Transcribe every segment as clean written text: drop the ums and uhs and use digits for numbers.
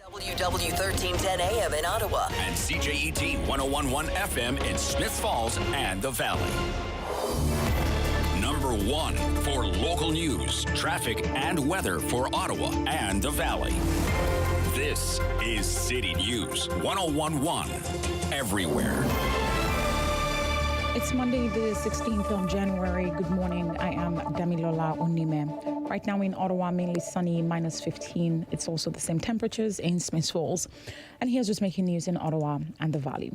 WW1310 AM in Ottawa and CJET 1011 FM in Smiths Falls and the Valley. Number one for local news, traffic, and weather for Ottawa and the Valley. This is City News 1011 everywhere. It's Monday, the 16th of January. Good morning. I am Damilola Onime. Right now in Ottawa, mainly sunny, minus 15. It's also the same temperatures in Smiths Falls. And here's what's making news in Ottawa and the Valley.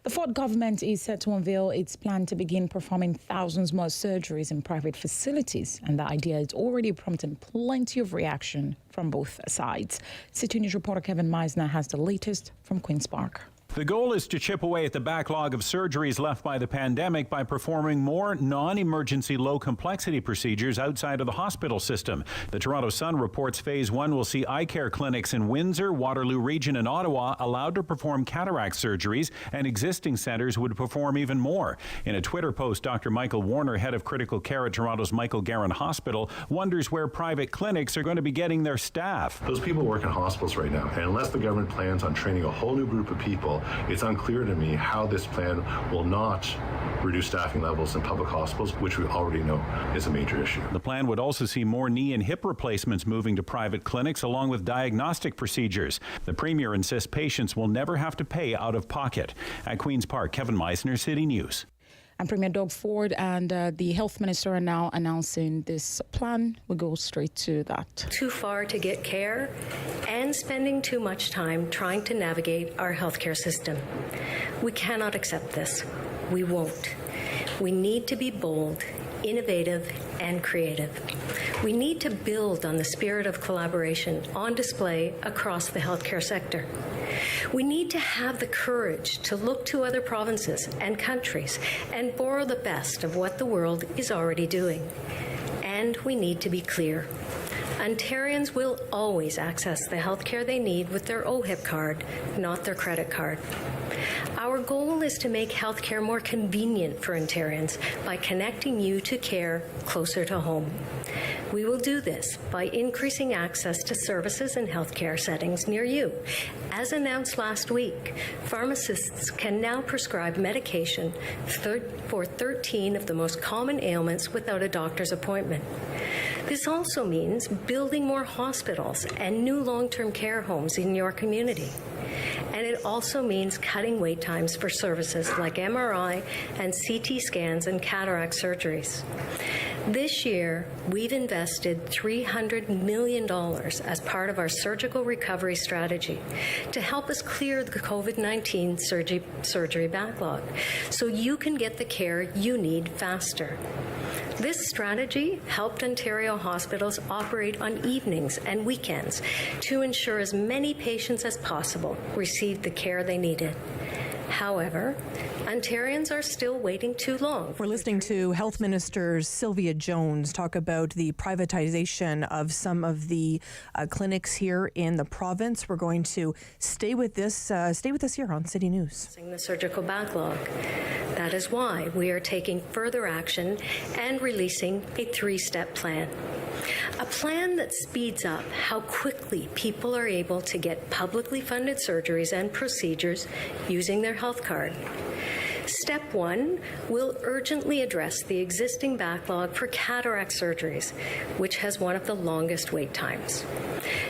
The Ford government is set to unveil its plan to begin performing thousands more surgeries in private facilities. And the idea is already prompting plenty of reaction from both sides. City News reporter Kevin Meisner has the latest from Queen's Park. The goal is to chip away at the backlog of surgeries left by the pandemic by performing more non-emergency low-complexity procedures outside of the hospital system. The Toronto Sun reports Phase 1 will see eye care clinics in Windsor, Waterloo Region and Ottawa allowed to perform cataract surgeries, and existing centres would perform even more. In a Twitter post, Dr. Michael Warner, head of critical care at Toronto's Michael Garron Hospital, wonders where private clinics are going to be getting their staff. Those people work in hospitals right now, and unless the government plans on training a whole new group of people, it's unclear to me how this plan will not reduce staffing levels in public hospitals, which we already know is a major issue. The plan would also see more knee and hip replacements moving to private clinics, along with diagnostic procedures. The Premier insists patients will never have to pay out of pocket. At Queen's Park, Kevin Meisner, City News. And Premier Doug Ford and the Health Minister are now announcing this plan. We'll go straight to that. Too far to get care and spending too much time trying to navigate our healthcare system. We cannot accept this. We won't. We need to be bold, innovative, and creative. We need to build on the spirit of collaboration on display across the healthcare sector. We need to have the courage to look to other provinces and countries and borrow the best of what the world is already doing. And we need to be clear. Ontarians will always access the healthcare they need with their OHIP card, not their credit card. Our goal is to make healthcare more convenient for Ontarians by connecting you to care closer to home. We will do this by increasing access to services in healthcare settings near you. As announced last week, pharmacists can now prescribe medication for 13 of the most common ailments without a doctor's appointment. This also means building more hospitals and new long-term care homes in your community. And it also means cutting wait times for services like MRI and CT scans and cataract surgeries. This year, we've invested $300 million as part of our surgical recovery strategy to help us clear the COVID-19 surgery backlog so you can get the care you need faster. This strategy helped Ontario hospitals operate on evenings and weekends to ensure as many patients as possible received the care they needed. However, Ontarians are still waiting too long. We're listening to Health Minister Sylvia Jones talk about the privatization of some of the clinics here in the province. We're going to stay with this here on City News. The surgical backlog. That is why we are taking further action and releasing a 3-step plan. A plan that speeds up how quickly people are able to get publicly funded surgeries and procedures using their health card. Step 1 will urgently address the existing backlog for cataract surgeries, which has one of the longest wait times.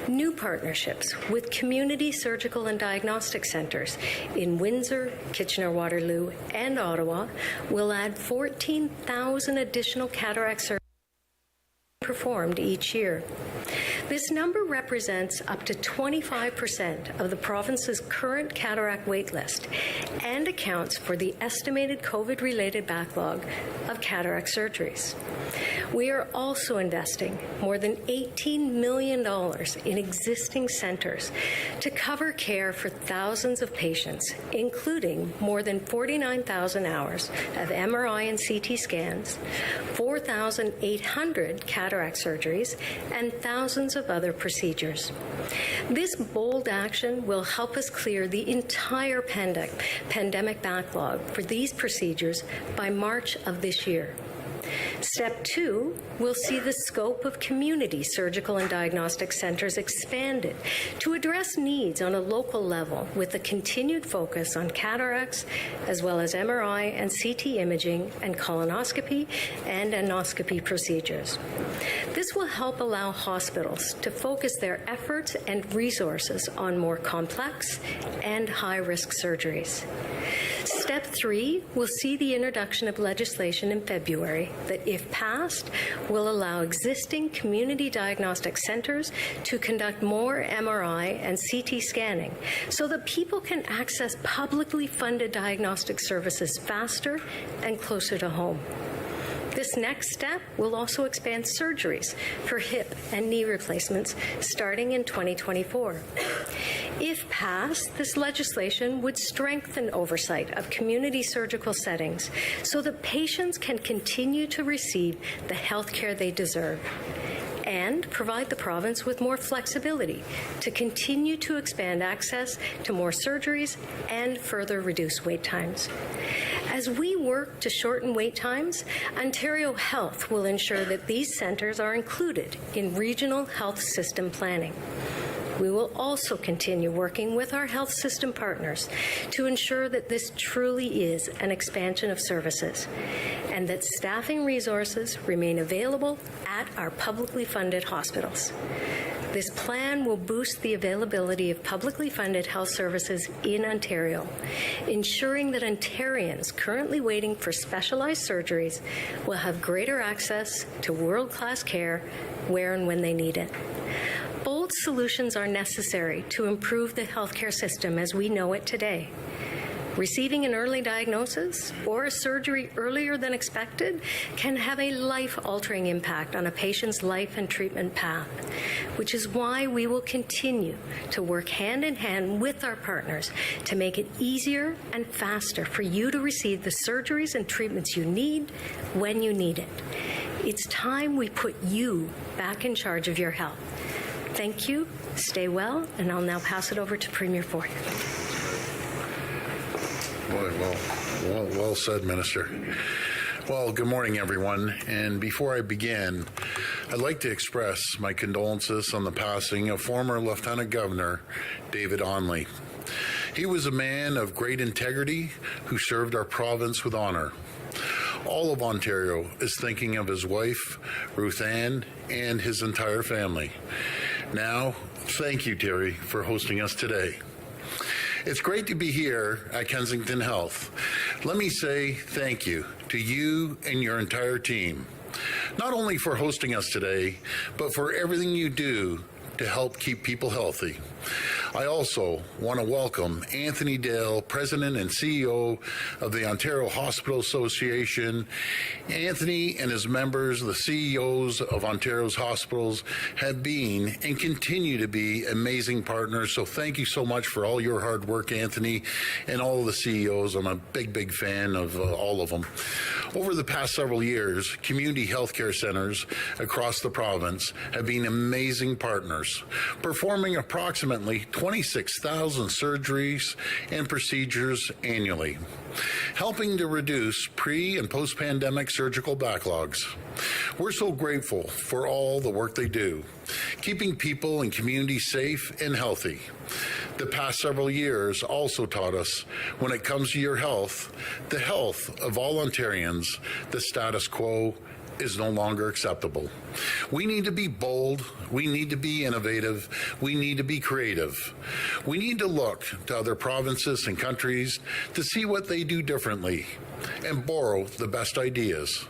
New partnerships with community surgical and diagnostic centres in Windsor, Kitchener-Waterloo, and Ottawa will add 14,000 additional cataract surgeries performed each year. This number represents up to 25% of the province's current cataract wait list and accounts for the estimated COVID-related backlog of cataract surgeries. We are also investing more than $18 million in existing centres to cover care for thousands of patients, including more than 49,000 hours of MRI and CT scans, 4,800 cataract surgeries, and thousands of other procedures. This bold action will help us clear the entire pandemic backlog for these procedures by March of this year. Step 2 will see the scope of community surgical and diagnostic centers expanded to address needs on a local level with a continued focus on cataracts as well as MRI and CT imaging and colonoscopy and endoscopy procedures. This will help allow hospitals to focus their efforts and resources on more complex and high-risk surgeries. Step 3 will see the introduction of legislation in February that, if passed, will allow existing community diagnostic centers to conduct more MRI and CT scanning so that people can access publicly funded diagnostic services faster and closer to home. This next step will also expand surgeries for hip and knee replacements starting in 2024. If passed, this legislation would strengthen oversight of community surgical settings so that patients can continue to receive the health care they deserve, and provide the province with more flexibility to continue to expand access to more surgeries and further reduce wait times. As we work to shorten wait times, Ontario Health will ensure that these centres are included in regional health system planning. We will also continue working with our health system partners to ensure that this truly is an expansion of services and that staffing resources remain available at our publicly funded hospitals. This plan will boost the availability of publicly funded health services in Ontario, ensuring that Ontarians currently waiting for specialized surgeries will have greater access to world-class care where and when they need it. Bold solutions are necessary to improve the healthcare system as we know it today. Receiving an early diagnosis or a surgery earlier than expected can have a life-altering impact on a patient's life and treatment path, which is why we will continue to work hand in hand with our partners to make it easier and faster for you to receive the surgeries and treatments you need when you need it. It's time we put you back in charge of your health. Thank you, stay well, and I'll now pass it over to Premier Ford. Well said, Minister. Well, good morning, everyone. And before I begin, I'd like to express my condolences on the passing of former Lieutenant Governor David Onley. He was a man of great integrity who served our province with honor. All of Ontario is thinking of his wife, Ruth Ann, and his entire family. Now, thank you, Terry, for hosting us today. It's great to be here at Kensington Health. Let me say thank you to you and your entire team, not only for hosting us today, but for everything you do to help keep people healthy. I also want to welcome Anthony Dale, President and CEO of the Ontario Hospital Association. Anthony and his members, the CEOs of Ontario's hospitals, have been and continue to be amazing partners. So thank you so much for all your hard work, Anthony, and all of the CEOs. I'm a big fan of all of them. Over the past several years, community healthcare centers across the province have been amazing partners, performing approximately 26,000 surgeries and procedures annually, helping to reduce pre- and post-pandemic surgical backlogs. We're so grateful for all the work they do, keeping people and communities safe and healthy. The past several years also taught us, when it comes to your health, the health of all Ontarians, the status quo is no longer acceptable. We need to be bold. We need to be innovative. We need to be creative. We need to look to other provinces and countries to see what they do differently and borrow the best ideas.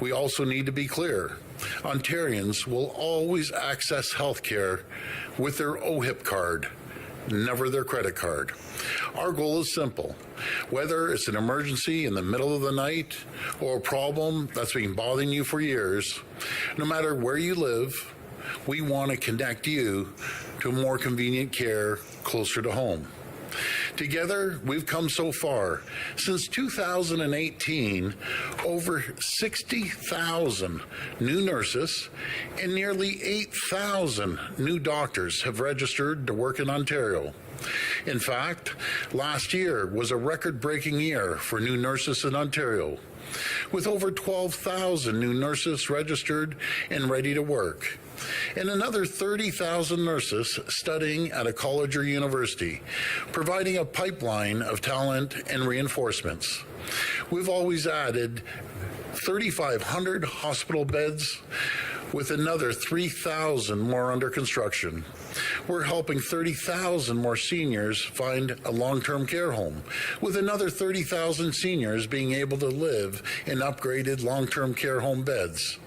We also need to be clear. Ontarians will always access health care with their OHIP card, never their credit card. Our goal is simple. Whether it's an emergency in the middle of the night or a problem that's been bothering you for years, no matter where you live, we want to connect you to more convenient care closer to home. Together, we've come so far. Since 2018, over 60,000 new nurses and nearly 8,000 new doctors have registered to work in Ontario. In fact, last year was a record-breaking year for new nurses in Ontario. with over 12,000 new nurses registered and ready to work, and another 30,000 nurses studying at a college or university, providing a pipeline of talent and reinforcements. We've always added 3,500 hospital beds, with another 3,000 more under construction. We're helping 30,000 more seniors find a long-term care home, with another 30,000 seniors being able to live in upgraded long-term care home beds.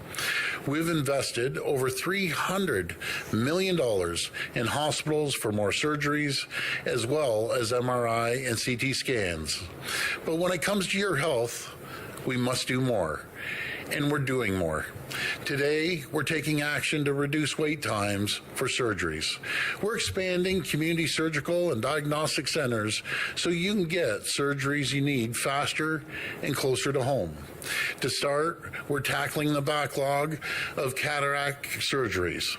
We've invested over $300 million in hospitals for more surgeries, as well as MRI and CT scans. But when it comes to your health, we must do more, and we're doing more. Today, we're taking action to reduce wait times for surgeries. We're expanding community surgical and diagnostic centers so you can get surgeries you need faster and closer to home. To start, we're tackling the backlog of cataract surgeries,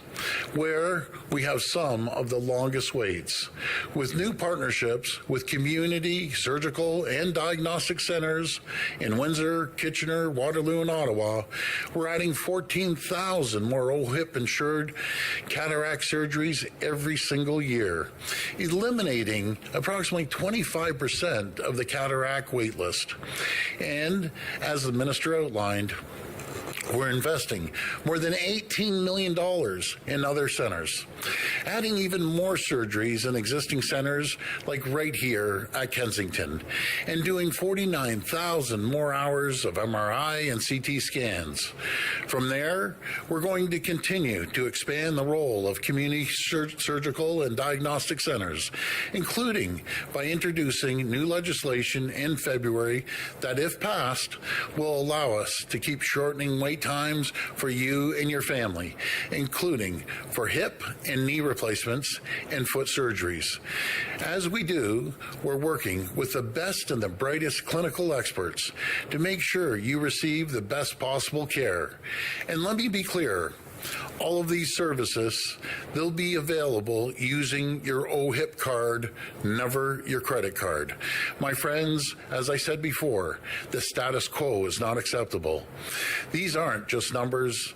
where we have some of the longest waits. With new partnerships with community, surgical, and diagnostic centers in Windsor, Kitchener, Waterloo, and Ottawa, we're adding 14,000 more OHIP insured cataract surgeries every single year, eliminating approximately 25% of the cataract wait list. And as the minister outlined, we're investing more than $18 million in other centers, adding even more surgeries in existing centers like right here at Kensington, and doing 49,000 more hours of MRI and CT scans. From there, we're going to continue to expand the role of community surgical and diagnostic centers, including by introducing new legislation in February that, if passed, will allow us to keep shortening wait times for you and your family, including for hip and knee replacements and foot surgeries. As we do, we're working with the best and the brightest clinical experts to make sure you receive the best possible care. And let me be clear, all of these services, they'll be available using your OHIP card, never your credit card. My friends, as I said before, the status quo is not acceptable. These aren't just numbers.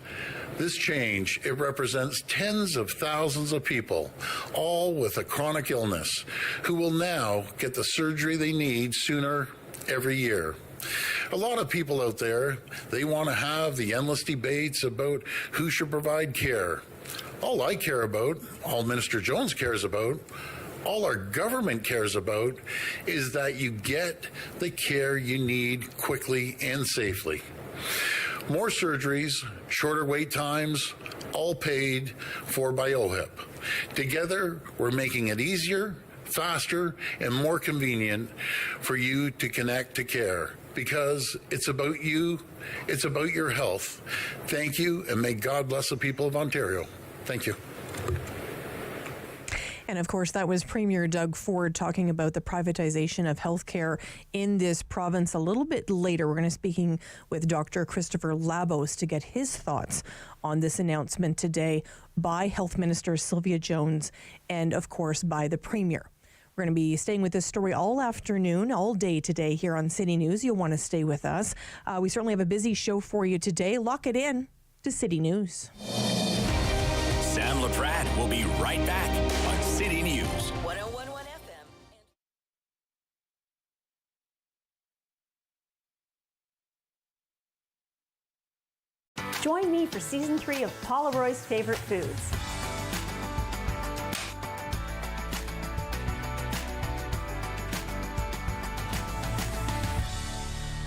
This change, it represents tens of thousands of people, all with a chronic illness, who will now get the surgery they need sooner every year. A lot of people out there, they want to have the endless debates about who should provide care. All I care about, all Minister Jones cares about, all our government cares about is that you get the care you need quickly and safely. More surgeries, shorter wait times, all paid for by OHIP. Together, we're making it easier, faster, and more convenient for you to connect to care, because it's about you, it's about your health. Thank you, and may God bless the people of Ontario. Thank you. And of course, that was Premier Doug Ford talking about the privatization of healthcare in this province. A little bit later, we're going to be speaking with Dr. Christopher Labos to get his thoughts on this announcement today by Health Minister Sylvia Jones and, of course, by the Premier. We're going to be staying with this story all afternoon, all day today here on City News. You'll want to stay with us. We certainly have a busy show for you today. Lock it in to City News. Sam Laprade will be right back on City News. 101.1 FM. Join me for Season 3 of Paula Roy's Favorite Foods.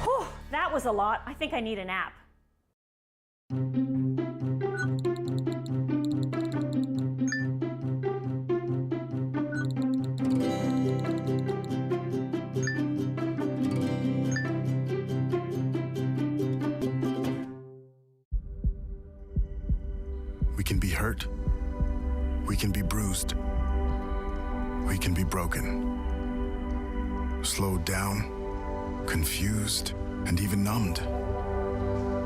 Whew, that was a lot. I think I need a nap. We can be hurt. We can be bruised. We can be broken. Slowed down, confused, and even numbed.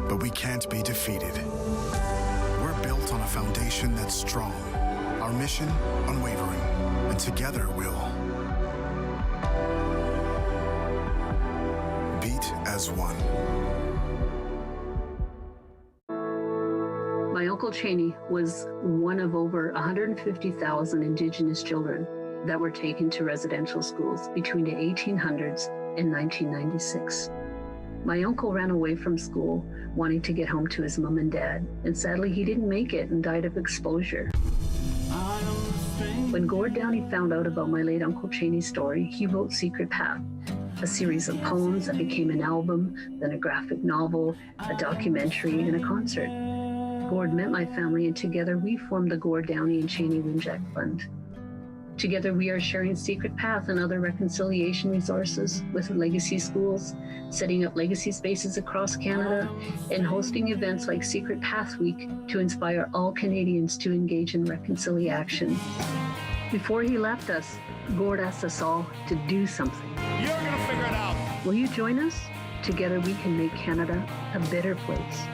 But we can't be defeated. We're built on a foundation that's strong, our mission unwavering, and together we'll beat as one. My Uncle Cheney was one of over 150,000 Indigenous children that were taken to residential schools between the 1800s and 1996. My uncle ran away from school wanting to get home to his mom and dad, and sadly he didn't make it and died of exposure. When Gord Downey found out about my late Uncle Cheney's story, he wrote Secret Path, a series of poems that became an album, then a graphic novel, a documentary, and a concert. Gord met my family, and together we formed the Gord Downey and Cheney Winjack Fund. Together we are sharing Secret Path and other reconciliation resources with legacy schools, setting up legacy spaces across Canada, and hosting events like Secret Path Week to inspire all Canadians to engage in reconciliation. Before he left us, Gord asked us all to do something. You're gonna figure it out. Will you join us? Together we can make Canada a better place.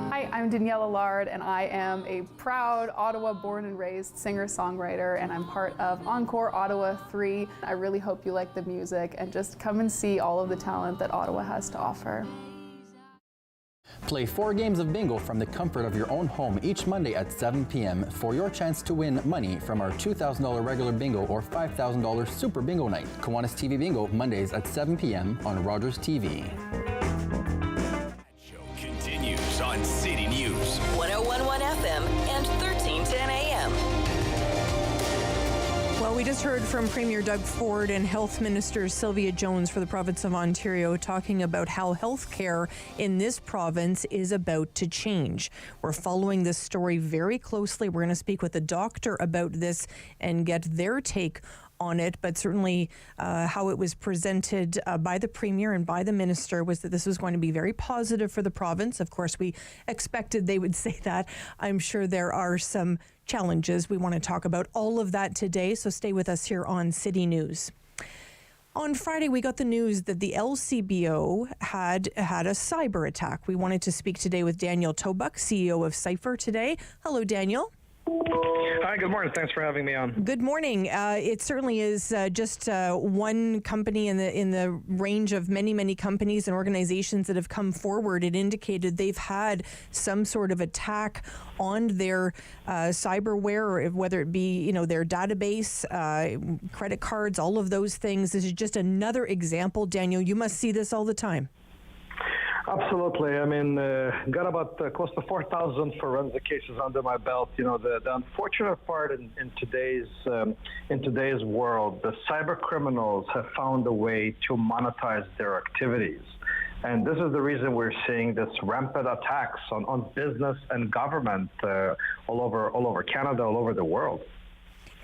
Hi, I'm Danielle Allard, and I am a proud Ottawa born and raised singer-songwriter, and I'm part of Encore Ottawa 3. I really hope you like the music and just come and see all of the talent that Ottawa has to offer. Play 4 games of bingo from the comfort of your own home each Monday at 7 p.m. for your chance to win money from our $2,000 regular bingo or $5,000 super bingo night. Kiwanis TV Bingo, Mondays at 7 p.m. on Rogers TV. Continues on City News. 101.1 FM and 1310 AM. Well, we just heard from Premier Doug Ford and Health Minister Sylvia Jones for the province of Ontario talking about how healthcare in this province is about to change. We're following this story very closely. We're going to speak with a doctor about this and get their take on it, but certainly how it was presented by the Premier and by the Minister was that this was going to be very positive for the province. Of course, we expected they would say that. I'm sure there are some challenges. We want to talk about all of that today, so stay with us here on City News. On Friday, we got the news that the LCBO had a cyber attack. We wanted to speak today with Daniel Tobuck, CEO of Cypher today. Hello, Daniel. Hi, good morning. Thanks for having me on. Good morning. It certainly is just one company in the range of many companies and organizations that have come forward. It indicated they've had some sort of attack on their cyberware, or whether it be their database, credit cards, all of those things. This is just another example. Daniel, you must see this all the time. Absolutely. I mean, got about close to 4,000 forensic cases under my belt. The unfortunate part in today's world, the cyber criminals have found a way to monetize their activities. And this is the reason we're seeing this rampant attacks on business and government all over Canada, all over the world.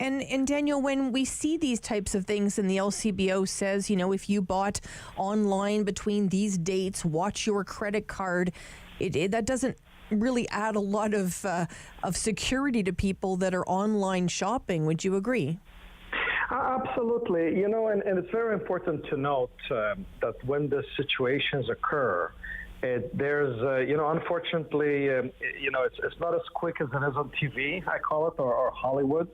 And Daniel, when we see these types of things, and the LCBO says, if you bought online between these dates, watch your credit card, that doesn't really add a lot of security to people that are online shopping. Would you agree? Absolutely. And it's very important to note that when the situations occur, there's, unfortunately, it's not as quick as it is on TV, I call it, or Hollywood.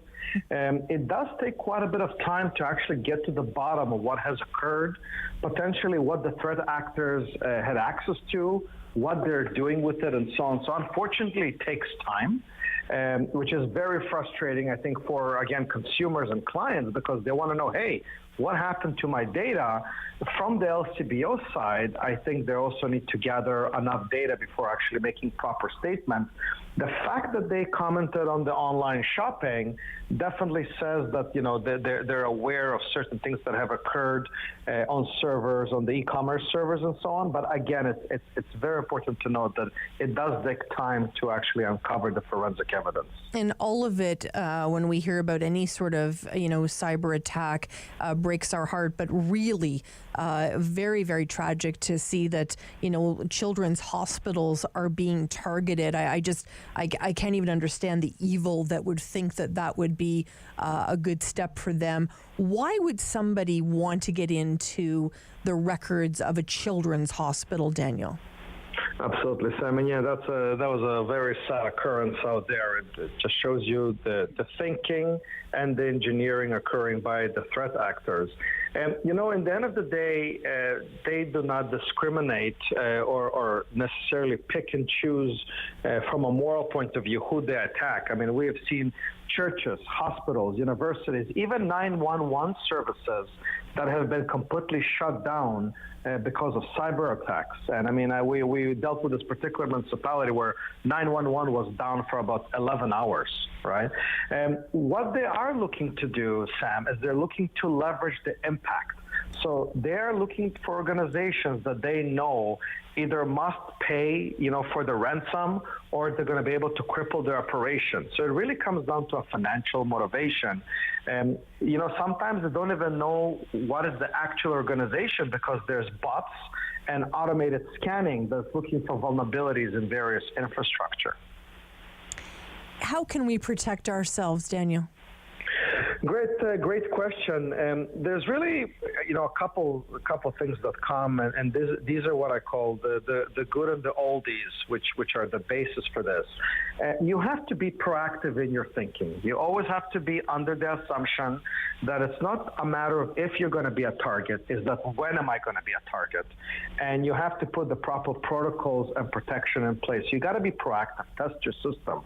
It does take quite a bit of time to actually get to the bottom of what has occurred, potentially what the threat actors had access to, what they're doing with it, and so on. So unfortunately, it takes time, which is very frustrating, I think, for, again, consumers and clients, because they want to know, hey, what happened to my data? From the LCBO side, I think they also need to gather enough data before actually making proper statements. The fact that they commented on the online shopping definitely says that they're aware of certain things that have occurred on servers, on the e-commerce servers, and so on. But again, it's very important to note that it does take time to actually uncover the forensic evidence. And all of it, when we hear about any sort of cyber attack, breaks our heart, but really very, very tragic to see that, children's hospitals are being targeted. I can't even understand the evil that would think that would be a good step for them. Why would somebody want to get into the records of a children's hospital, Daniel? Absolutely, Sam. And yeah, that was a very sad occurrence out there. It just shows you the thinking and the engineering occurring by the threat actors. And, in the end of the day, they do not discriminate or necessarily pick and choose from a moral point of view who they attack. I mean, we have seen churches, hospitals, universities, even 911 services that have been completely shut down because of cyber attacks. And I mean, we dealt with this particular municipality where 911 was down for about 11 hours, right? And what they are looking to do, Sam, is they're looking to leverage the impact. So they're looking for organizations that they know either must pay, for the ransom, or they're going to be able to cripple their operation. So it really comes down to a financial motivation. And, sometimes they don't even know what is the actual organization because there's bots and automated scanning that's looking for vulnerabilities in various infrastructure. How can we protect ourselves, Daniel? Great question. There's really, a couple things that come, and these are what I call the good and the oldies, which are the basis for this. You have to be proactive in your thinking. You always have to be under the assumption that it's not a matter of if you're going to be a target, is that when am I going to be a target? And you have to put the proper protocols and protection in place. You got to be proactive. Test your system.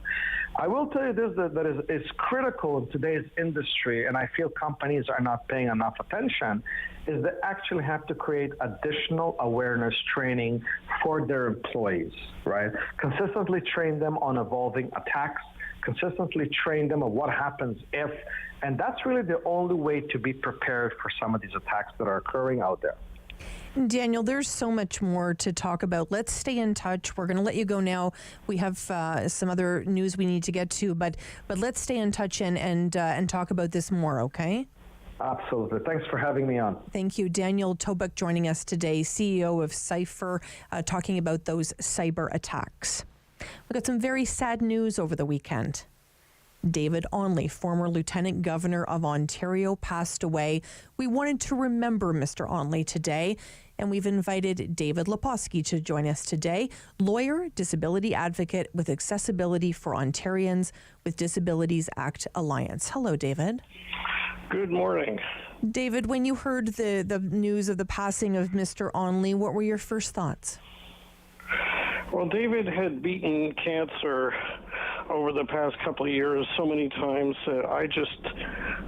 I will tell you this, that is critical in today's industry, and I feel companies are not paying enough attention, is they actually have to create additional awareness training for their employees, right? Consistently train them on evolving attacks, consistently train them on what happens if, and that's really the only way to be prepared for some of these attacks that are occurring out there. Daniel, there's so much more to talk about. Let's stay in touch. We're going to let you go now. We have some other news we need to get to, but let's stay in touch and talk about this more, okay? Absolutely. Thanks for having me on. Thank you. Daniel Tobuk joining us today, CEO of Cypher, talking about those cyber attacks. We got some very sad news over the weekend. David Onley, former Lieutenant Governor of Ontario, passed away. We wanted to remember Mr. Onley today, and we've invited David Leposki to join us today, lawyer, disability advocate with Accessibility for Ontarians with Disabilities Act Alliance. Hello, David. Good morning. David, when you heard the news of the passing of Mr. Onley, what were your first thoughts? Well, David had beaten cancer over the past couple of years so many times that I just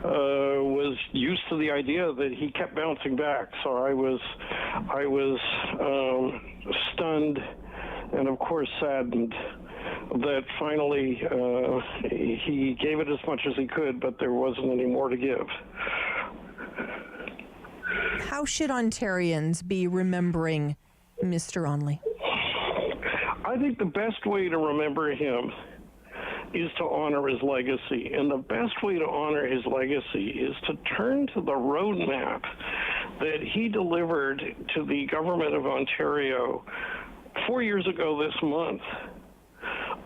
was used to the idea that he kept bouncing back. So I was stunned and, of course, saddened that finally he gave it as much as he could, but there wasn't any more to give. How should Ontarians be remembering Mr. Onley? I think the best way to remember him is to honor his legacy. And the best way to honor his legacy is to turn to the roadmap that he delivered to the government of Ontario 4 years ago this month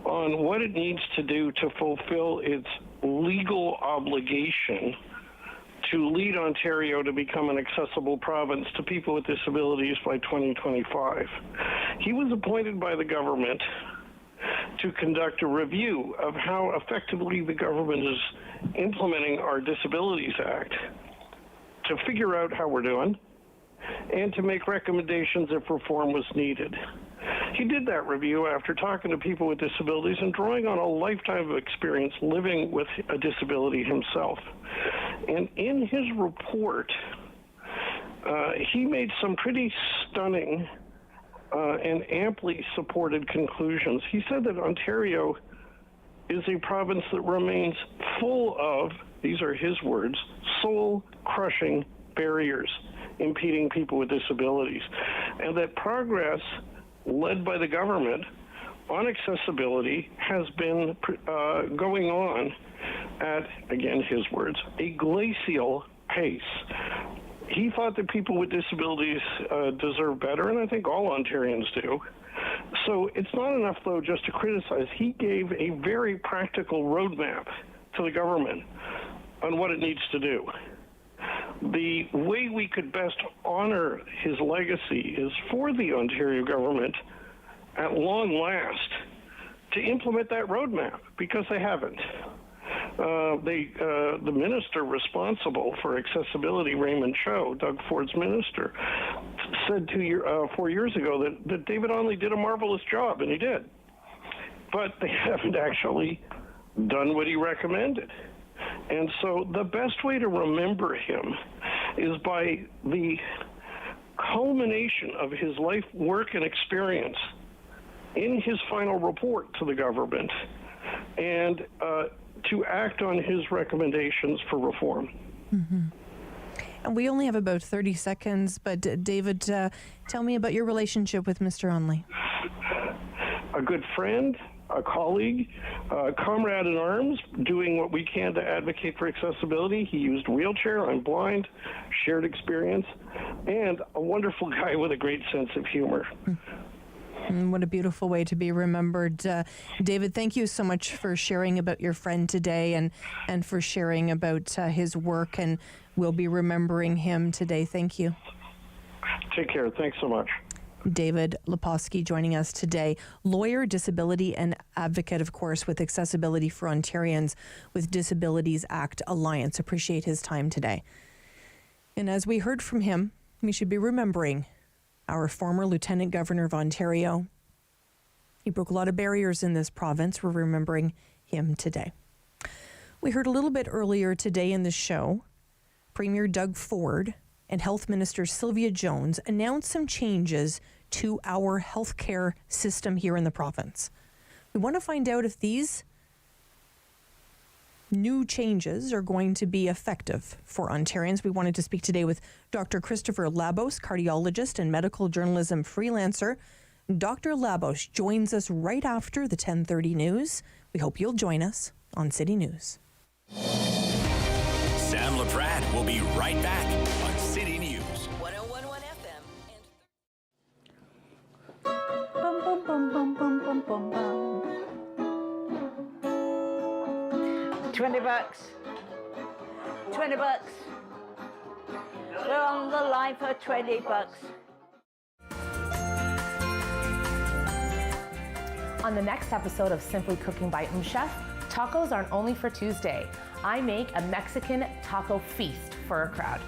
on what it needs to do to fulfill its legal obligation to lead Ontario to become an accessible province to people with disabilities by 2025. He was appointed by the government to conduct a review of how effectively the government is implementing our Disabilities Act, to figure out how we're doing, and to make recommendations if reform was needed. He did that review after talking to people with disabilities and drawing on a lifetime of experience living with a disability himself. And in his report, he made some pretty stunning and amply supported conclusions. He said that Ontario is a province that remains full of, these are his words, soul-crushing barriers impeding people with disabilities, and that progress led by the government on accessibility has been going on at, again, his words, a glacial pace. He thought that people with disabilities deserve better, and I think all Ontarians do. So it's not enough, though, just to criticize. He gave a very practical roadmap to the government on what it needs to do. The way we could best honor his legacy is for the Ontario government, at long last, to implement that roadmap, because they haven't. The minister responsible for accessibility, Raymond Cho, Doug Ford's minister, said 4 years ago that David Onley did a marvelous job, and he did. But they haven't actually done what he recommended. And so the best way to remember him is by the culmination of his life, work, and experience in his final report to the government, and to act on his recommendations for reform. Mm-hmm. And we only have about 30 seconds, but David, tell me about your relationship with Mr. Onley. A good friend, a colleague, a comrade in arms, doing what we can to advocate for accessibility. He used wheelchair, I'm blind, shared experience, and a wonderful guy with a great sense of humor. What a beautiful way to be remembered. David, thank you so much for sharing about your friend today and for sharing about his work, and we'll be remembering him today. Thank you. Take care. Thanks so much. David Lepofsky joining us today, lawyer, disability, and advocate, of course, with Accessibility for Ontarians with Disabilities Act Alliance. Appreciate his time today. And as we heard from him, we should be remembering our former Lieutenant Governor of Ontario. He broke a lot of barriers in this province. We're remembering him today. We heard a little bit earlier today in the show, Premier Doug Ford and Health Minister Sylvia Jones announced some changes to our healthcare system here in the province. We want to find out if these new changes are going to be effective for Ontarians. We wanted to speak today with Dr. Christopher Labos, cardiologist and medical journalism freelancer. Dr. Labos joins us right after the 10:30 news. We hope you'll join us on City News. Sam Laprade will be right back on City News. 101.1 FM. Bum, bum, bum, bum, bum, bum, bum, bum. $20. $20. We're on the line for $20. On the next episode of Simply Cooking by Chef, tacos aren't only for Tuesday. I make a Mexican taco feast for a crowd.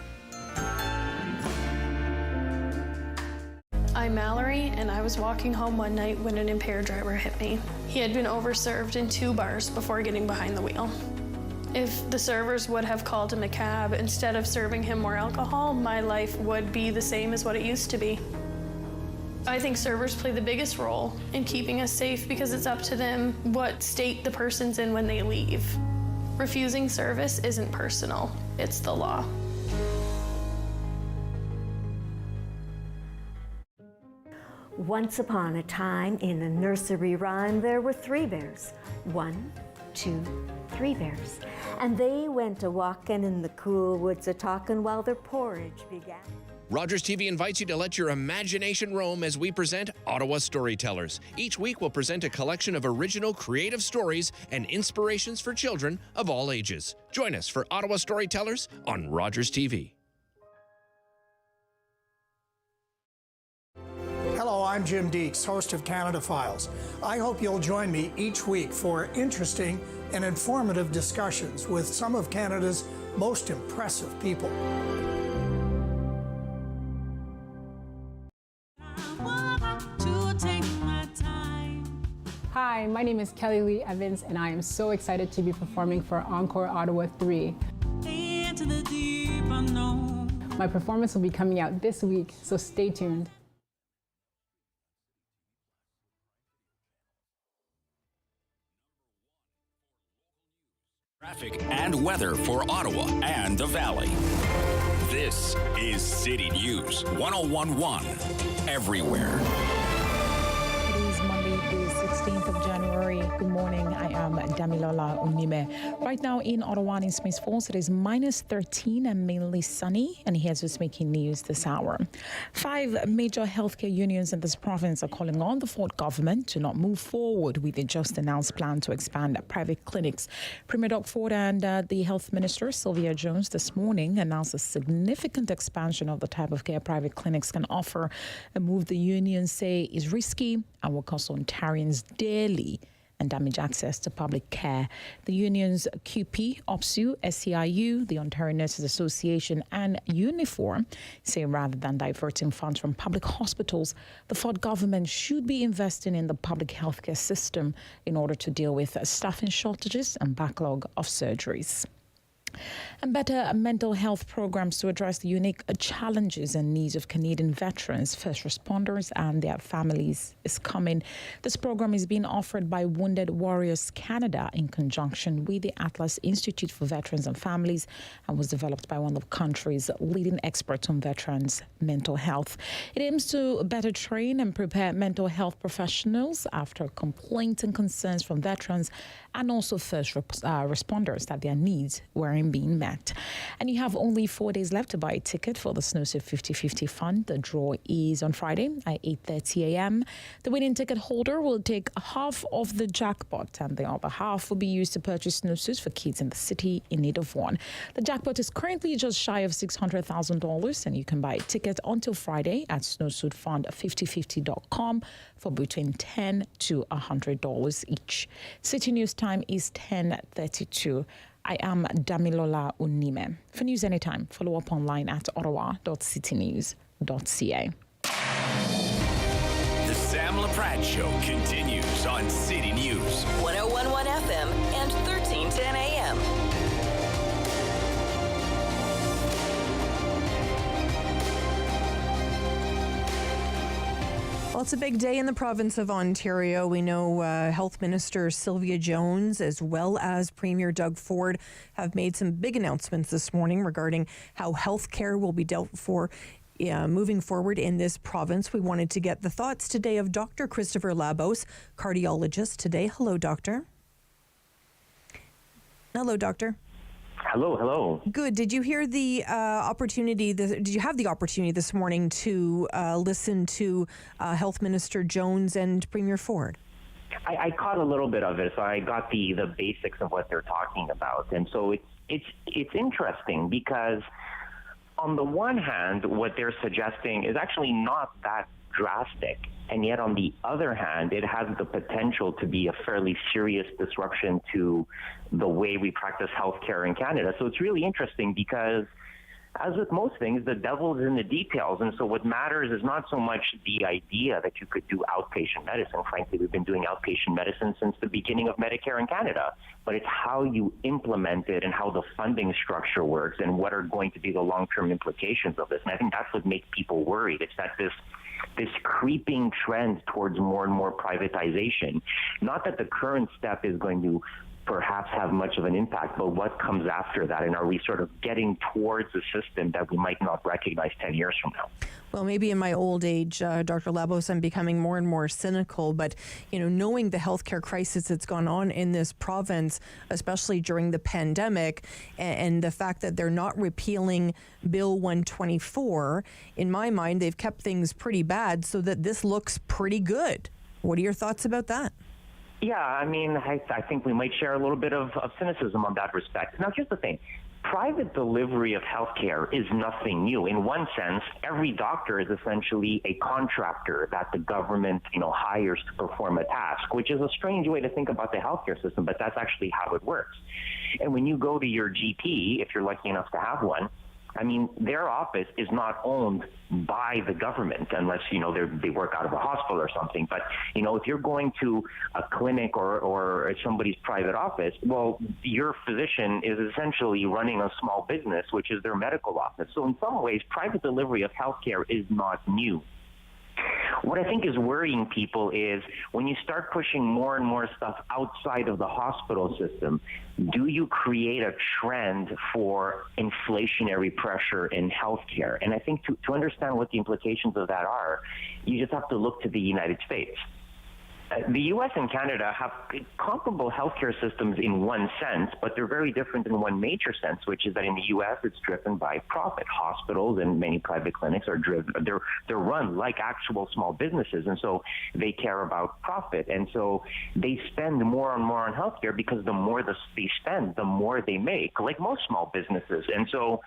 I'm Mallory, and I was walking home one night when an impaired driver hit me. He had been overserved in 2 bars before getting behind the wheel. If the servers would have called him a cab instead of serving him more alcohol, my life would be the same as what it used to be. I think servers play the biggest role in keeping us safe because it's up to them what state the person's in when they leave. Refusing service isn't personal, it's the law. Once upon a time, in a nursery rhyme, there were 3 bears. 1, 2, 3 bears. And they went a-walking in the cool woods a-talking while their porridge began. Rogers TV invites you to let your imagination roam as we present Ottawa Storytellers. Each week we'll present a collection of original creative stories and inspirations for children of all ages. Join us for Ottawa Storytellers on Rogers TV. Hello, I'm Jim Deeks, host of Canada Files. I hope you'll join me each week for interesting and informative discussions with some of Canada's most impressive people. Hi, my name is Kelly Lee Evans, and I am so excited to be performing for Encore Ottawa 3. Into the deep unknown. My performance will be coming out this week, so stay tuned. Traffic and weather for Ottawa and the Valley. This is City News 101.1 everywhere. It is Monday, the 16th of January. Good morning. I am Damilola Unime. Right now in Ottawa and in Smith Falls, it is minus 13 and mainly sunny. And here's what's making news this hour. 5 major healthcare unions in this province are calling on the Ford government to not move forward with the just announced plan to expand private clinics. Premier Doug Ford and the Health Minister, Sylvia Jones, this morning announced a significant expansion of the type of care private clinics can offer, a move the unions say is risky and will cost Ontarians daily and damage access to public care. The unions QP, OPSU, SEIU, the Ontario Nurses Association and Unifor say rather than diverting funds from public hospitals, the Ford government should be investing in the public healthcare system in order to deal with staffing shortages and backlog of surgeries. And better mental health programs to address the unique challenges and needs of Canadian veterans, first responders and their families is coming. This program is being offered by Wounded Warriors Canada in conjunction with the Atlas Institute for Veterans and Families and was developed by one of the country's leading experts on veterans' mental health. It aims to better train and prepare mental health professionals after complaints and concerns from veterans and also first responders that their needs weren't being met. And you have only 4 days left to buy a ticket for the Snowsuit 50-50 Fund. The draw is on Friday at 8:30 a.m. The winning ticket holder will take half of the jackpot and the other half will be used to purchase snowsuits for kids in the city in need of one. The jackpot is currently just shy of $600,000 and you can buy a ticket until Friday at snowsuitfund5050.com for between $10 to $100 each. City News time is 10:32. I am Damilola Unime. For news anytime, follow up online at ottawa.citynews.ca. The Sam Laprade Show continues on City News. 101.1 FM and 1310 AM. Well, it's a big day in the province of Ontario. We know Health Minister Sylvia Jones as well as Premier Doug Ford have made some big announcements this morning regarding how health care will be dealt for moving forward in this province. We wanted to get the thoughts today of Dr. Christopher Labos, cardiologist today. Hello, doctor. Hello, doctor. Hello. Good. Did you hear the opportunity? Did you have the opportunity this morning to listen to Health Minister Jones and Premier Ford? I caught a little bit of it, so I got the basics of what they're talking about, and so it's interesting because on the one hand, what they're suggesting is actually not that drastic. And yet, on the other hand, it has the potential to be a fairly serious disruption to the way we practice healthcare in Canada. So it's really interesting because, as with most things, the devil is in the details. And so what matters is not so much the idea that you could do outpatient medicine. Frankly, we've been doing outpatient medicine since the beginning of Medicare in Canada. But it's how you implement it and how the funding structure works and what are going to be the long-term implications of this. And I think that's what makes people worried. It's that this creeping trend towards more and more privatization. Not that the current step is going to perhaps have much of an impact, but what comes after that? And are we sort of getting towards a system that we might not recognize 10 years from now? Well, maybe in my old age, Dr. Labos, I'm becoming more and more cynical, but, knowing the healthcare crisis that's gone on in this province, especially during the pandemic, and the fact that they're not repealing Bill 124, in my mind, they've kept things pretty bad so that this looks pretty good. What are your thoughts about that? Yeah, I mean, I think we might share a little bit of cynicism on that respect. Now, here's the thing. Private delivery of healthcare is nothing new. In one sense, every doctor is essentially a contractor that the government, hires to perform a task, which is a strange way to think about the healthcare system, but that's actually how it works. And when you go to your GP, if you're lucky enough to have one, I mean, their office is not owned by the government unless, they work out of a hospital or something. But, if you're going to a clinic or somebody's private office, well, your physician is essentially running a small business, which is their medical office. So in some ways, private delivery of healthcare is not new. What I think is worrying people is when you start pushing more and more stuff outside of the hospital system, do you create a trend for inflationary pressure in healthcare? And I think to understand what the implications of that are, you just have to look to the United States. The U.S. and Canada have comparable healthcare systems in one sense, but they're very different in one major sense, which is that in the U.S. it's driven by profit. Hospitals and many private clinics are driven; they're run like actual small businesses, and so they care about profit, and so they spend more and more on healthcare because the more they spend, the more they make, like most small businesses, and so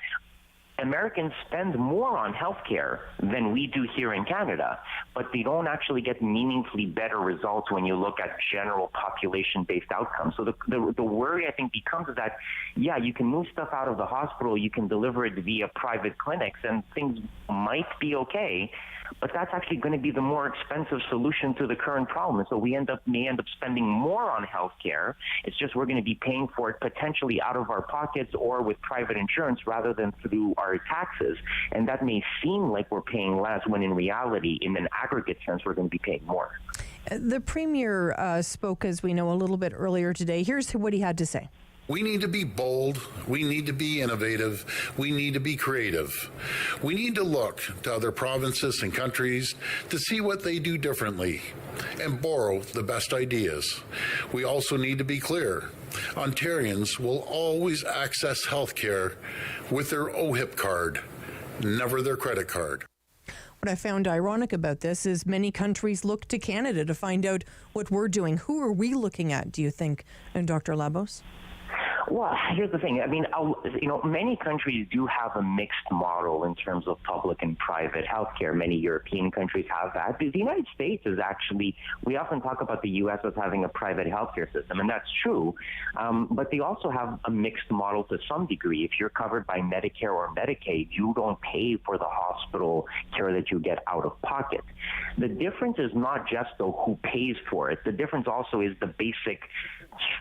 Americans spend more on healthcare than we do here in Canada, but they don't actually get meaningfully better results when you look at general population-based outcomes. So the worry, I think, becomes is that, yeah, you can move stuff out of the hospital, you can deliver it via private clinics, and things might be okay, but that's actually going to be the more expensive solution to the current problem. And so we may end up spending more on healthcare. It's just we're going to be paying for it potentially out of our pockets or with private insurance rather than through our taxes. And that may seem like we're paying less when in reality, in an aggregate sense, we're going to be paying more. The Premier spoke, as we know, a little bit earlier today. Here's what he had to say. We need to be bold. We need to be innovative. We need to be creative. We need to look to other provinces and countries to see what they do differently and borrow the best ideas. We also need to be clear. Ontarians will always access health care with their OHIP card, never their credit card. What I found ironic about this is many countries look to Canada to find out what we're doing. Who are we looking at, do you think, Dr. Labos? Well, here's the thing. I mean, many countries do have a mixed model in terms of public and private healthcare. Many European countries have that. The United States is actually, we often talk about the U.S. as having a private healthcare system, and that's true. But they also have a mixed model to some degree. If you're covered by Medicare or Medicaid, you don't pay for the hospital care that you get out of pocket. The difference is not just, though, who pays for it. The difference also is the basic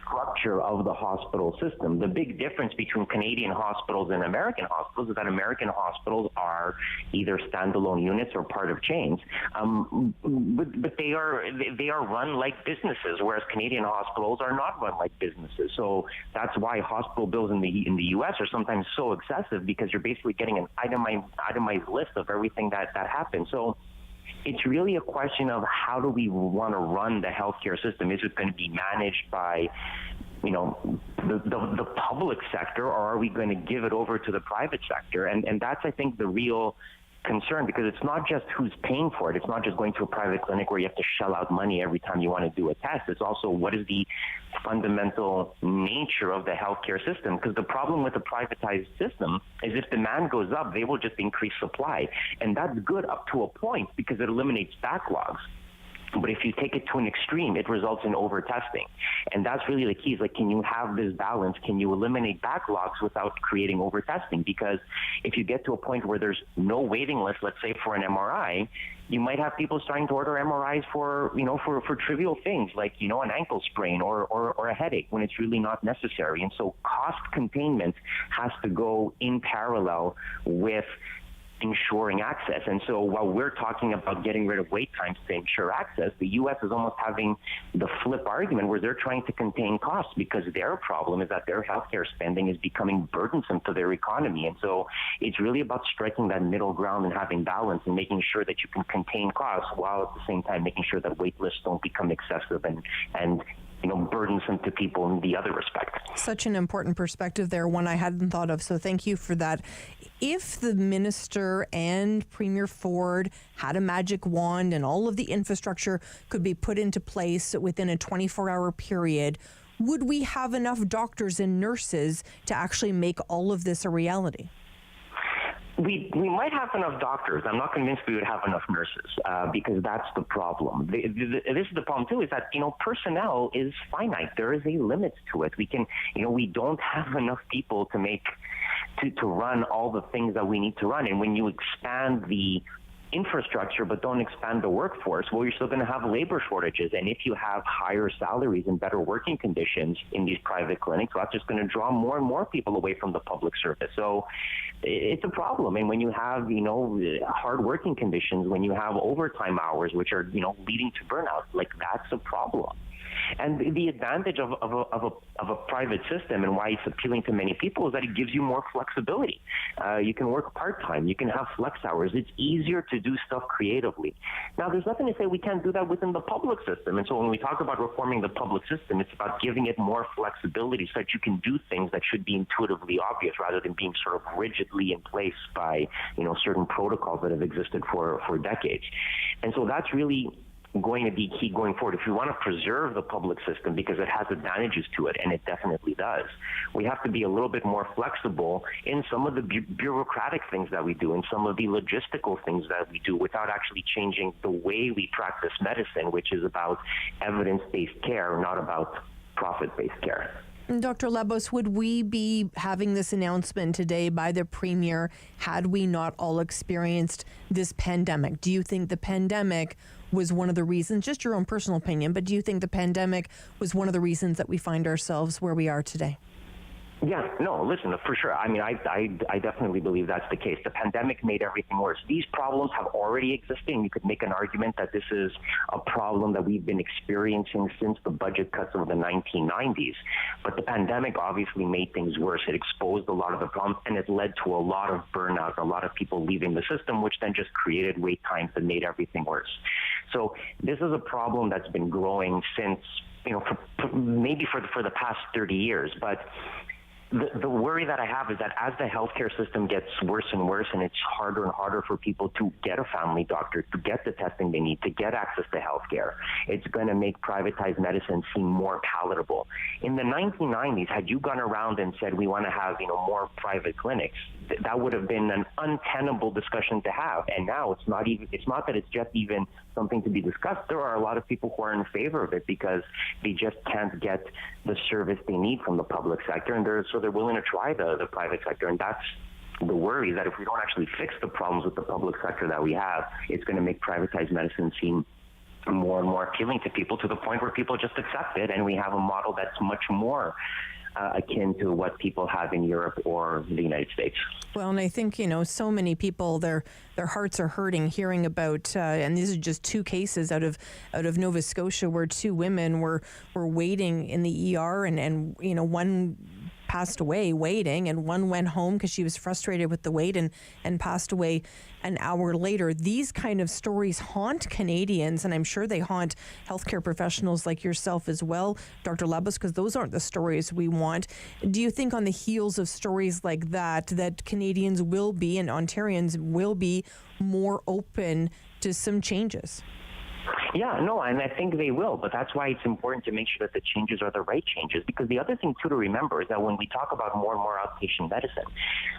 structure of the hospital system. The big difference between Canadian hospitals and American hospitals is that American hospitals are either standalone units or part of chains, but they are run like businesses, whereas Canadian hospitals are not run like businesses. So that's why hospital bills in the U.S. are sometimes so excessive, because you're basically getting an itemized list of everything that happens. So it's really a question of how do we want to run the healthcare system? Is it going to be managed by, the public sector, or are we going to give it over to the private sector? And that's, I think, the real concern, because it's not just who's paying for it. It's not just going to a private clinic where you have to shell out money every time you want to do a test. It's also what is the fundamental nature of the healthcare system, because the problem with the privatized system is if demand goes up, they will just increase supply. And that's good up to a point because it eliminates backlogs. But if you take it to an extreme, it results in over-testing. And that's really the key, is like, can you have this balance? Can you eliminate backlogs without creating over-testing? Because if you get to a point where there's no waiting list, let's say for an MRI, you might have people starting to order MRIs for trivial things like, an ankle sprain or a headache when it's really not necessary. And so cost containment has to go in parallel with ensuring access. And so while we're talking about getting rid of wait times to ensure access, the U.S. is almost having the flip argument where they're trying to contain costs, because their problem is that their healthcare spending is becoming burdensome to their economy. And so it's really about striking that middle ground and having balance and making sure that you can contain costs while at the same time making sure that wait lists don't become excessive and burdensome to people in the other respect. Such an important perspective there, one I hadn't thought of, so thank you for that. If the minister and Premier Ford had a magic wand and all of the infrastructure could be put into place within a 24-hour period, would we have enough doctors and nurses to actually make all of this a reality? We might have enough doctors. I'm not convinced we would have enough nurses, because that's the problem. This is the problem too, is that, personnel is finite. There is a limit to it. We don't have enough people to run all the things that we need to run. And when you expand the infrastructure but don't expand the workforce, well, you're still going to have labor shortages. And if you have higher salaries and better working conditions in these private clinics, well, that's just going to draw more and more people away from the public service. So it's a problem. And when you have, hard working conditions, when you have overtime hours, which are, leading to burnout, like, that's a problem. And the advantage of a private system and why it's appealing to many people is that it gives you more flexibility. You can work part-time. You can have flex hours. It's easier to do stuff creatively. Now, there's nothing to say we can't do that within the public system. And so when we talk about reforming the public system, it's about giving it more flexibility so that you can do things that should be intuitively obvious rather than being sort of rigidly in place by, certain protocols that have existed for decades. And so that's really going to be key going forward. If we want to preserve the public system because it has advantages to it, and it definitely does, we have to be a little bit more flexible in some of the bureaucratic things that we do and some of the logistical things that we do without actually changing the way we practice medicine, which is about evidence-based care, not about profit-based care. Dr. Labos, would we be having this announcement today by the Premier had we not all experienced this pandemic? Do you think the pandemic was one of the reasons, just your own personal opinion, but do you think the pandemic was one of the reasons that we find ourselves where we are today? Yeah, no, listen, for sure. I mean, I definitely believe that's the case. The pandemic made everything worse. These problems have already existed, and you could make an argument that this is a problem that we've been experiencing since the budget cuts of the 1990s. But the pandemic obviously made things worse. It exposed a lot of the problems, and it led to a lot of burnout, a lot of people leaving the system, which then just created wait times that made everything worse. So this is a problem that's been growing since, maybe for the past 30 years, but the worry that I have is that as the healthcare system gets worse and worse and it's harder and harder for people to get a family doctor, to get the testing they need, to get access to healthcare, it's going to make privatized medicine seem more palatable. In the 1990s, had you gone around and said we want to have more private clinics, that would have been an untenable discussion to have. And now it's not that it's just even something to be discussed. There are a lot of people who are in favor of it because they just can't get the service they need from the public sector, and they're willing to try the private sector. And that's the worry, that if we don't actually fix the problems with the public sector that we have, it's going to make privatized medicine seem more and more appealing to people, to the point where people just accept it, and we have a model that's much more akin to what people have in Europe or the United States. Well, and I think, so many people, their hearts are hurting hearing about, and these are just two cases out of Nova Scotia where two women were waiting in the ER and one passed away waiting, and one went home because she was frustrated with the wait and passed away an hour later. These kind of stories haunt Canadians, and I'm sure they haunt healthcare professionals like yourself as well, Dr. Labos, because those aren't the stories we want. Do you think on the heels of stories like that Canadians will be, and Ontarians will be, more open to some changes? Yeah, no, and I think they will, but that's why it's important to make sure that the changes are the right changes, because the other thing, too, to remember is that when we talk about more and more outpatient medicine,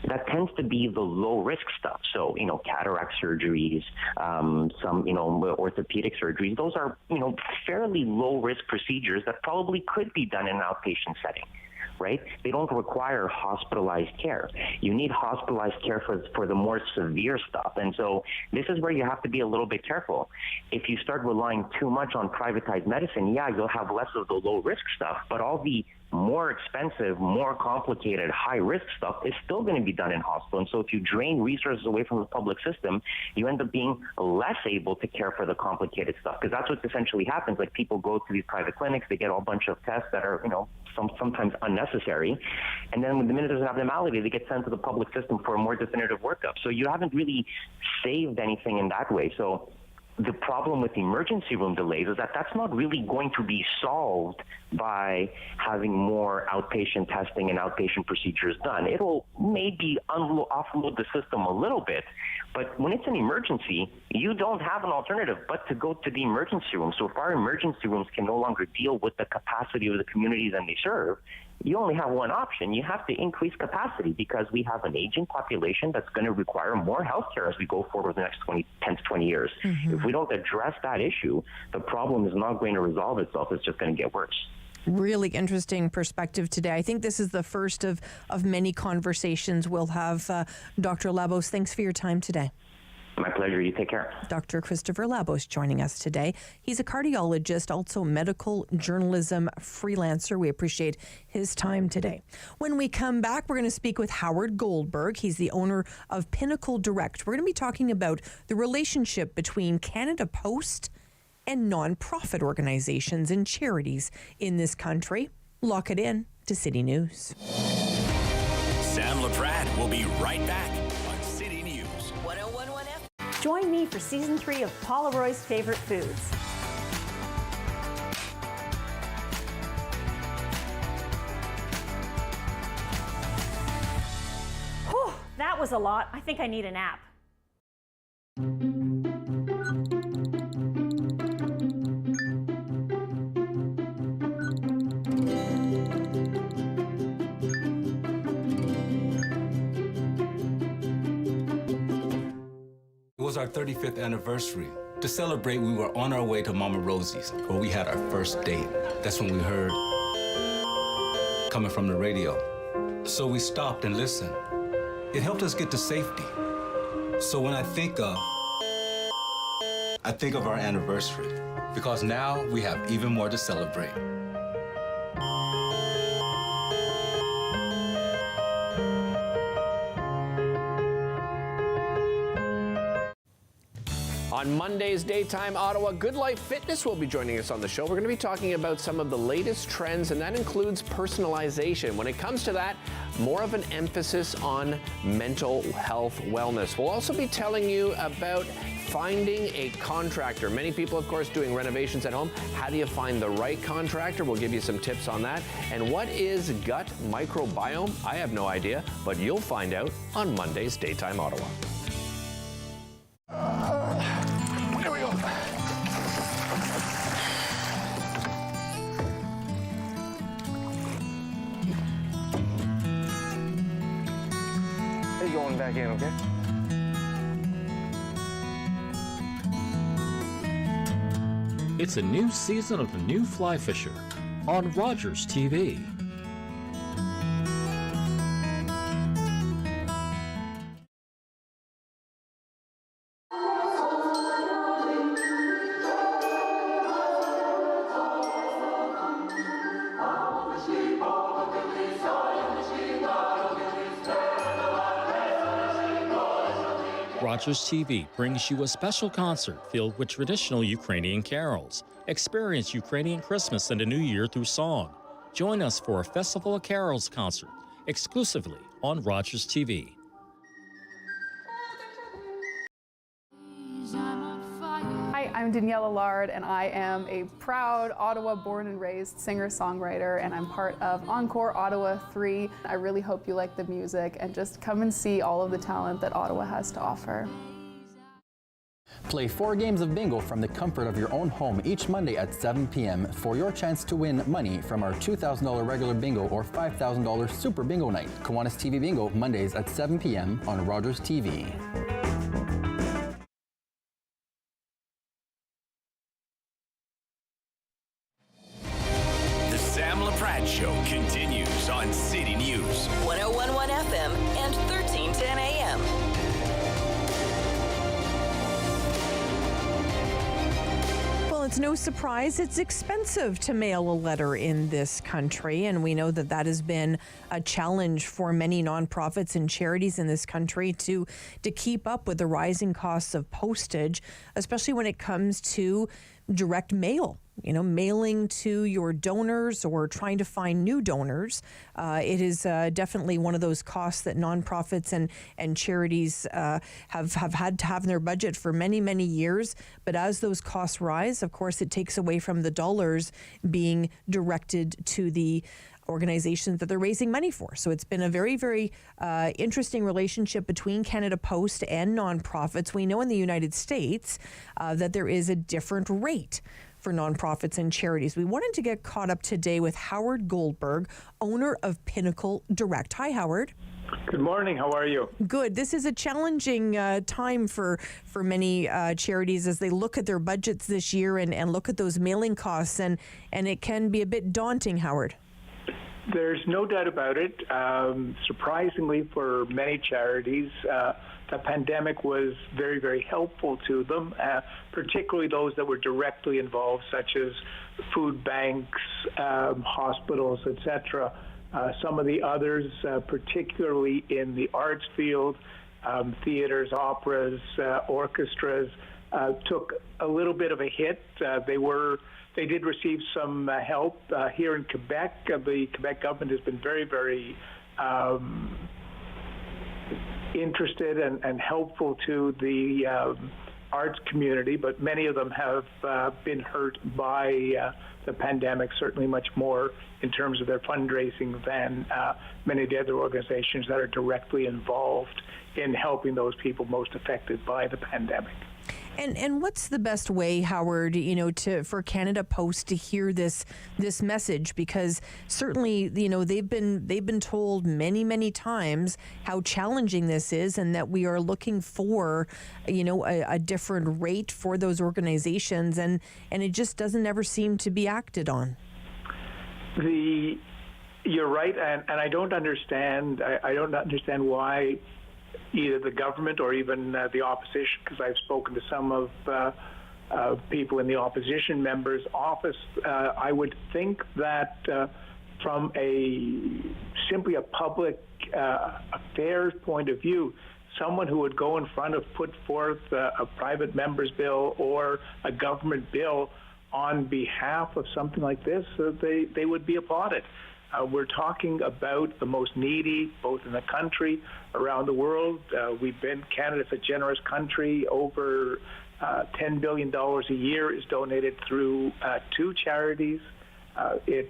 that tends to be the low-risk stuff. So, cataract surgeries, some, orthopedic surgeries, those are, fairly low-risk procedures that probably could be done in an outpatient setting. Right? They don't require hospitalized care. You need hospitalized care for the more severe stuff. And so this is where you have to be a little bit careful. If you start relying too much on privatized medicine, you'll have less of the low-risk stuff, but all the more expensive, more complicated, high-risk stuff is still going to be done in hospital. And so if you drain resources away from the public system, you end up being less able to care for the complicated stuff, because that's what essentially happens. Like, people go to these private clinics, they get a whole bunch of tests that are, sometimes unnecessary, and then when the minute there's an abnormality, they get sent to the public system for a more definitive workup. So you haven't really saved anything in that way. So the problem with emergency room delays is that that's not really going to be solved by having more outpatient testing and outpatient procedures done. It'll maybe offload the system a little bit, but when it's an emergency, you don't have an alternative but to go to the emergency room. So if our emergency rooms can no longer deal with the capacity of the communities that they serve, you only have one option. You have to increase capacity, because we have an aging population that's going to require more healthcare as we go forward the next 10 to 20 years. Mm-hmm. If we don't address that issue, the problem is not going to resolve itself. It's just going to get worse. Really interesting perspective today. I think this is the first of many conversations we'll have. Dr. Labos, thanks for your time today. My pleasure. You take care. Dr. Christopher Labos joining us today. He's a cardiologist, also medical journalism freelancer. We appreciate his time today. When we come back, we're going to speak with Howard Goldberg. He's the owner of Pinnacle Direct. We're going to be talking about the relationship between Canada Post and nonprofit organizations and charities in this country. Lock it in to City News. Sam Laprade will be right back on City News. 1011 FM. Join me for Season 3 of Paula Roy's Favorite Foods. Whew, that was a lot. I think I need a nap. It was our 35th anniversary. To celebrate, we were on our way to Mama Rosie's, where we had our first date. That's when we heard coming from the radio. So we stopped and listened. It helped us get to safety. So when I think of our anniversary, because now we have even more to celebrate. On Monday's Daytime Ottawa, Good Life Fitness will be joining us on the show. We're going to be talking about some of the latest trends, and that includes personalization. When it comes to that, more of an emphasis on mental health wellness. We'll also be telling you about finding a contractor. Many people, of course, doing renovations at home. How do you find the right contractor? We'll give you some tips on that. And what is gut microbiome? I have no idea, but you'll find out on Monday's Daytime Ottawa. There we go. Hey, going back in, okay? It's a new season of The New Fly Fisher on Rogers TV. Rogers TV brings you a special concert filled with traditional Ukrainian carols. Experience Ukrainian Christmas and the New Year through song. Join us for a Festival of Carols concert exclusively on Rogers TV. Hi, I'm Danielle Allard, and I am a proud Ottawa born and raised singer-songwriter, and I'm part of Encore Ottawa 3. I really hope you like the music and just come and see all of the talent that Ottawa has to offer. Play 4 games of bingo from the comfort of your own home each Monday at 7 p.m. for your chance to win money from our $2,000 regular bingo or $5,000 super bingo night. Kiwanis TV Bingo Mondays at 7 p.m. on Rogers TV. The Sam Laprade Show continues on City News. 1011 FM and 1310 AM. Well, it's no surprise it's expensive to mail a letter in this country, and we know that that has been a challenge for many nonprofits and charities in this country to keep up with the rising costs of postage, especially when it comes to direct mail. You know, mailing to your donors or trying to find new donors. It is definitely one of those costs that nonprofits and charities have had to have in their budget for many, many years. But as those costs rise, of course, it takes away from the dollars being directed to the organizations that they're raising money for. So it's been a very, very interesting relationship between Canada Post and nonprofits. We know in the United States that there is a different rate for nonprofits and charities. We wanted to get caught up today with Howard Goldberg, owner of Pinnacle Direct. Hi, Howard. Good morning. How are you? Good. This is a challenging time for many charities as they look at their budgets this year and look at those mailing costs, and it can be a bit daunting, Howard. There's no doubt about it. Surprisingly, for many charities, the pandemic was very, very helpful to them, particularly those that were directly involved, such as food banks, hospitals, etc. Some of the others, particularly in the arts field, theaters, operas, orchestras, took a little bit of a hit. They did receive some help here in Quebec. The Quebec government has been very, very interested and helpful to the arts community, but many of them have been hurt by the pandemic, certainly much more in terms of their fundraising than many of the other organizations that are directly involved in helping those people most affected by the pandemic. And what's the best way, Howard, for Canada Post to hear this message? Because certainly, they've been told many times how challenging this is, and that we are looking for, a different rate for those organizations, and it just doesn't ever seem to be acted on. You're right, and I don't understand. I don't understand why either the government or even the opposition, because I've spoken to some of people in the opposition members' office. I would think that from simply a public affairs point of view, someone who would go in front of put forth a private member's bill or a government bill on behalf of something like this, they would be applauded. We're talking about the most needy, both in the country, around the world. Canada's a generous country. Over $10 billion a year is donated through 2 charities. It's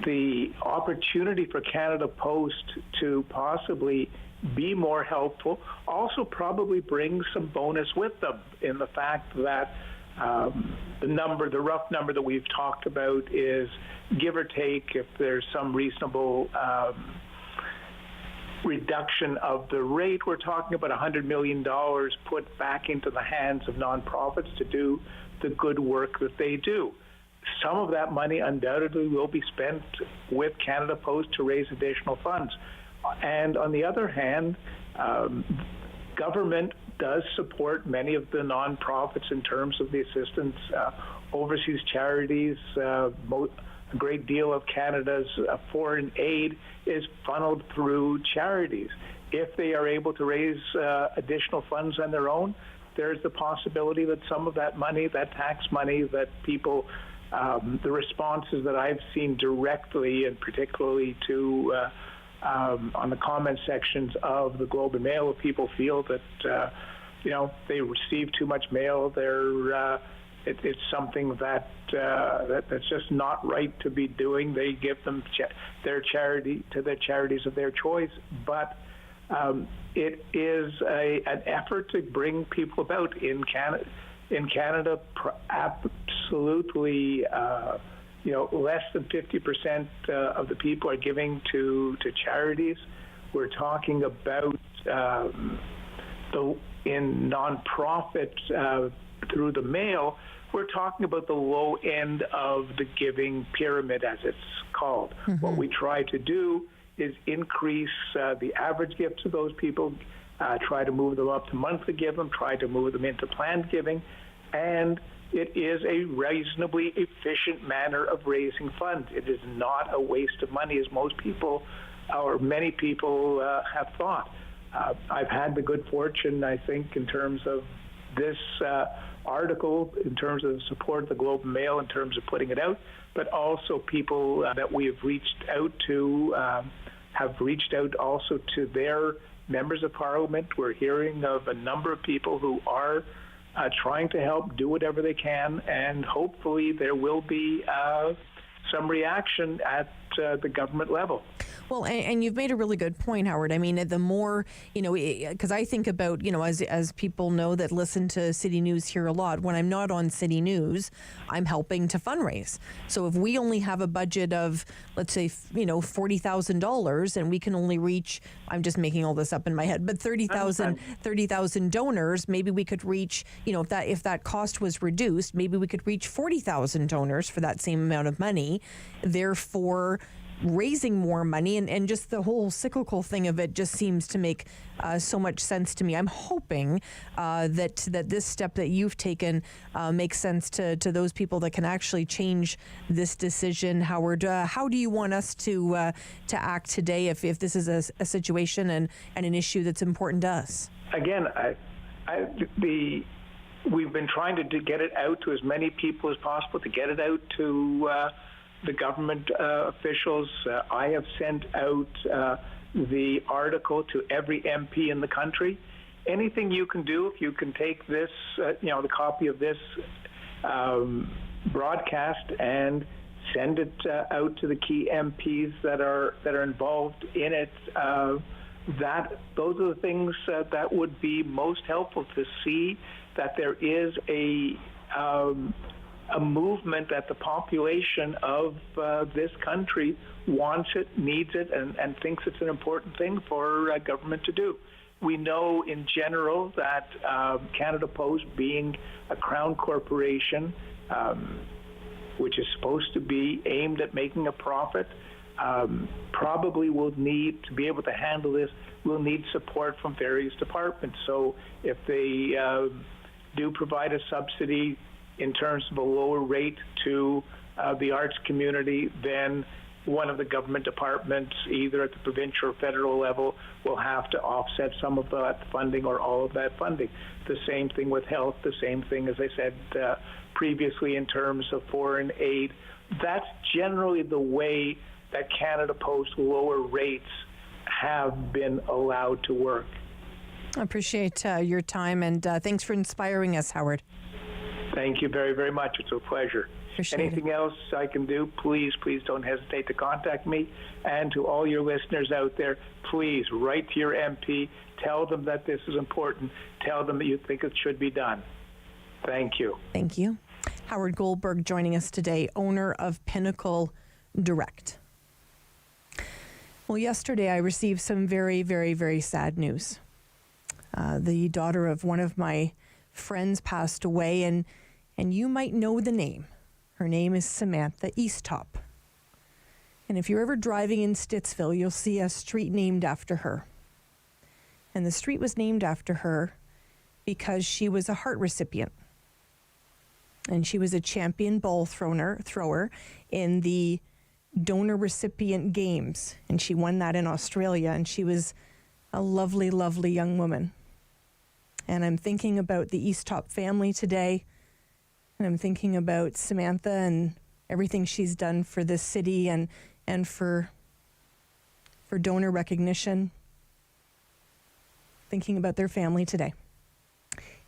the opportunity for Canada Post to possibly be more helpful also probably brings some bonus with them in the fact that the rough number that we've talked about is, give or take, if there's some reasonable reduction of the rate, we're talking about $100 million put back into the hands of nonprofits to do the good work that they do. Some of that money undoubtedly will be spent with Canada Post to raise additional funds. And on the other hand, government does support many of the nonprofits in terms of the assistance. Overseas charities, a great deal of Canada's foreign aid is funneled through charities. If they are able to raise additional funds on their own, there's the possibility that some of that money, that tax money that people, the responses that I've seen directly and particularly to on the comment sections of the Globe and Mail, people feel that they receive too much mail. It's something that's just not right to be doing. They give them their charity to the charities of their choice, but it is an effort to bring people about in Canada. In Canada, absolutely. Less than 50% of the people are giving to charities. We're talking about in nonprofit through the mail, we're talking about the low end of the giving pyramid, as it's called. Mm-hmm. What we try to do is increase the average gifts of those people, try to move them up to monthly giving, try to move them into planned giving, and it is a reasonably efficient manner of raising funds. It is not a waste of money, as most people, or many people, have thought. I've had the good fortune, I think, in terms of this article, in terms of the support of the Globe and Mail, in terms of putting it out, but also people that we have reached out to have reached out also to their members of Parliament. We're hearing of a number of people who are trying to help, do whatever they can, and hopefully there will be some reaction at the government level. Well, and you've made a really good point, Howard. I mean, the more, because I think about, as people know that listen to City News here a lot, when I'm not on City News, I'm helping to fundraise. So if we only have a budget of, let's say, $40,000, and we can only reach, I'm just making all this up in my head, but 30,000 donors, maybe we could reach, if that cost was reduced, maybe we could reach 40,000 donors for that same amount of money. Therefore, raising more money and just the whole cyclical thing of it just seems to make so much sense to me. I'm hoping that this step that you've taken makes sense to those people that can actually change this decision. Howard, how do you want us to act today if this is a situation and an issue that's important to us? Again, we've been trying to get it out to as many people as possible, to get it out to the government officials. I have sent out the article to every MP in the country. Anything you can do, if you can take this, the copy of this broadcast and send it out to the key MPs that are involved in it. Those are the things that would be most helpful, to see that there is a movement, that the population of this country wants it, needs it, and thinks it's an important thing for government to do. We know in general that Canada Post, being a crown corporation, which is supposed to be aimed at making a profit, probably will need to be able to handle this, will need support from various departments. So if they do provide a subsidy in terms of a lower rate to the arts community, then one of the government departments, either at the provincial or federal level, will have to offset some of that funding or all of that funding. The same thing with health, the same thing, as I said previously, in terms of foreign aid. That's generally the way that Canada Post lower rates have been allowed to work. I appreciate your time, and thanks for inspiring us, Howard. Thank you very, very much. It's a pleasure. Anything else I can do, please don't hesitate to contact me. And to all your listeners out there, please write to your MP. Tell them that this is important. Tell them that you think it should be done. Thank you. Thank you. Howard Goldberg joining us today, owner of Pinnacle Direct. Well, yesterday I received some very, very, very sad news. The daughter of one of my friends passed away, and you might know the name. Her name is Samantha Easttop. And if you're ever driving in Stittsville, you'll see a street named after her. And the street was named after her because she was a heart recipient. And she was a champion ball thrower in the donor recipient games. And she won that in Australia. And she was a lovely, lovely young woman. And I'm thinking about the Easttop family today. And I'm thinking about Samantha and everything she's done for this city and for donor recognition. Thinking about their family today.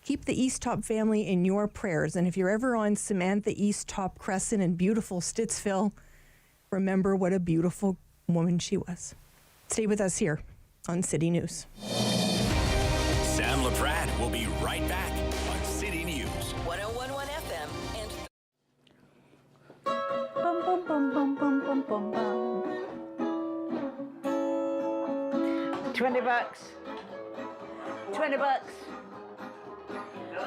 Keep the Easttop family in your prayers. And if you're ever on Samantha Easttop Crescent in beautiful Stittsville, remember what a beautiful woman she was. Stay with us here on City News. Sam Laprade will be right back on City News. 101.1 FM and... Bum, bum, bum, bum, bum, bum, bum, bum. $20. $20.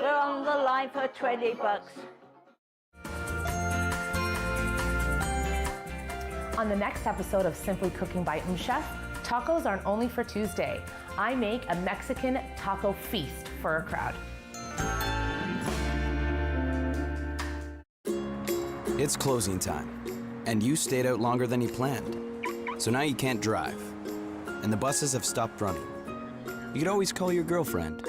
We're on the line for $20. On the next episode of Simply Cooking by Chef, tacos aren't only for Tuesday. I make a Mexican taco feast for a crowd. It's closing time, and you stayed out longer than you planned. So now you can't drive, and the buses have stopped running. You could always call your girlfriend.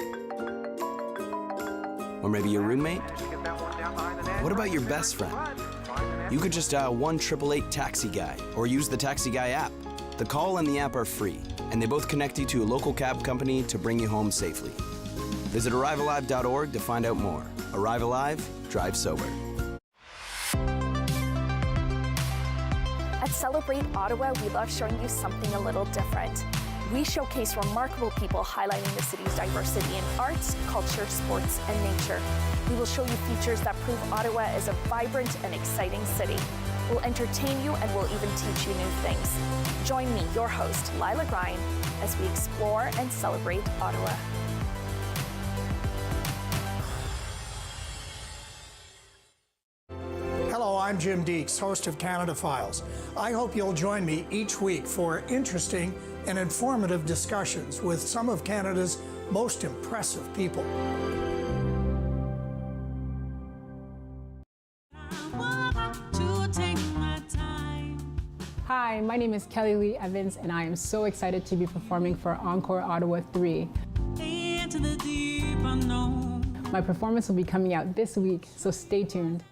Or maybe your roommate? What about your best friend? You could just dial 1-888-TAXI-GUY or use the Taxi Guy app. The call and the app are free, and they both connect you to a local cab company to bring you home safely. Visit ArriveAlive.org to find out more. Arrive Alive, drive sober. At Celebrate Ottawa, we love showing you something a little different. We showcase remarkable people highlighting the city's diversity in arts, culture, sports, and nature. We will show you features that prove Ottawa is a vibrant and exciting city. We'll entertain you and we'll even teach you new things. Join me, your host, Lila Grine, as we explore and celebrate Ottawa. Hello, I'm Jim Deeks, host of Canada Files. I hope you'll join me each week for interesting and informative discussions with some of Canada's most impressive people. Hi, my name is Kelly Lee Evans, and I am so excited to be performing for Encore Ottawa 3. Into the deep unknown. My performance will be coming out this week, so stay tuned.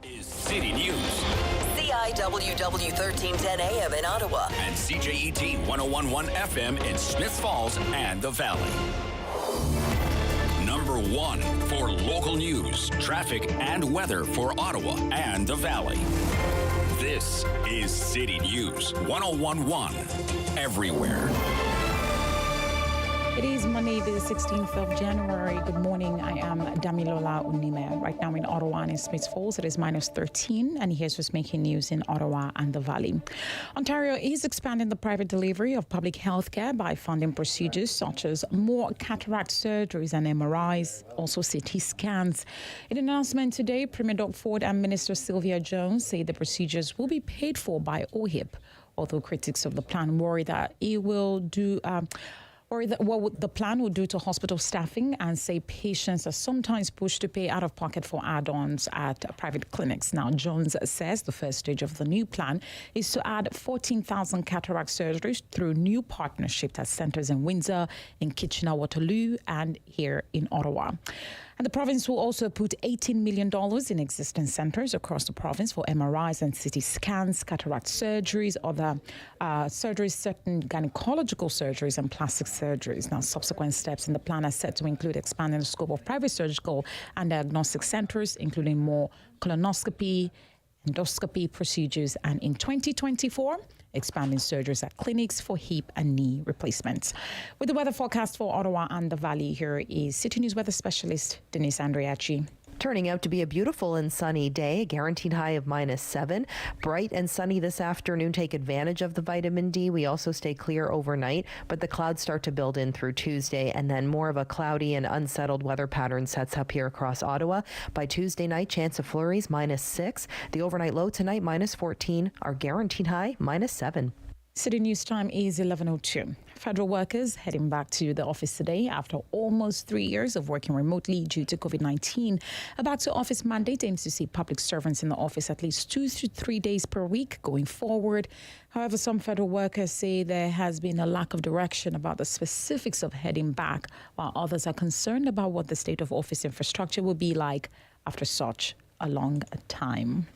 Is City News. CIWW 1310 AM in Ottawa. And CJET 1011 FM in Smiths Falls and the Valley. Number 1 for local news, traffic, and weather for Ottawa and the Valley. This is City News 1011 everywhere. It is Monday, the 16th of January. Good morning. I am Damilola Unime. Right now in Ottawa and in Smiths Falls, it is minus 13. And here's what's making news in Ottawa and the Valley. Ontario is expanding the private delivery of public health care by funding procedures such as more cataract surgeries and MRIs, also CT scans. In an announcement today, Premier Doug Ford and Minister Sylvia Jones say the procedures will be paid for by OHIP, although critics of the plan worry that it will do... what the plan will do to hospital staffing, and say patients are sometimes pushed to pay out of pocket for add-ons at private clinics. Now, Jones says the first stage of the new plan is to add 14,000 cataract surgeries through new partnerships at centers in Windsor, in Kitchener-Waterloo, and here in Ottawa. And the province will also put $18 million in existing centres across the province for MRIs and CT scans, cataract surgeries, other surgeries, certain gynecological surgeries and plastic surgeries. Now, subsequent steps in the plan are set to include expanding the scope of private surgical and diagnostic centres, including more colonoscopy, endoscopy procedures, and in 2024, expanding surgeries at clinics for hip and knee replacements. With the weather forecast for Ottawa and the Valley, here is City News weather specialist Denise Andriachi. Turning out to be a beautiful and sunny day, a guaranteed high of -7. Bright and sunny this afternoon. Take advantage of the vitamin D. We also stay clear overnight, but the clouds start to build in through Tuesday, and then more of a cloudy and unsettled weather pattern sets up here across Ottawa. By Tuesday night, chance of flurries -6. The overnight low tonight -14. Our guaranteed high -7. City News time is 11:02. Federal workers heading back to the office today after almost 3 years of working remotely due to COVID-19. A back-to-office mandate aims to see public servants in the office at least 2 to 3 days per week going forward. However, some federal workers say there has been a lack of direction about the specifics of heading back, while others are concerned about what the state of office infrastructure will be like after such a long time.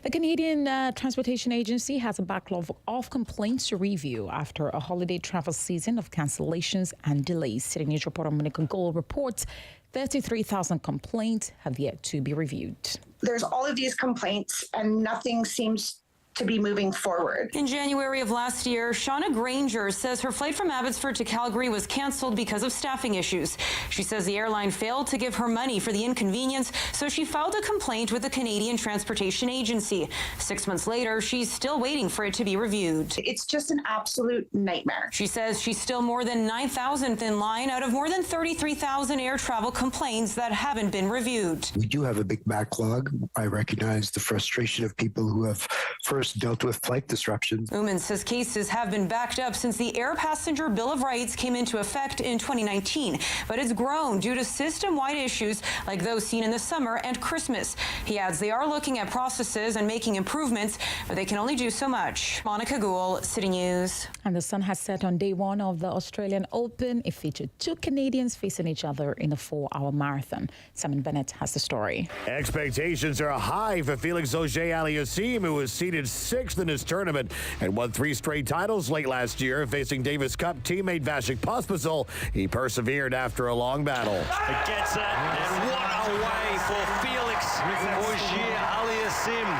The Canadian Transportation Agency has a backlog of complaints to review after a holiday travel season of cancellations and delays. City News reporter Monica Gold reports 33,000 complaints have yet to be reviewed. There's all of these complaints and nothing seems to be moving forward. In January of last year, Shauna Granger says her flight from Abbotsford to Calgary was canceled because of staffing issues. She says the airline failed to give her money for the inconvenience, so she filed a complaint with the Canadian Transportation Agency. 6 months later, she's still waiting for it to be reviewed. It's just an absolute nightmare. She says she's still more than 9,000th in line out of more than 33,000 air travel complaints that haven't been reviewed. We do have a big backlog. I recognize the frustration of people who have first dealt with flight disruptions. Uman says cases have been backed up since the Air Passenger Bill of Rights came into effect in 2019, but it's grown due to system-wide issues like those seen in the summer and Christmas. He adds they are looking at processes and making improvements, but they can only do so much. Monica Gould, City News. And the sun has set on day one of the Australian Open. It featured 2 Canadians facing each other in a 4-hour marathon. Simon Bennett has the story. Expectations are high for Felix Auger-Aliassime, who was seeded 6th in his tournament and won 3 straight titles late last year. Facing Davis Cup teammate Vasek Pospisil, he persevered after a long battle. It gets it, and what a way for Felix Auger-Aliassime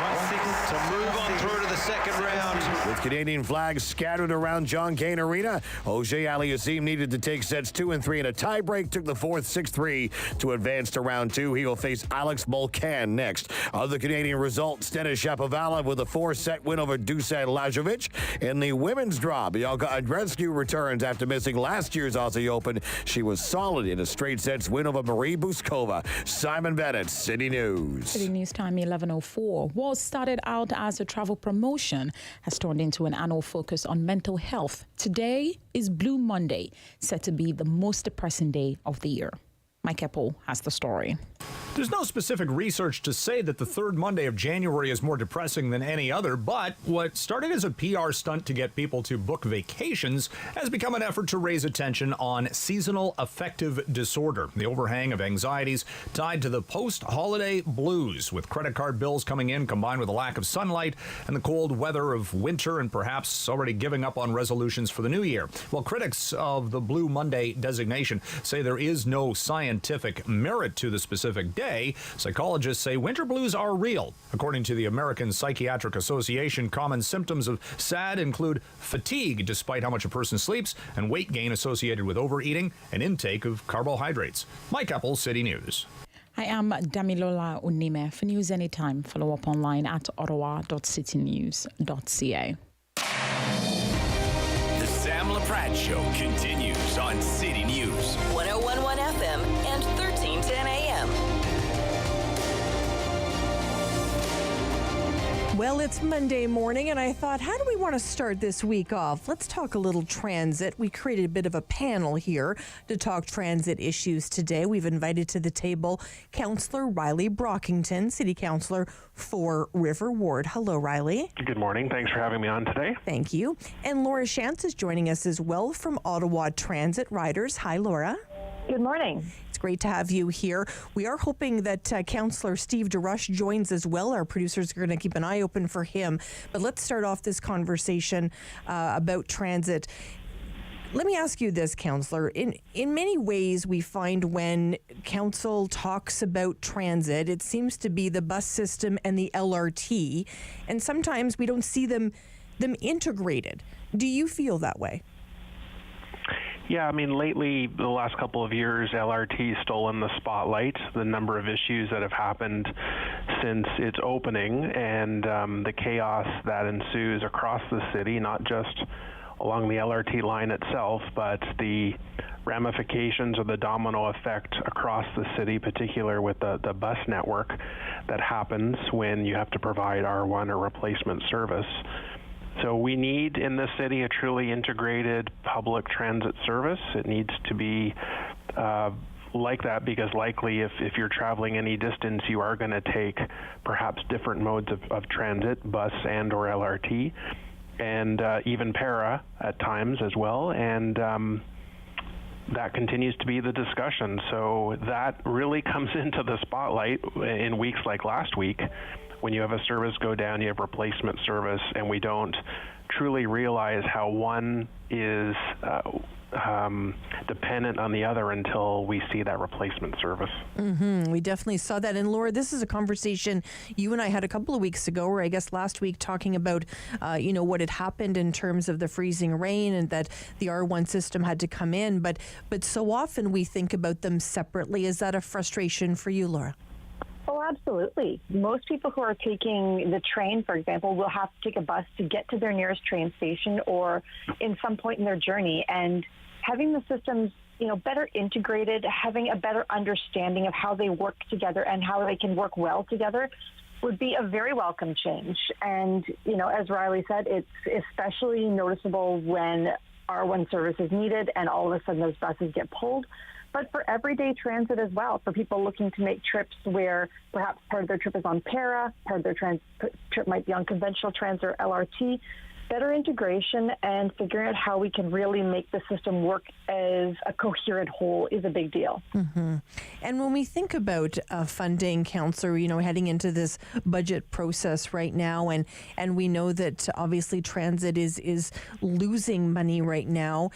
to move on through to the second round. With Canadian flags scattered around John Cain Arena, Auger-Aliassime needed to take sets 2 and 3 in a tiebreak, took the 4th 6-3 to advance to round 2. He will face Alex Molcan next. Other Canadian results, Denis Shapovalov with a 4-set win over Dusan Lajovic. In the women's draw, Bianca Andreescu returns after missing last year's Aussie Open. She was solid in a straight sets win over Marie Buskova. Simon Bennett, City News. City News time 11:04. What started out as a travel promotion has turned into an annual focus on mental health. Today is Blue Monday, set to be the most depressing day of the year. Mike Eppel has the story. There's no specific research to say that the third Monday of January is more depressing than any other, but what started as a PR stunt to get people to book vacations has become an effort to raise attention on seasonal affective disorder, the overhang of anxieties tied to the post-holiday blues, with credit card bills coming in combined with a lack of sunlight and the cold weather of winter, and perhaps already giving up on resolutions for the new year. Well, critics of the Blue Monday designation say there is no scientific merit to the specific day. Psychologists say winter blues are real. According to the American Psychiatric Association, common symptoms of SAD include fatigue despite how much a person sleeps, and weight gain associated with overeating and intake of carbohydrates. Mike Eppel, City News. I am Damilola Unime. For news anytime, follow up online at ottawa.citynews.ca. The Sam Laprade Show continues on City News. 101.1 FM and 1310 AM. Well, it's Monday morning, and I thought, how do we want to start this week off? Let's talk a little transit. We created a bit of a panel here to talk transit issues today. We've invited to the table Councillor Riley Brockington, City Councillor for River Ward. Hello, Riley. Good morning. Thanks for having me on today. Thank you. And Laura Shantz is joining us as well from Ottawa Transit Riders. Hi, Laura. Good morning. It's great to have you here. We are hoping that Councillor Steve DeRush joins as well. Our producers are going to keep an eye open for him. But let's start off this conversation about transit. Let me ask you this, Councillor. In many ways, we find when council talks about transit, it seems to be the bus system and the LRT, and sometimes we don't see them integrated. Do you feel that way? Yeah, I mean, lately, the last couple of years, LRT's stolen the spotlight, the number of issues that have happened since its opening, and the chaos that ensues across the city, not just along the LRT line itself, but the ramifications of the domino effect across the city, particularly with the bus network that happens when you have to provide R1 or replacement service. So we need in this city a truly integrated public transit service. It needs to be like that because likely if you're traveling any distance, you are going to take perhaps different modes of transit, bus and or LRT, and even para at times as well. And that continues to be the discussion. So that really comes into the spotlight in weeks like last week, when you have a service go down, you have replacement service, and we don't truly realize how one is dependent on the other until we see that replacement service. Mm-hmm. We definitely saw that. And Laura, this is a conversation you and I had a couple of weeks ago, or I guess last week, talking about, what had happened in terms of the freezing rain and that the R1 system had to come in. But so often we think about them separately. Is that a frustration for you, Laura? Oh, absolutely. Most people who are taking the train, for example, will have to take a bus to get to their nearest train station or in some point in their journey. And having the systems, better integrated, having a better understanding of how they work together and how they can work well together would be a very welcome change. And, as Riley said, it's especially noticeable when R1 service is needed and all of a sudden those buses get pulled. But for everyday transit as well, for people looking to make trips where perhaps part of their trip is on para, part of their trip might be on conventional transit or LRT, better integration and figuring out how we can really make the system work as a coherent whole is a big deal. Mm-hmm. And when we think about funding, Councillor, heading into this budget process right now, and we know that obviously transit is losing money right now,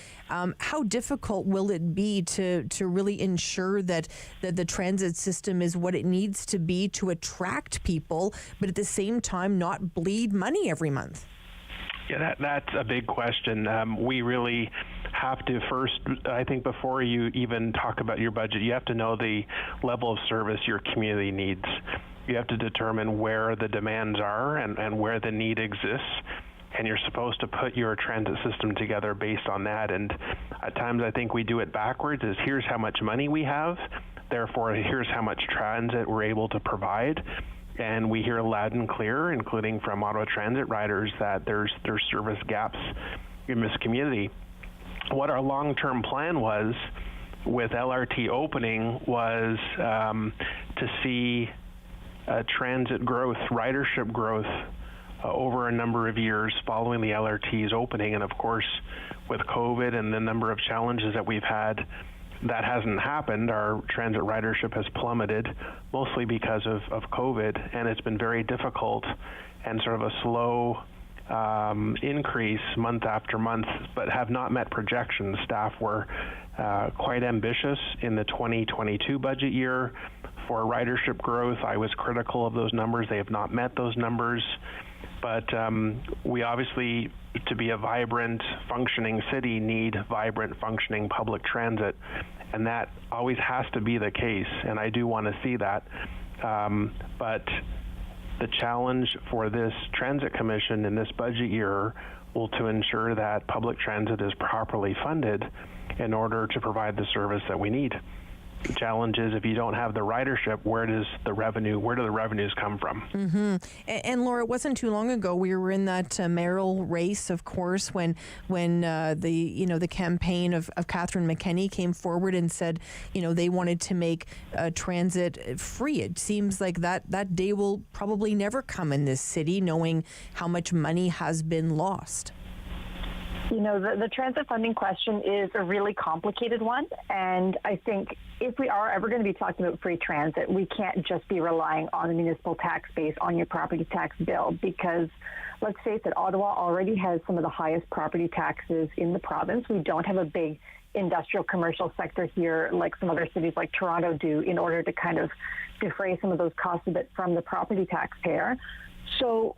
how difficult will it be to really ensure that the transit system is what it needs to be to attract people, but at the same time not bleed money every month? Yeah, that's a big question. We really have to first, I think before you even talk about your budget, you have to know the level of service your community needs. You have to determine where the demands are and where the need exists. And you're supposed to put your transit system together based on that. And at times I think we do it backwards, is here's how much money we have, therefore here's how much transit we're able to provide. And we hear loud and clear, including from Ottawa Transit Riders, that there's service gaps in this community. What our long-term plan was with LRT opening was to see transit growth, ridership growth over a number of years following the LRT's opening. And of course, with COVID and the number of challenges that we've had, that hasn't happened. Our transit ridership has plummeted, mostly because of COVID, and it's been very difficult and sort of a slow increase month after month, but have not met projections. Staff were quite ambitious in the 2022 budget year for ridership growth. I was critical of those numbers. They have not met those numbers. But we obviously, to be a vibrant, functioning city, need vibrant, functioning public transit. And that always has to be the case, and I do want to see that. But the challenge for this Transit Commission in this budget year will to ensure that public transit is properly funded in order to provide the service that we need. The challenge is, if you don't have the ridership, where do the revenues come from? Mm-hmm. And Laura, it wasn't too long ago we were in that mayoral race, of course, when the campaign of Catherine McKenney came forward and said, they wanted to make transit free. It seems like that day will probably never come in this city, knowing how much money has been lost. The transit funding question is a really complicated one, and I think if we are ever going to be talking about free transit, we can't just be relying on the municipal tax base on your property tax bill, because let's face it, Ottawa already has some of the highest property taxes in the province. We don't have a big industrial commercial sector here like some other cities like Toronto do, in order to kind of defray some of those costs a bit from the property taxpayer. So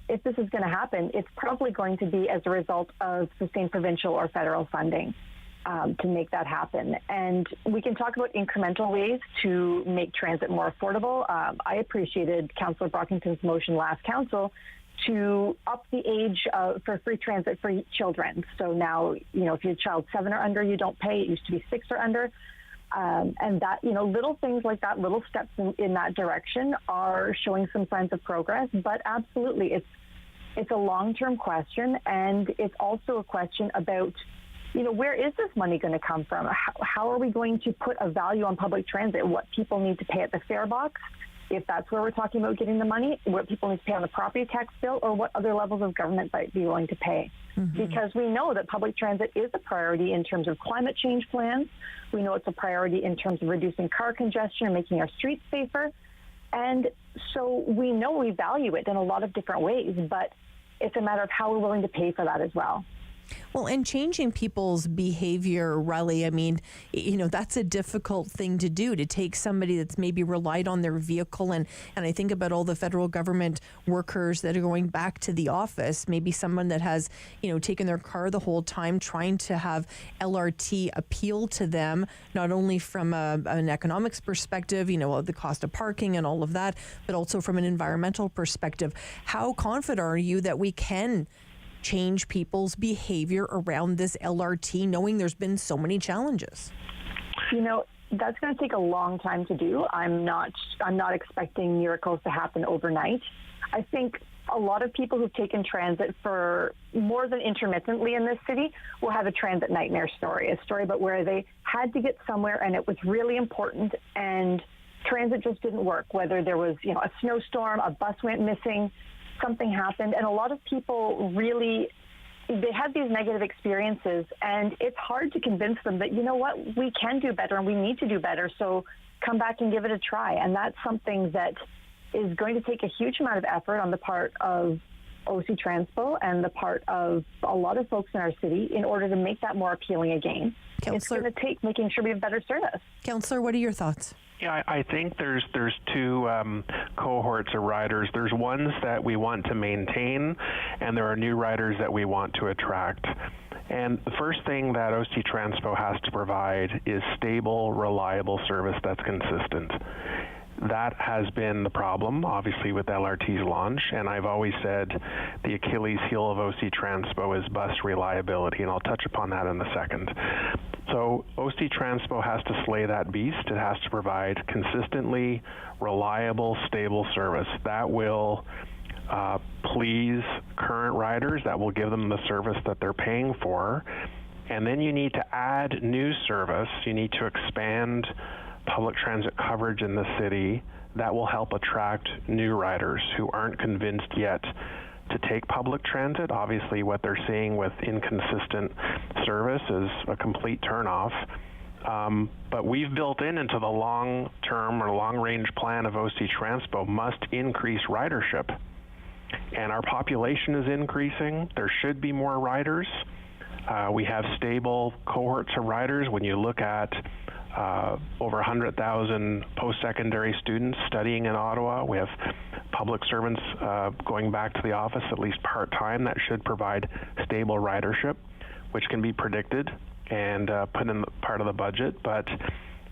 if this is going to happen, it's probably going to be as a result of sustained provincial or federal funding to make that happen. And we can talk about incremental ways to make transit more affordable. I appreciated Councillor Brockington's motion last council to up the age for free transit for children. So now, if your child's 7 or under, you don't pay. It used to be 6 or under. And that, little things like that, little steps in that direction are showing some signs of progress. But absolutely, it's a long-term question, and it's also a question about, where is this money going to come from? How are we going to put a value on public transit? What people need to pay at the fare box, if that's where we're talking about getting the money, what people need to pay on the property tax bill, or what other levels of government might be willing to pay. Mm-hmm. Because we know that public transit is a priority in terms of climate change plans. We know it's a priority in terms of reducing car congestion and making our streets safer. And so we know we value it in a lot of different ways, but it's a matter of how we're willing to pay for that as well. Well, and changing people's behavior, Riley, I mean, that's a difficult thing to do, to take somebody that's maybe relied on their vehicle. And I think about all the federal government workers that are going back to the office, maybe someone that has, taken their car the whole time, trying to have LRT appeal to them, not only from an economics perspective, the cost of parking and all of that, but also from an environmental perspective. How confident are you that we can change people's behavior around this LRT, knowing there's been so many challenges? That's going to take a long time to do. I'm not expecting miracles to happen overnight. I think a lot of people who've taken transit for more than intermittently in this city will have a transit nightmare story, a story about where they had to get somewhere and it was really important and transit just didn't work, whether there was, a snowstorm, a bus went missing, something happened, and a lot of people really, they had these negative experiences, and it's hard to convince them that, we can do better and we need to do better, so come back and give it a try. And that's something that is going to take a huge amount of effort on the part of OC Transpo and the part of a lot of folks in our city in order to make that more appealing again. Councillor, it's going to take making sure we have better service. Councillor, what are your thoughts? Yeah, I think there's two cohorts of riders. There's ones that we want to maintain, and there are new riders that we want to attract. And the first thing that OC Transpo has to provide is stable, reliable service that's consistent. That has been the problem, obviously, with LRT's launch, and I've always said the Achilles heel of OC Transpo is bus reliability, and I'll touch upon that in a second. So OC Transpo has to slay that beast. It has to provide consistently reliable, stable service. That will please current riders. That will give them the service that they're paying for. And then you need to add new service. You need to expand public transit coverage in the city. That will help attract new riders who aren't convinced yet to take public transit. Obviously, what they're seeing with inconsistent service is a complete turnoff. But we've built into the long-term or long-range plan of OC Transpo must increase ridership. And our population is increasing. There should be more riders. We have stable cohorts of riders. When you look at over 100,000 post-secondary students studying in Ottawa, we have public servants going back to the office at least part-time. That should provide stable ridership, which can be predicted and put in part of the budget. But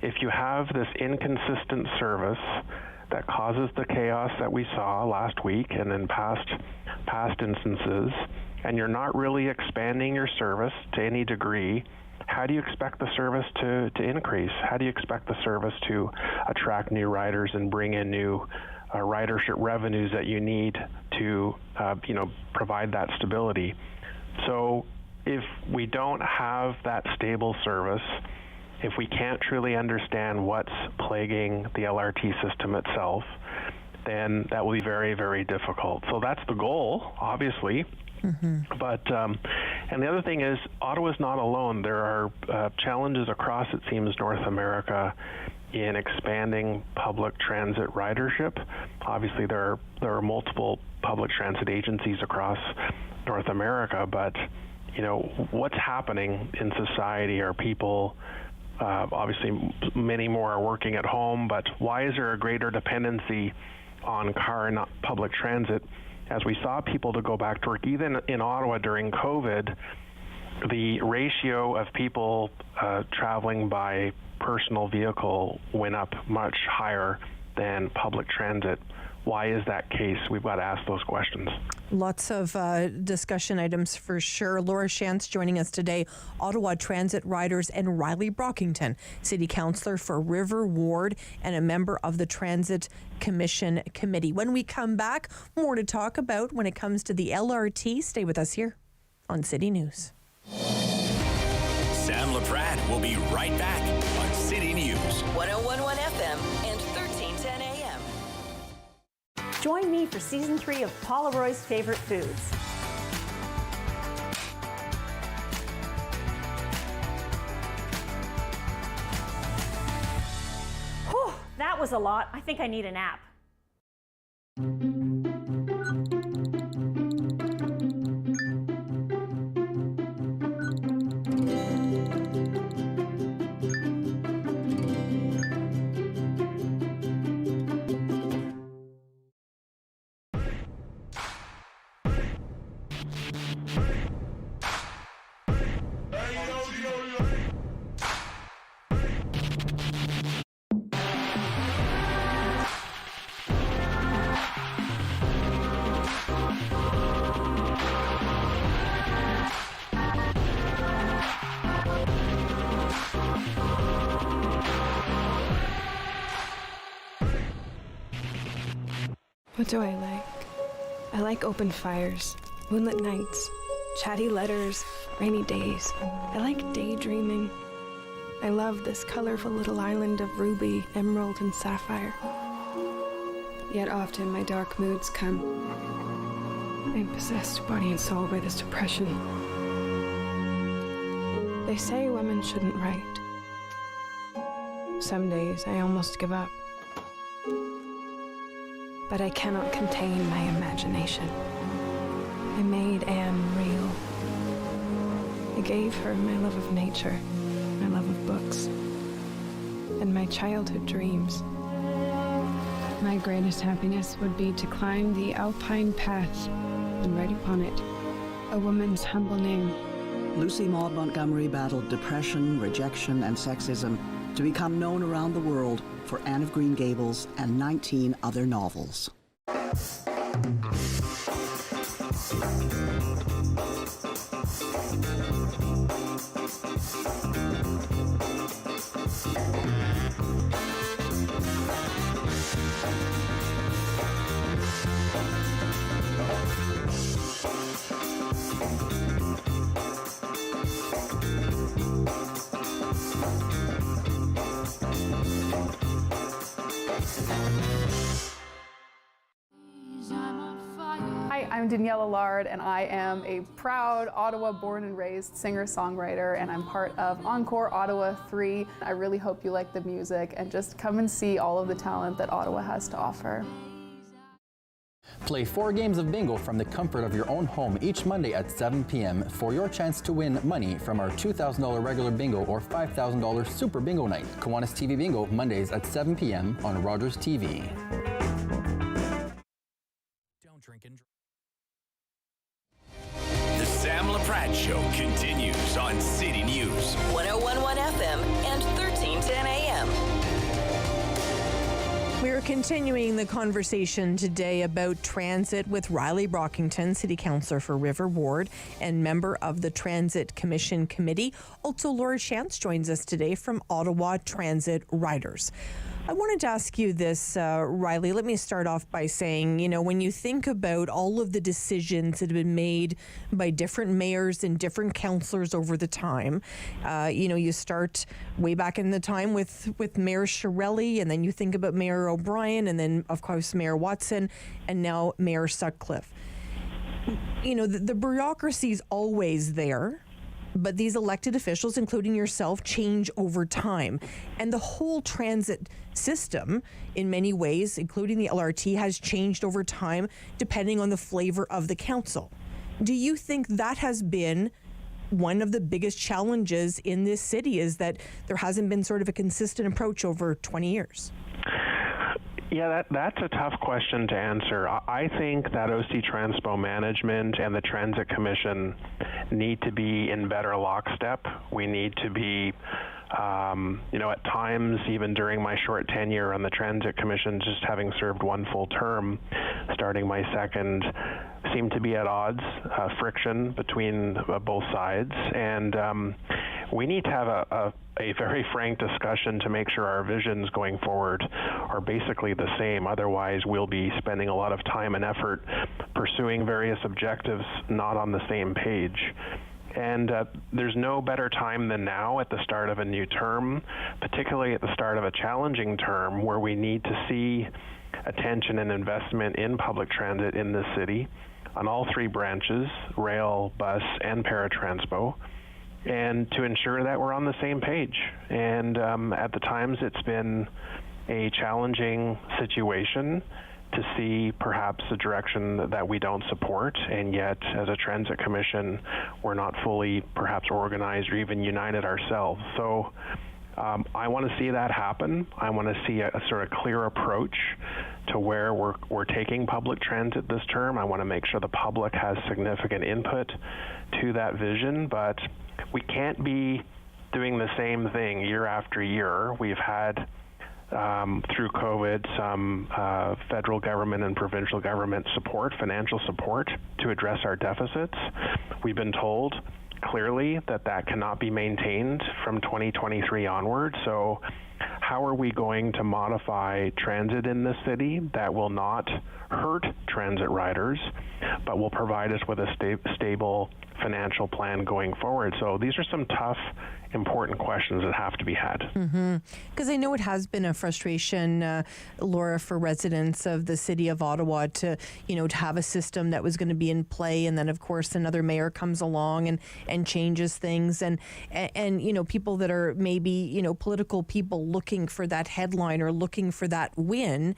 if you have this inconsistent service that causes the chaos that we saw last week and in past instances, and you're not really expanding your service to any degree, how do you expect the service to increase? How do you expect the service to attract new riders and bring in new ridership revenues that you need to provide that stability? So if we don't have that stable service, if we can't truly understand what's plaguing the LRT system itself, then that will be very, very difficult. So that's the goal, obviously. But and the other thing is, Ottawa's not alone. There are challenges across, it seems, North America in expanding public transit ridership. Obviously, there are multiple public transit agencies across North America, but what's happening in society are people. Obviously, many more are working at home, but why is there a greater dependency on car and not public transit? As we saw people to go back to work, even in Ottawa during COVID, the ratio of people traveling by personal vehicle went up much higher than public transit. Why is that case? We've got to ask those questions. Lots of discussion items for sure. Laura Shantz joining us today, Ottawa Transit Riders, and Riley Brockington, City Councillor for River Ward and a member of the Transit Commission Committee. When we come back, more to talk about when it comes to the LRT. Stay with us here on City News. Sam Laprade will be right back on City News. 101.1 FM and 1310 AM. Join me for Season 3 of Paula Roy's Favorite Foods. Whew, that was a lot. I think I need a nap. What do I like? I like open fires, moonlit nights, chatty letters, rainy days. I like daydreaming. I love this colorful little island of ruby, emerald, and sapphire. Yet often my dark moods come. I'm possessed body and soul by this depression. They say women shouldn't write. Some days I almost give up. But I cannot contain my imagination. I made Anne real. I gave her my love of nature, my love of books, and my childhood dreams. My greatest happiness would be to climb the alpine path and write upon it a woman's humble name. Lucy Maud Montgomery battled depression, rejection, and sexism to become known around the world for Anne of Green Gables and 19 other novels. I'm Danielle Allard, and I am a proud Ottawa born and raised singer-songwriter, and I'm part of Encore Ottawa 3. I really hope you like the music and just come and see all of the talent that Ottawa has to offer. Play 4 games of bingo from the comfort of your own home each Monday at 7 p.m. for your chance to win money from our $2,000 regular bingo or $5,000 super bingo night. Kiwanis TV Bingo, Mondays at 7 p.m. on Rogers TV. Don't drink and drive. The Sam Laprade Show continues on City News. 101.1 FM and 1310 AM. We're continuing the conversation today about transit with Riley Brockington, City Councillor for River Ward and member of the Transit Commission Committee. Also, Laura Chance joins us today from Ottawa Transit Riders. I wanted to ask you this, Riley. Let me start off by saying, when you think about all of the decisions that have been made by different mayors and different councillors over the time, you start way back in the time with Mayor Shirelli, and then you think about Mayor O'Brien, and then, of course, Mayor Watson, and now Mayor Sutcliffe. The bureaucracy is always there. But these elected officials, including yourself, change over time. And the whole transit system, in many ways, including the LRT, has changed over time depending on the flavor of the council. Do you think that has been one of the biggest challenges in this city, is that there hasn't been sort of a consistent approach over 20 years? Yeah, that's a tough question to answer. I think that OC Transpo Management and the Transit Commission need to be in better lockstep. We need to be, at times, even during my short tenure on the Transit Commission, just having served one full term, starting my second, seemed to be at odds, friction between both sides. And we need to have a very frank discussion to make sure our visions going forward are basically the same. Otherwise, we'll be spending a lot of time and effort pursuing various objectives not on the same page. And there's no better time than now at the start of a new term, particularly at the start of a challenging term where we need to see attention and investment in public transit in this city on all 3 branches, rail, bus, and paratranspo, and to ensure that we're on the same page. And at the times, it's been a challenging situation to see perhaps a direction that we don't support, and yet as a transit commission, we're not fully perhaps organized or even united ourselves. So I want to see that happen. I want to see a sort of clear approach to where we're taking public transit this term. I want to make sure the public has significant input to that vision, but we can't be doing the same thing year after year. We've had, through COVID, some federal government and provincial government support, financial support, to address our deficits. We've been told clearly that cannot be maintained from 2023 onward. So how are we going to modify transit in this city that will not hurt transit riders, but will provide us with a stable financial plan going forward? So these are some tough, important questions that have to be had. Because I know it has been a frustration, Laura, for residents of the city of Ottawa to have a system that was going to be in play, and then of course another mayor comes along and changes things, and people that are maybe political people looking for that headline or looking for that win.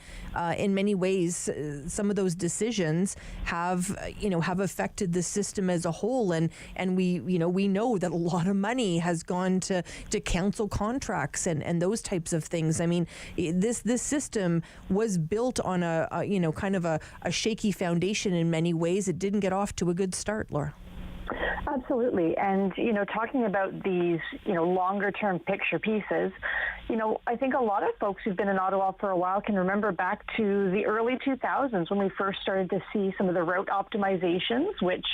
In many ways, some of those decisions have affected the system as a whole, and we know that a lot of money has gone to council contracts and those types of things. I mean, this system was built on a kind of a shaky foundation in many ways. It didn't get off to a good start, Laura. Absolutely. And, talking about these, longer term picture pieces, I think a lot of folks who've been in Ottawa for a while can remember back to the early 2000s when we first started to see some of the route optimizations, which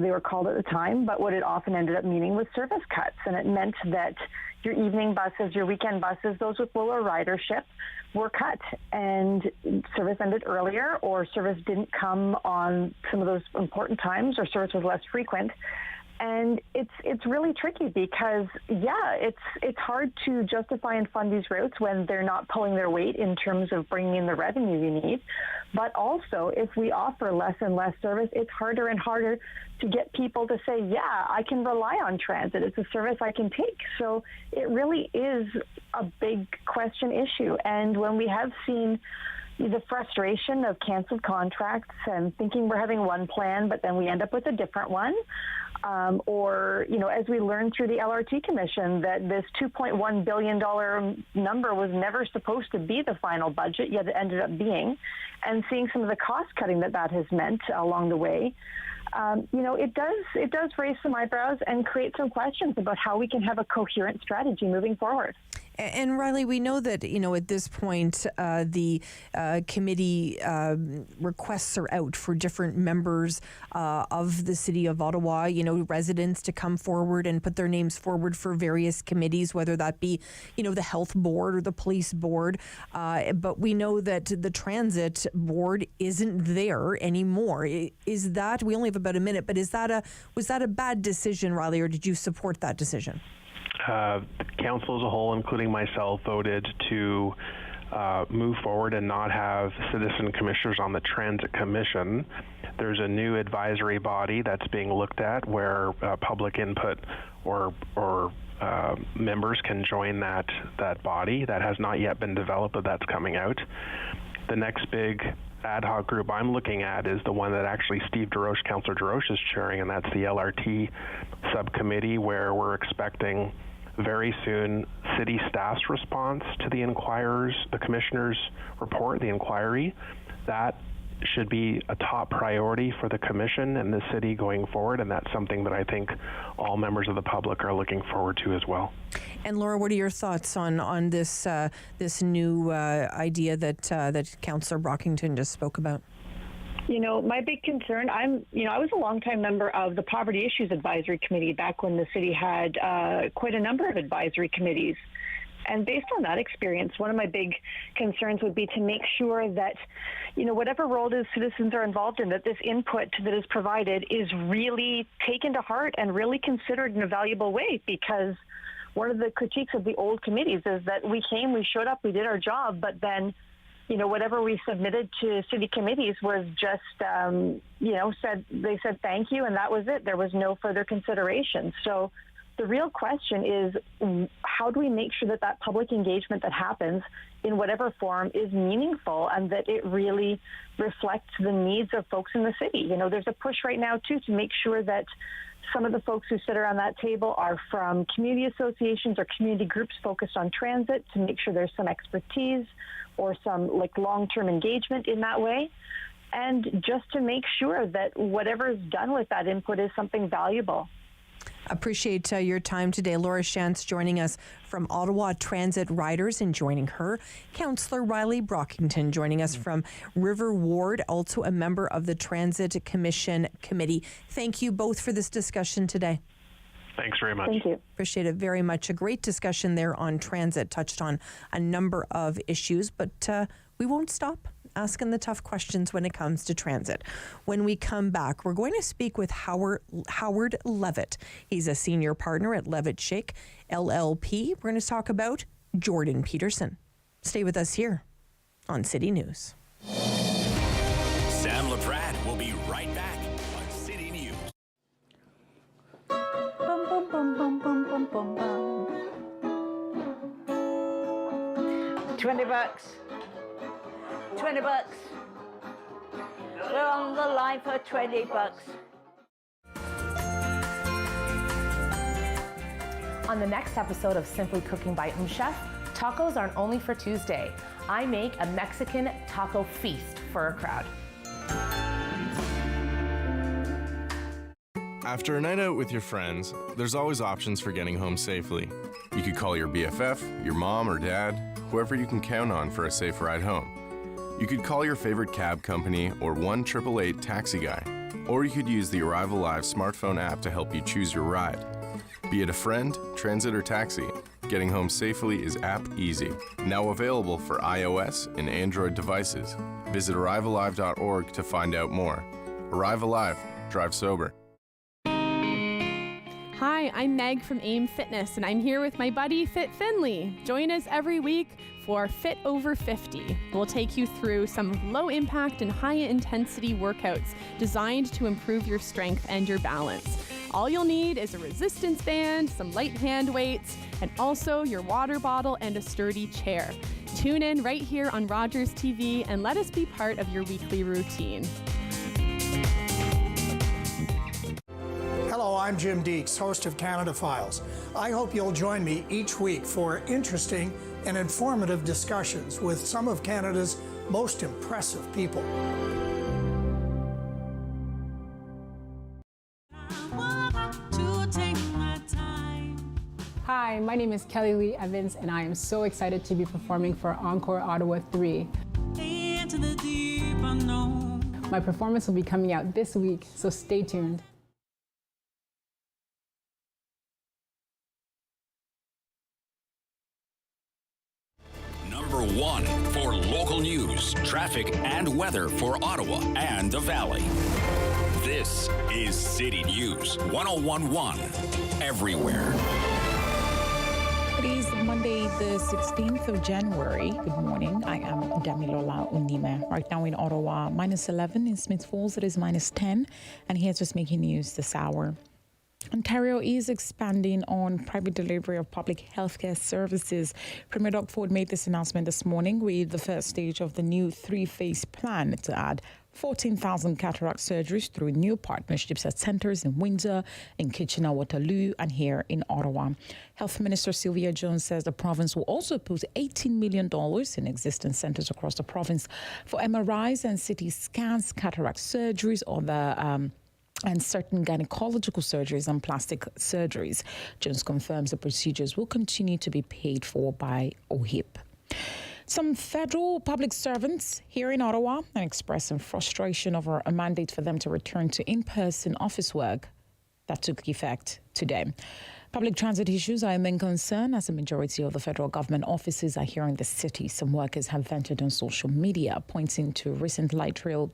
they were called at the time, but what it often ended up meaning was service cuts. And it meant that your evening buses, your weekend buses, those with lower ridership were cut, and service ended earlier, or service didn't come on some of those important times, or service was less frequent. And it's really tricky because, it's hard to justify and fund these routes when they're not pulling their weight in terms of bringing in the revenue you need. But also, if we offer less and less service, it's harder and harder to get people to say, I can rely on transit. It's a service I can take. So it really is a big question issue. And when we have seen the frustration of canceled contracts and thinking we're having one plan, but then we end up with a different one. Or, as we learned through the LRT Commission, that this $2.1 billion number was never supposed to be the final budget, yet it ended up being. And seeing some of the cost cutting that has meant along the way, it does raise some eyebrows and create some questions about how we can have a coherent strategy moving forward. And Riley, we know that, at this point, the committee requests are out for different members of the City of Ottawa, residents to come forward and put their names forward for various committees, whether that be, the health board or the police board. But we know that the transit board isn't there anymore. Is that, we only have about a minute, but was that a bad decision, Riley, or did you support that decision? Council as a whole, including myself, voted to move forward and not have citizen commissioners on the Transit Commission. There's a new advisory body that's being looked at where public input or members can join that body. That has not yet been developed, but that's coming out. The next big ad hoc group I'm looking at is the one that actually Councillor DeRoche is chairing, and that's the LRT subcommittee, where we're expecting very soon city staff's response to the commissioner's report, the inquiry. That should be a top priority for the commission and the city going forward, and that's something that I think all members of the public are looking forward to as well. And Laura, what are your thoughts on this new idea that Councillor Brockington just spoke about? My big concern, I was a longtime member of the Poverty Issues Advisory Committee back when the city had quite a number of advisory committees. And based on that experience, one of my big concerns would be to make sure that, whatever role the citizens are involved in, that this input that is provided is really taken to heart and really considered in a valuable way. Because one of the critiques of the old committees is that we showed up, we did our job, but then whatever we submitted to city committees was just, they said thank you, and that was it. There was no further consideration. So the real question is, how do we make sure that public engagement that happens in whatever form is meaningful and that it really reflects the needs of folks in the city? There's a push right now, too, to make sure that some of the folks who sit around that table are from community associations or community groups focused on transit, to make sure there's some expertise or some long-term engagement in that way, and just to make sure that whatever is done with that input is something valuable. Appreciate your time today. Laura Shantz joining us from Ottawa Transit Riders, and joining her, Councillor Riley Brockington joining us from River Ward, also a member of the Transit Commission Committee. Thank you both for this discussion today. Thanks very much. Thank you. Appreciate it very much. A great discussion there on transit, touched on a number of issues, but we won't stop asking the tough questions when it comes to transit. When we come back, we're going to speak with Howard Levitt. He's a senior partner at Levitt Shake LLP. We're going to talk about Jordan Peterson. Stay with us here on City News. Sam Laprade will be right back on City News. Bum, bum, bum, bum, bum, bum, bum, bum. $20. $20. We're on the line for $20. On the next episode of Simply Cooking by Chef, tacos aren't only for Tuesday. I make a Mexican taco feast for a crowd. After a night out with your friends, there's always options for getting home safely. You could call your BFF, your mom or dad, whoever you can count on for a safe ride home. You could call your favorite cab company or 1-888 taxi guy. Or you could use the Arrive Alive smartphone app to help you choose your ride. Be it a friend, transit, or taxi, getting home safely is app easy. Now available for iOS and Android devices. Visit arrivealive.org to find out more. Arrive Alive. Drive sober. Hi, I'm Meg from AIM Fitness, and I'm here with my buddy Fit Finley. Join us every week for Fit Over 50. We'll take you through some low-impact and high-intensity workouts designed to improve your strength and your balance. All you'll need is a resistance band, some light hand weights, and also your water bottle and a sturdy chair. Tune in right here on Rogers TV and let us be part of your weekly routine. Hello, I'm Jim Deeks, host of Canada Files. I hope you'll join me each week for interesting and informative discussions with some of Canada's most impressive people. Hi, my name is Kelly Lee Evans, and I am so excited to be performing for Encore Ottawa 3. My performance will be coming out this week, so stay tuned. Number 1 for local news, traffic, and weather for Ottawa and the Valley. This is City News 1011 everywhere. It is Monday, the 16th of January. Good morning. I am Damilola Unime. Right now in Ottawa, -11. In Smith Falls, it is -10. And here's just making news this hour. Ontario is expanding on private delivery of public healthcare services. Premier Doug Ford made this announcement this morning with the first stage of the new three-phase plan to add 14,000 cataract surgeries through new partnerships at centres in Windsor, in Kitchener-Waterloo, and here in Ottawa. Health Minister Sylvia Jones says the province will also put $18 million in existing centres across the province for MRIs and CT scans, cataract surgeries, and certain gynecological surgeries and plastic surgeries. Jones confirms the procedures will continue to be paid for by OHIP. Some federal public servants here in Ottawa are expressing frustration over a mandate for them to return to in-person office work that took effect today. Public transit issues are a main concern as a majority of the federal government offices are here in the city. Some workers have vented on social media, pointing to recent light rail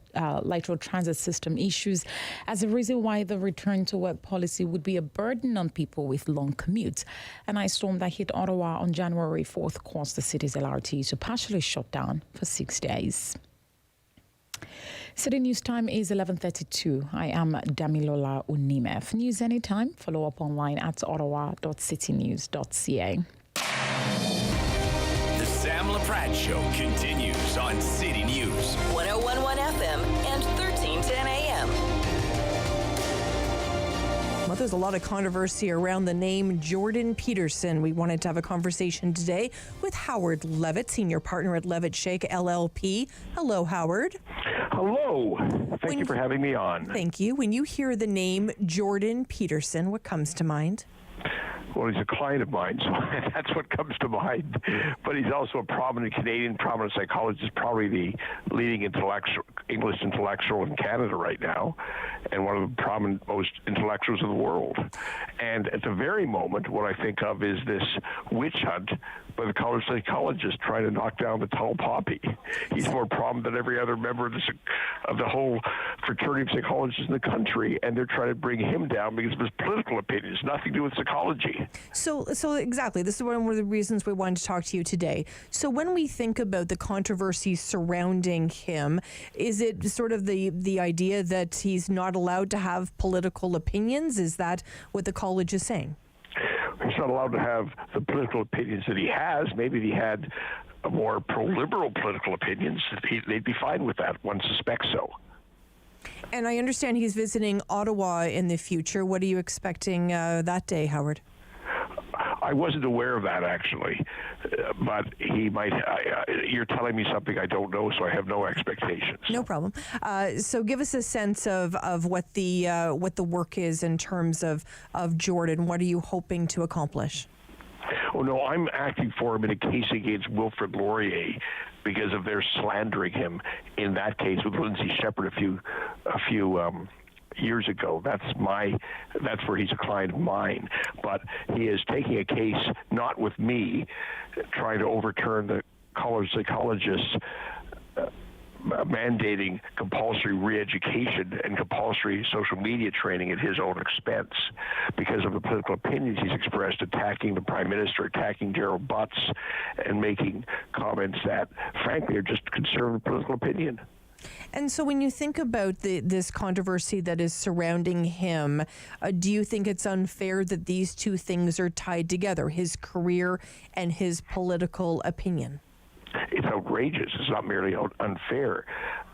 transit system issues as a reason why the return to work policy would be a burden on people with long commutes. An ice storm that hit Ottawa on January 4th caused the city's LRT to partially shut down for 6 days. City News time is 11:32. I am Damilola Unime. For news anytime, follow up online at ottawa.citynews.ca. The Sam Laprade Show continues on City News 1011 FM and 1310 AM. Well, there's a lot of controversy around the name Jordan Peterson. We wanted to have a conversation today with Howard Levitt, senior partner at Levitt Shake LLP. Hello, Howard. Hello. Thank you for having me on. Thank you. When you hear the name Jordan Peterson, what comes to mind? Well, he's a client of mine, so that's what comes to mind. But he's also a prominent psychologist, probably the leading English intellectual in Canada right now, and one of the prominent, most intellectuals in the world. And at the very moment, what I think of is this witch hunt by the college psychologists trying to knock down the tall poppy. He's more prominent than every other member of the whole fraternity of psychologists in the country, and they're trying to bring him down because of his political opinions, nothing to do with psychology. So exactly, this is one of the reasons we wanted to talk to you today. So when we think about the controversy surrounding him, is it sort of the idea that he's not allowed to have political opinions? Is that what the college is saying? He's not allowed to have the political opinions that he has. Maybe if he had a more pro-liberal political opinions, they'd be fine with that. One suspects so. And I understand he's visiting Ottawa in the future. What are you expecting that day, Howard? I wasn't aware of that, actually, but he might. You're telling me something I don't know, so I have no expectations. No problem. So give us a sense of what the work is in terms of Jordan. What are you hoping to accomplish? Oh, no, I'm acting for him in a case against Wilfrid Laurier because of their slandering him in that case with Lindsay Shepherd a few years ago. That's where he's a client of mine. But he is taking a case, not with me, trying to overturn the college psychologists' mandating compulsory re-education and compulsory social media training at his own expense because of the political opinions he's expressed, attacking the Prime Minister, attacking Gerald Butts, and making comments that, frankly, are just conservative political opinion. And so when you think about this controversy that is surrounding him, do you think it's unfair that these two things are tied together, his career and his political opinion? It's outrageous. It's not merely unfair.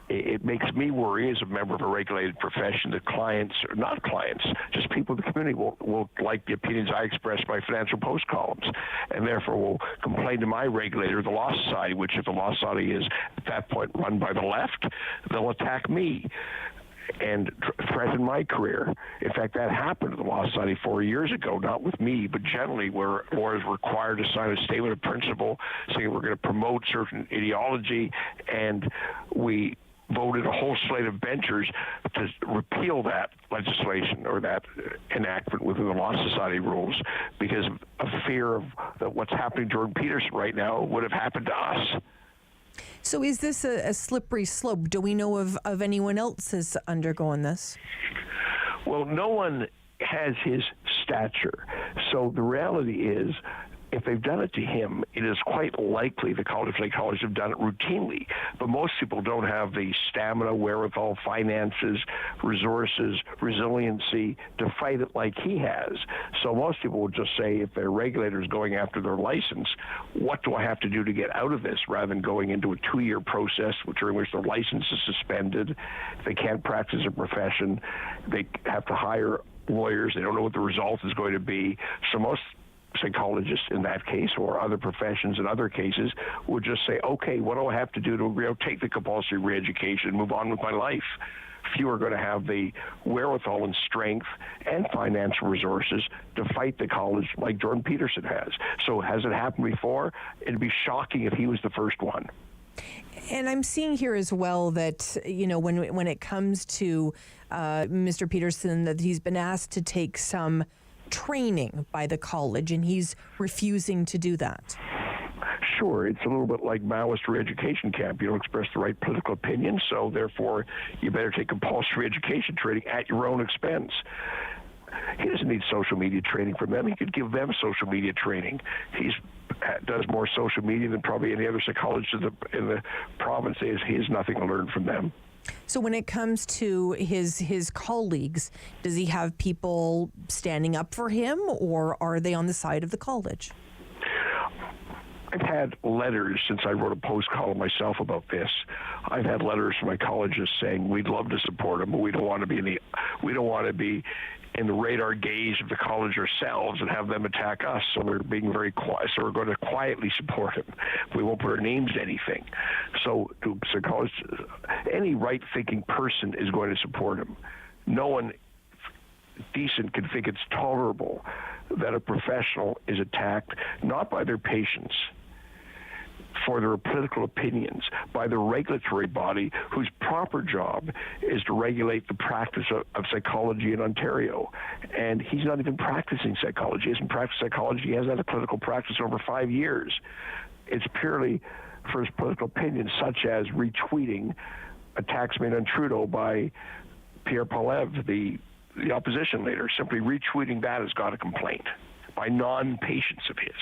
It makes me worry as a member of a regulated profession that clients, or not clients, just people in the community will like the opinions I express in my Financial Post columns, and therefore will complain to my regulator, the Law Society, which if the Law Society is at that point run by the left, they'll attack me and threaten my career. In fact, that happened to the Law Society 4 years ago, not with me, but generally where lawyers were required to sign a statement of principle saying we're going to promote certain ideology, and we voted a whole slate of benchers to repeal that legislation or that enactment within the Law Society rules because of fear of that what's happening to Jordan Peterson right now would have happened to us. So is this a slippery slope? Do we know of anyone else has undergone this? Well, no one has his stature. So the reality is, if they've done it to him, it is quite likely the College of Psychologists have done it routinely. But most people don't have the stamina, wherewithal, finances, resources, resiliency to fight it like he has. So most people would just say, if their regulator is going after their license, what do I have to do to get out of this, rather than going into a 2-year process during which their license is suspended. They can't practice a profession. They have to hire lawyers. They don't know what the result is going to be. So most psychologists in that case, or other professions in other cases, would just say, okay, what do I have to do to take the compulsory re-education and move on with my life? Few are going to have the wherewithal and strength and financial resources to fight the college like Jordan Peterson has. So has it happened before? It'd be shocking if he was the first one. And I'm seeing here as well that, you know, when it comes to Mr. Peterson, that he's been asked to take some training by the college, and he's refusing to do that. Sure, it's a little bit like Maoist re-education camp. You don't express the right political opinion, so therefore you better take compulsory education training at your own expense. He doesn't need social media training from them. He could give them social media training. He does more social media than probably any other psychologist in the province. He has nothing to learn from them. So when it comes to his colleagues, does he have people standing up for him, or are they on the side of the college? I've had letters since I wrote a post column myself about this. I've had letters from my colleges saying we'd love to support him, but we don't want to be in the radar gaze of the college ourselves and have them attack us. So we're being very quiet. So we're going to quietly support him. We won't put our names to anything. So to psychologists, any right-thinking person is going to support him. No one decent can think it's tolerable that a professional is attacked not by their patients for their political opinions, by the regulatory body whose proper job is to regulate the practice of psychology in Ontario. And he's not even practicing psychology. He hasn't practiced psychology. He hasn't had a political practice over 5 years. It's purely for his political opinions, such as retweeting attacks made on Trudeau by Pierre Poilievre, the opposition leader. Simply retweeting that has got a complaint by non-patients of his.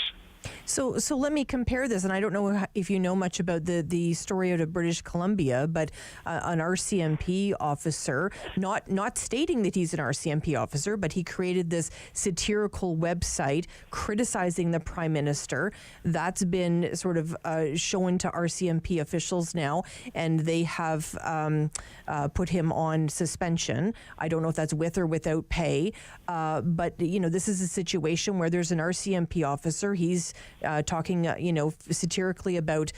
So let me compare this, and I don't know if you know much about the story out of British Columbia, but an RCMP officer, not stating that he's an RCMP officer, but he created this satirical website criticizing the Prime Minister. That's been sort of shown to RCMP officials now, and they have put him on suspension. I don't know if that's with or without pay, but you know, this is a situation where there's an RCMP officer. He's talking, satirically about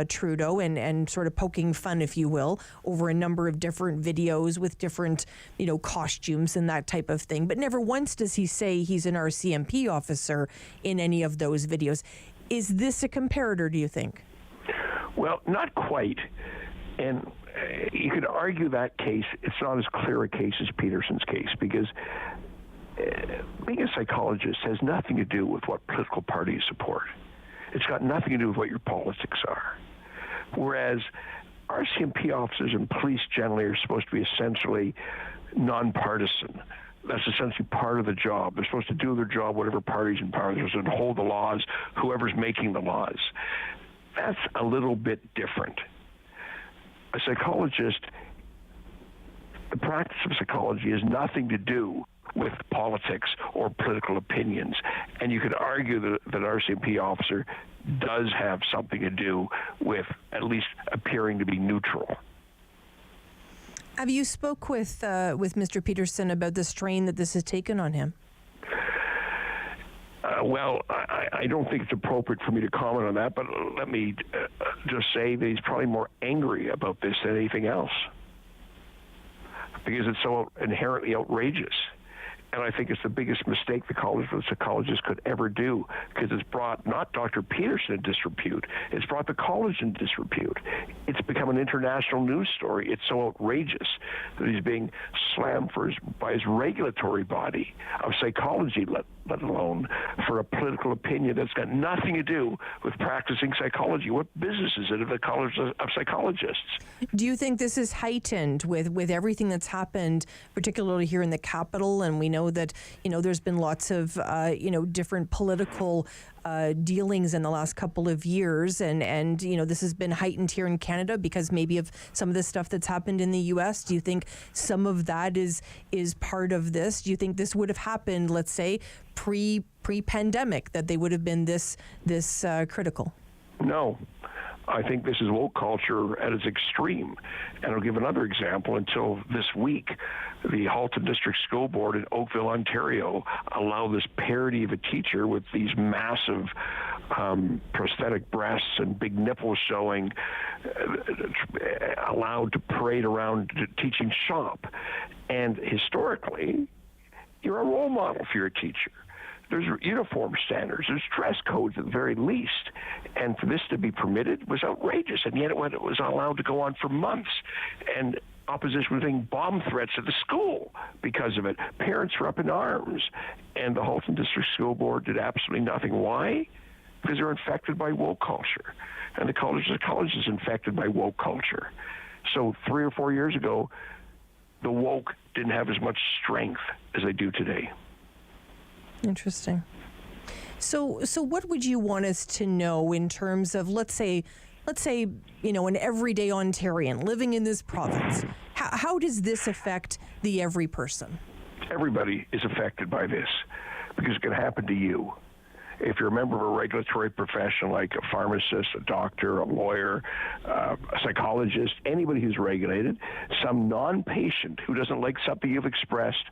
Trudeau and sort of poking fun, if you will, over a number of different videos with different, costumes and that type of thing. But never once does he say he's an RCMP officer in any of those videos. Is this a comparator, do you think? Well, not quite. And you could argue that case, it's not as clear a case as Peterson's case, because being a psychologist has nothing to do with what political party you support. It's got nothing to do with what your politics are. Whereas RCMP officers and police generally are supposed to be essentially nonpartisan. That's essentially part of the job. They're supposed to do their job, whatever party's in power. They're supposed to hold the laws, whoever's making the laws. That's a little bit different. A psychologist, the practice of psychology has nothing to do with politics or political opinions. And you could argue that an RCMP officer does have something to do with at least appearing to be neutral. Have you spoke with Mr. Peterson about the strain that this has taken on him? Well, I don't think it's appropriate for me to comment on that, but let me just say that he's probably more angry about this than anything else, because it's so inherently outrageous. And I think it's the biggest mistake the College of Psychologists could ever do, because it's brought not Dr. Peterson in disrepute, it's brought the college in disrepute. It's become an international news story. It's so outrageous that he's being slammed by his regulatory body of psychology, let alone for a political opinion that's got nothing to do with practicing psychology. What business is it of the College of Psychologists? Do you think this is heightened with everything that's happened, particularly here in the capital? And we know that, there's been lots of, different political dealings in the last couple of years. And this has been heightened here in Canada because maybe of some of the stuff that's happened in the U.S. Do you think some of that is part of this? Do you think this would have happened, let's say, pre-pandemic, that they would have been this critical? No. I think this is woke culture at its extreme. And I'll give another example. Until this week, the Halton District School Board in Oakville, Ontario, allowed this parody of a teacher with these massive prosthetic breasts and big nipples showing, allowed to parade around teaching shop. And historically, you're a role model for your teacher. There's uniform standards. There's dress codes at the very least. And for this to be permitted was outrageous. And yet it was allowed to go on for months. And opposition was making bomb threats at the school because of it. Parents were up in arms. And the Halton District School Board did absolutely nothing. Why? Because they're infected by woke culture. And the College of Psychologists is infected by woke culture. So 3 or 4 years ago, the woke didn't have as much strength as they do today. Interesting. So what would you want us to know in terms of, let's say, an everyday Ontarian living in this province? How does this affect the every person? Everybody is affected by this because it can happen to you. If you're a member of a regulatory profession like a pharmacist, a doctor, a lawyer, a psychologist, anybody who's regulated, some non-patient who doesn't like something you've expressed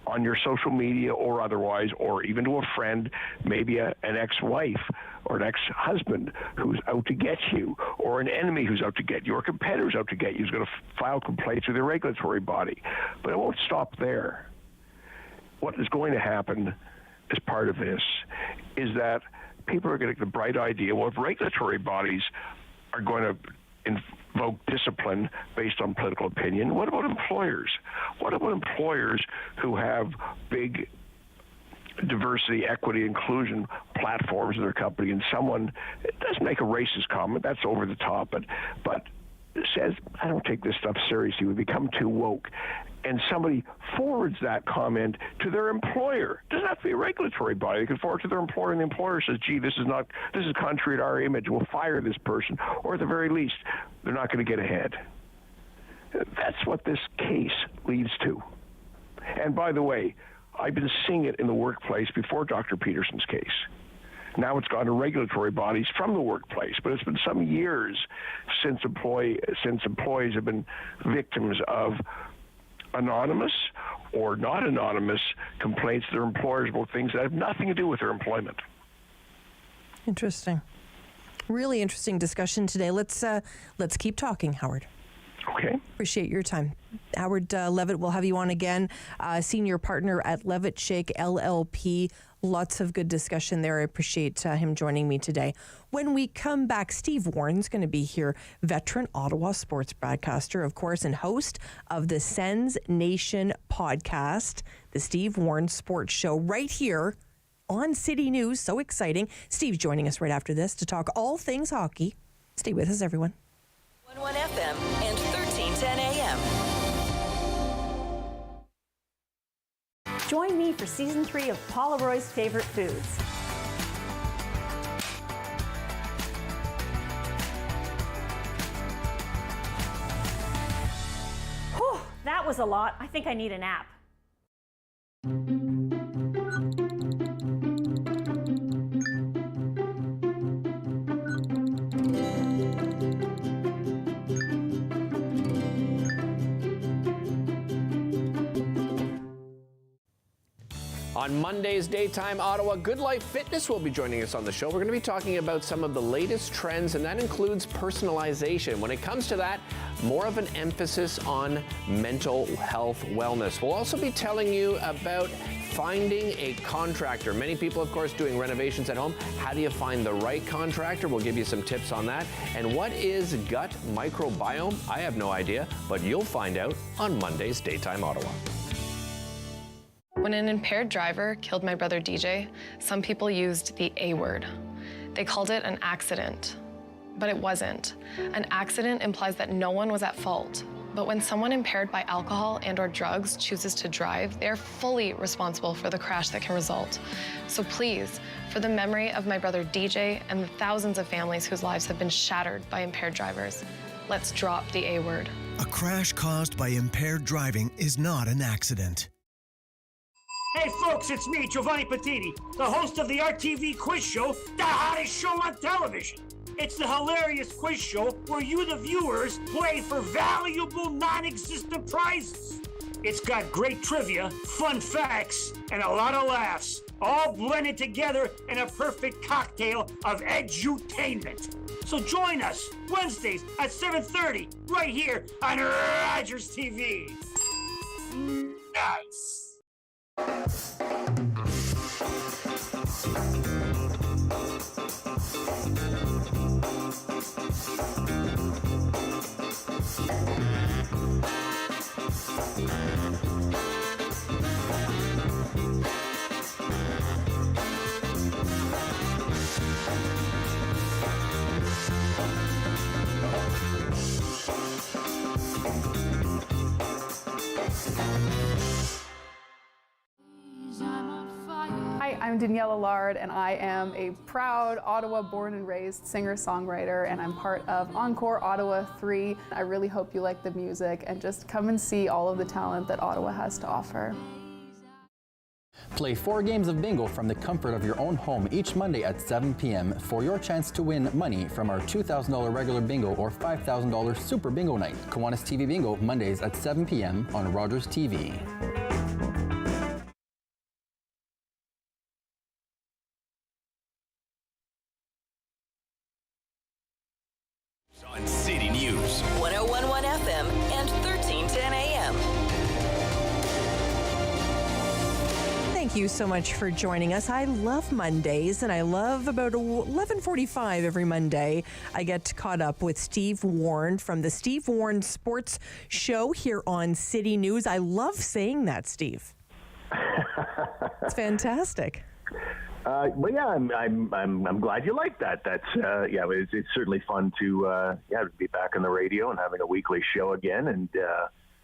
on your social media or otherwise, or even to a friend, maybe an ex-wife or an ex-husband who's out to get you, or an enemy who's out to get you, or a competitor who's out to get you, who's going to file complaints with the regulatory body. But it won't stop there. What is going to happen as part of this is that people are going to get the bright idea, well, if regulatory bodies are going to invoke discipline based on political opinion, what about employers? What about employers who have big diversity, equity, inclusion platforms in their company, and someone doesn't make a racist comment, that's over the top, but says, I don't take this stuff seriously, we become too woke, and somebody forwards that comment to their employer. It doesn't have to be a regulatory body. They can forward it to their employer, and the employer says, gee, this is contrary to our image, we'll fire this person, or at the very least, they're not going to get ahead. That's what this case leads to. And by the way, I've been seeing it in the workplace before Dr. Peterson's case. Now it's gone to regulatory bodies from the workplace, but it's been some years since employees have been victims of anonymous or not anonymous complaints to their employers about things that have nothing to do with their employment. Interesting. Really interesting discussion today. Let's keep talking, Howard. Okay. Appreciate your time. Howard Levitt, we'll have you on again. Senior partner at Levitt Shake LLP. Lots of good discussion there. I appreciate him joining me today. When we come back, Steve Warren's going to be here, veteran Ottawa sports broadcaster, of course, and host of the Sens Nation podcast, the Steve Warren Sports Show, right here on City News. So exciting. Steve's joining us right after this to talk all things hockey. Stay with us, everyone. FM and 1310 AM. Join me for Season 3 of Paula Roy's Favorite Foods. Whew, that was a lot. I think I need a nap. On Monday's Daytime Ottawa, Good Life Fitness will be joining us on the show. We're going to be talking about some of the latest trends, and that includes personalization. When it comes to that, more of an emphasis on mental health wellness. We'll also be telling you about finding a contractor. Many people, of course, doing renovations at home. How do you find the right contractor? We'll give you some tips on that. And what is gut microbiome? I have no idea, but you'll find out on Monday's Daytime Ottawa. When an impaired driver killed my brother DJ, some people used the A word. They called it an accident, but it wasn't. An accident implies that no one was at fault. But when someone impaired by alcohol and/or drugs chooses to drive, they are fully responsible for the crash that can result. So please, for the memory of my brother DJ and the thousands of families whose lives have been shattered by impaired drivers, let's drop the A word. A crash caused by impaired driving is not an accident. Hey folks, it's me, Giovanni Patini, the host of the RTV quiz show, the hottest show on television. It's the hilarious quiz show where you, the viewers, play for valuable non-existent prizes. It's got great trivia, fun facts, and a lot of laughs, all blended together in a perfect cocktail of edutainment. So join us Wednesdays at 7:30 right here on Rogers TV. Nice. Hi, I'm Danielle Allard, and I am a proud Ottawa born and raised singer-songwriter, and I'm part of Encore Ottawa 3. I really hope you like the music and just come and see all of the talent that Ottawa has to offer. Play 4 games of bingo from the comfort of your own home each Monday at 7 p.m. for your chance to win money from our $2,000 regular bingo or $5,000 super bingo night. Kiwanis TV Bingo, Mondays at 7 p.m. on Rogers TV. On City News, 1011 FM and 1310 AM. Thank you so much for joining us. I love Mondays, and I love about 11:45 every Monday. I get caught up with Steve Warren from the Steve Warren Sports Show here on City News. I love saying that, Steve. It's fantastic. Well, yeah, I'm glad you like that. That's yeah, it's certainly fun to be back on the radio and having a weekly show again. And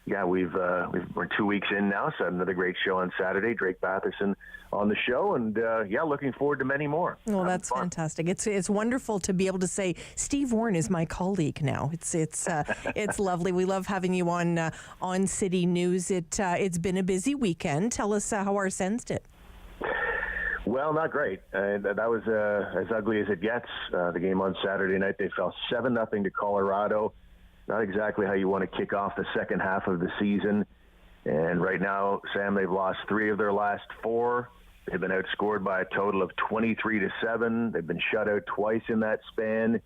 yeah, we're 2 weeks in now, so another great show on Saturday. Drake Batherson on the show, and yeah, looking forward to many more. Well, that's fantastic. It's wonderful to be able to say Steve Warren is my colleague now. It's lovely. We love having you on City News. It's been a busy weekend. Tell us how our Sens did. Well, not great. That was as ugly as it gets. The game on Saturday night, they fell 7-0 to Colorado. Not exactly how you want to kick off the second half of the season. And right now, Sam, they've lost 3 of their last 4. They've been outscored by a total of 23-7. They've been shut out twice in that span.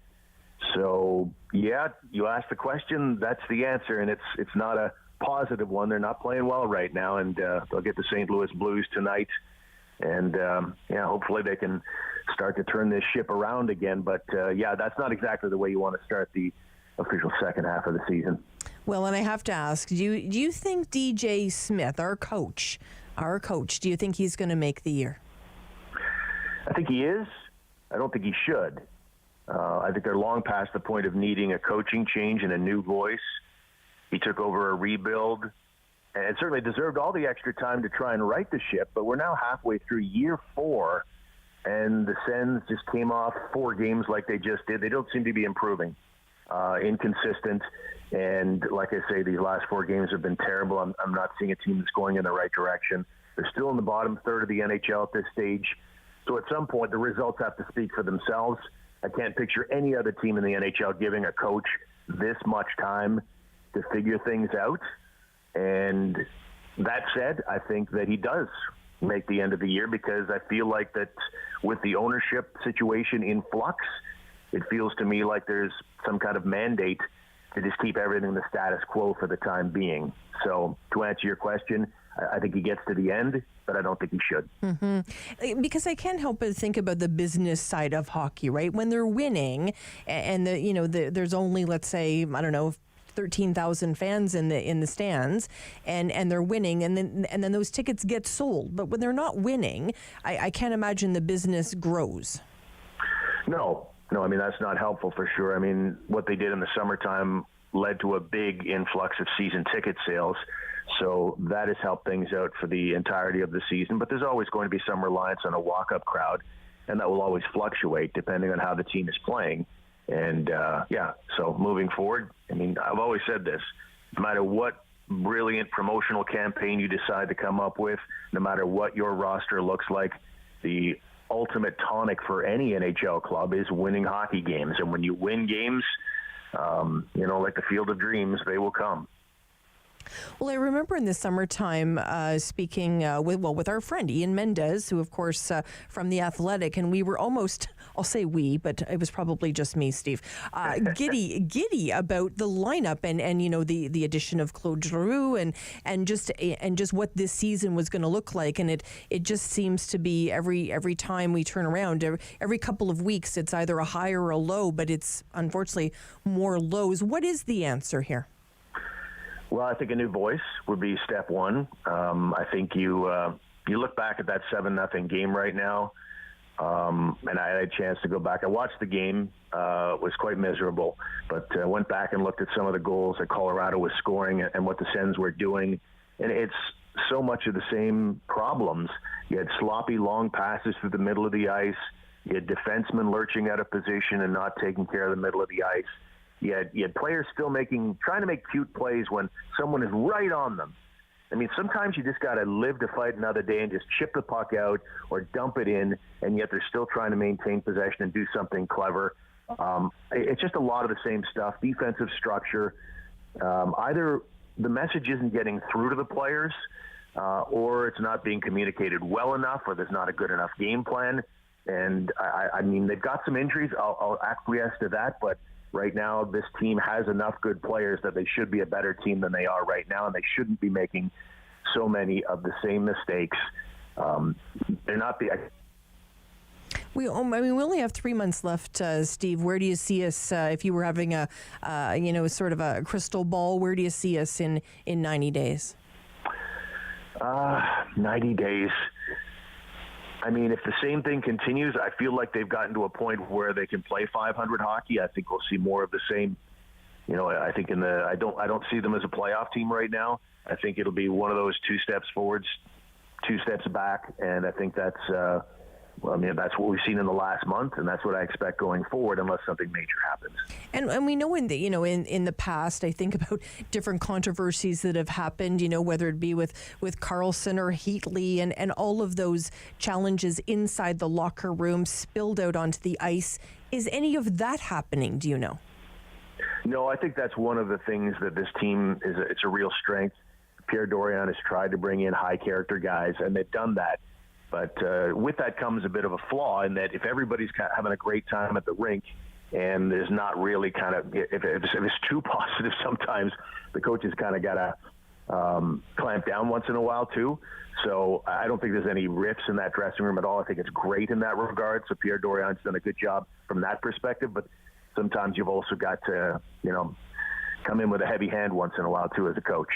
So, yeah, you asked the question, that's the answer, and it's not a positive one. They're not playing well right now, and they'll get the St. Louis Blues tonight. And, yeah, hopefully they can start to turn this ship around again. But, yeah, that's not exactly the way you want to start the official second half of the season. Well, and I have to ask, do you think DJ Smith, our coach, do you think he's going to make the year? I think he is. I don't think he should. I think they're long past the point of needing a coaching change and a new voice. He took over a rebuild and certainly deserved all the extra time to try and right the ship, but we're now halfway through year 4, and the Sens just came off 4 games like they just did. They don't seem to be improving. Inconsistent, and like I say, these last 4 games have been terrible. I'm not seeing a team that's going in the right direction. They're still in the bottom third of the NHL at this stage, so at some point the results have to speak for themselves. I can't picture any other team in the NHL giving a coach this much time to figure things out. And that said, I think that he does make the end of the year, because I feel like that with the ownership situation in flux, it feels to me like there's some kind of mandate to just keep everything the status quo for the time being. So to answer your question, I think he gets to the end, but I don't think he should. Mm-hmm. Because I can't help but think about the business side of hockey, right? When they're winning, and there's only, let's say, I don't know, 13,000 fans in the stands, and they're winning, and then those tickets get sold. But when they're not winning, I can't imagine the business grows. No, I mean, that's not helpful for sure. I mean, what they did in the summertime led to a big influx of season ticket sales. So that has helped things out for the entirety of the season. But there's always going to be some reliance on a walk-up crowd, and that will always fluctuate depending on how the team is playing. And, so moving forward, I mean, I've always said this, no matter what brilliant promotional campaign you decide to come up with, no matter what your roster looks like, the ultimate tonic for any NHL club is winning hockey games. And when you win games, like the Field of Dreams, they will come. Well, I remember in the summertime speaking with our friend Ian Mendez, who, of course, from The Athletic, and we were almost, I'll say we, but it was probably just me, Steve, giddy about the lineup and the addition of Claude Giroux and just what this season was going to look like. And it just seems to be every time we turn around, every couple of weeks, it's either a high or a low, but it's unfortunately more lows. What is the answer here? Well, I think a new voice would be step one. I think you look back at that 7-0 game right now, and I had a chance to go back. I watched the game. It was quite miserable, but I went back and looked at some of the goals that Colorado was scoring and what the Sens were doing, and it's so much of the same problems. You had sloppy long passes through the middle of the ice. You had defensemen lurching out of position and not taking care of the middle of the ice. You had players still trying to make cute plays when someone is right on them. I mean, sometimes you just got to live to fight another day and just chip the puck out or dump it in, and yet they're still trying to maintain possession and do something clever. It's just a lot of the same stuff. Defensive structure. Either the message isn't getting through to the players, or it's not being communicated well enough, or there's not a good enough game plan. And, I mean, they've got some injuries. I'll acquiesce to that, but right now, this team has enough good players that they should be a better team than they are right now, and they shouldn't be making so many of the same mistakes. They're not the. We only have 3 months left, Steve. Where do you see us if you were having a sort of a crystal ball? Where do you see us in 90 days? 90 days. I mean, if the same thing continues, I feel like they've gotten to a point where they can play 500 hockey. I think we'll see more of the same. I think I don't see them as a playoff team right now. I think it'll be one of those 2 steps forwards, 2 steps back, and I think that's that's what we've seen in the last month, and that's what I expect going forward, unless something major happens. And we know in the past, I think about different controversies that have happened. Whether it be with Carlson or Heatley, and all of those challenges inside the locker room spilled out onto the ice. Is any of that happening? Do you know? No, I think that's one of the things that this team it's a real strength. Pierre Dorion has tried to bring in high character guys, and they've done that. But with that comes a bit of a flaw in that if everybody's having a great time at the rink and there's not really if it's too positive, sometimes the coaches kind of got to clamp down once in a while too. So I don't think there's any rifts in that dressing room at all. I think it's great in that regard. So Pierre Dorion's done a good job from that perspective. But sometimes you've also got to, come in with a heavy hand once in a while too as a coach.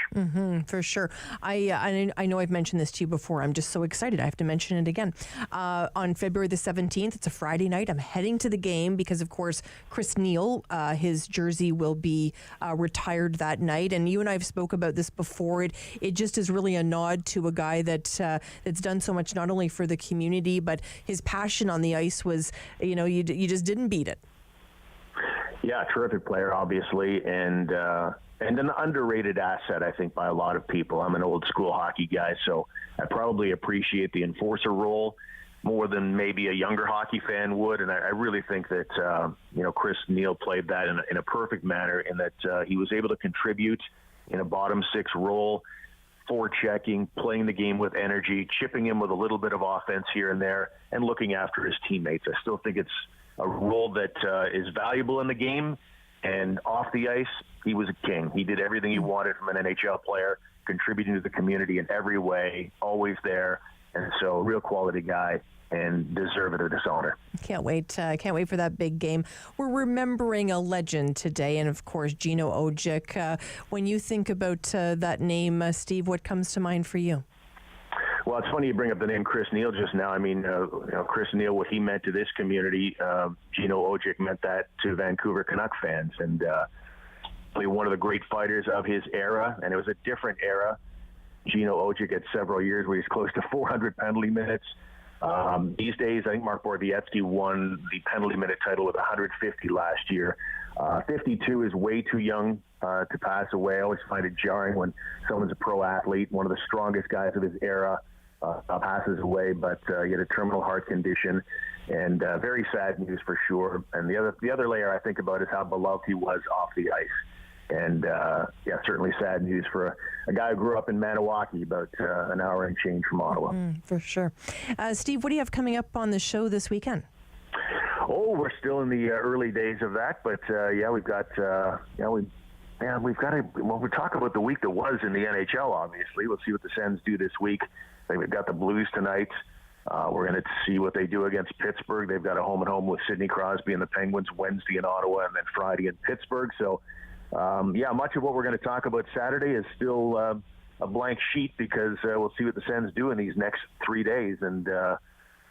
For sure. I know I've mentioned this to you before. I'm just so excited. I have to mention it again. On February the 17th, it's a Friday night. I'm heading to the game because, of course, Chris Neil, his jersey will be retired that night. And you and I have spoke about this before. It just is really a nod to a guy that's done so much, not only for the community, but his passion on the ice was, you just didn't beat it. Yeah, terrific player, obviously, and an underrated asset, I think, by a lot of people. I'm an old school hockey guy, so I probably appreciate the enforcer role more than maybe a younger hockey fan would, and I really think that Chris Neil played that in a perfect manner, in that he was able to contribute in a bottom six role, forechecking, playing the game with energy, chipping in with a little bit of offense here and there, and looking after his teammates. I still think it's a role that is valuable in the game, and off the ice, he was a king. He did everything he wanted from an NHL player, contributing to the community in every way, always there, and so real quality guy and deserved of this honor. Can't wait for that big game. We're remembering a legend today, and of course, Gino Ojic. When you think about that name, Steve, what comes to mind for you? Well, it's funny you bring up the name Chris Neil just now. I mean, Chris Neil, what he meant to this community, Gino Ojic meant that to Vancouver Canuck fans. And one of the great fighters of his era, and it was a different era. Gino Ojic had several years where he's close to 400 penalty minutes. These days, I think Mark Borowiecki won the penalty minute title with 150 last year. 52 is way too young to pass away. I always find it jarring when someone's a pro athlete, one of the strongest guys of his era, passes away, but he had a terminal heart condition, and very sad news for sure. And the other layer I think about is how beloved he was off the ice. And certainly sad news for a guy who grew up in Maniwaki, about an hour and change from Ottawa. For sure. Steve, what do you have coming up on the show this weekend? Oh, we're still in the early days of that, but we've got we'll talk about the week that was in the NHL. Obviously, we'll see what the Sens do this week. They've got the Blues tonight. We're going to see what they do against Pittsburgh. They've got a home and home with Sidney Crosby and the Penguins Wednesday in Ottawa, and then Friday in Pittsburgh. So, much of what we're going to talk about Saturday is still a blank sheet, because we'll see what the Sens do in these next 3 days. And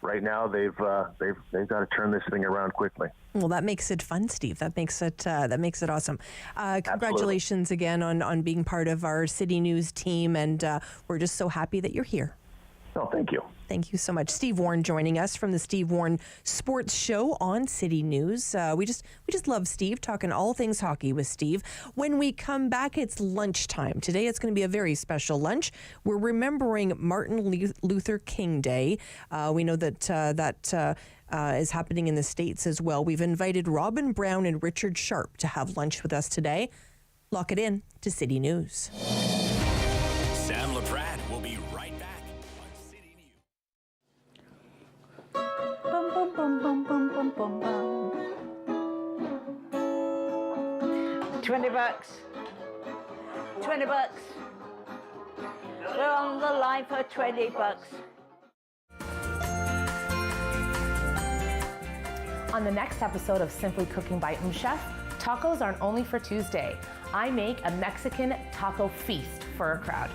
right now, they've got to turn this thing around quickly. Well, that makes it fun, Steve. That makes it awesome. Congratulations again on being part of our City News team, and we're just so happy that you're here. Oh, thank you. Thank you so much. Steve Warren joining us from the Steve Warren Sports Show on City News. We just love Steve, talking all things hockey with Steve. When we come back, it's lunchtime. Today it's going to be a very special lunch. We're remembering Martin Luther King Day. We know that is happening in the States as well. We've invited Robin Brown and Richard Sharp to have lunch with us today. Lock it in to City News. Sam Laprade will be right back on City News. Bum, bum, bum, bum, bum, bum, bum, bum. $20. $20. We're on the line for $20. On the next episode of Simply Cooking by Chef, tacos aren't only for Tuesday. I make a Mexican taco feast for a crowd.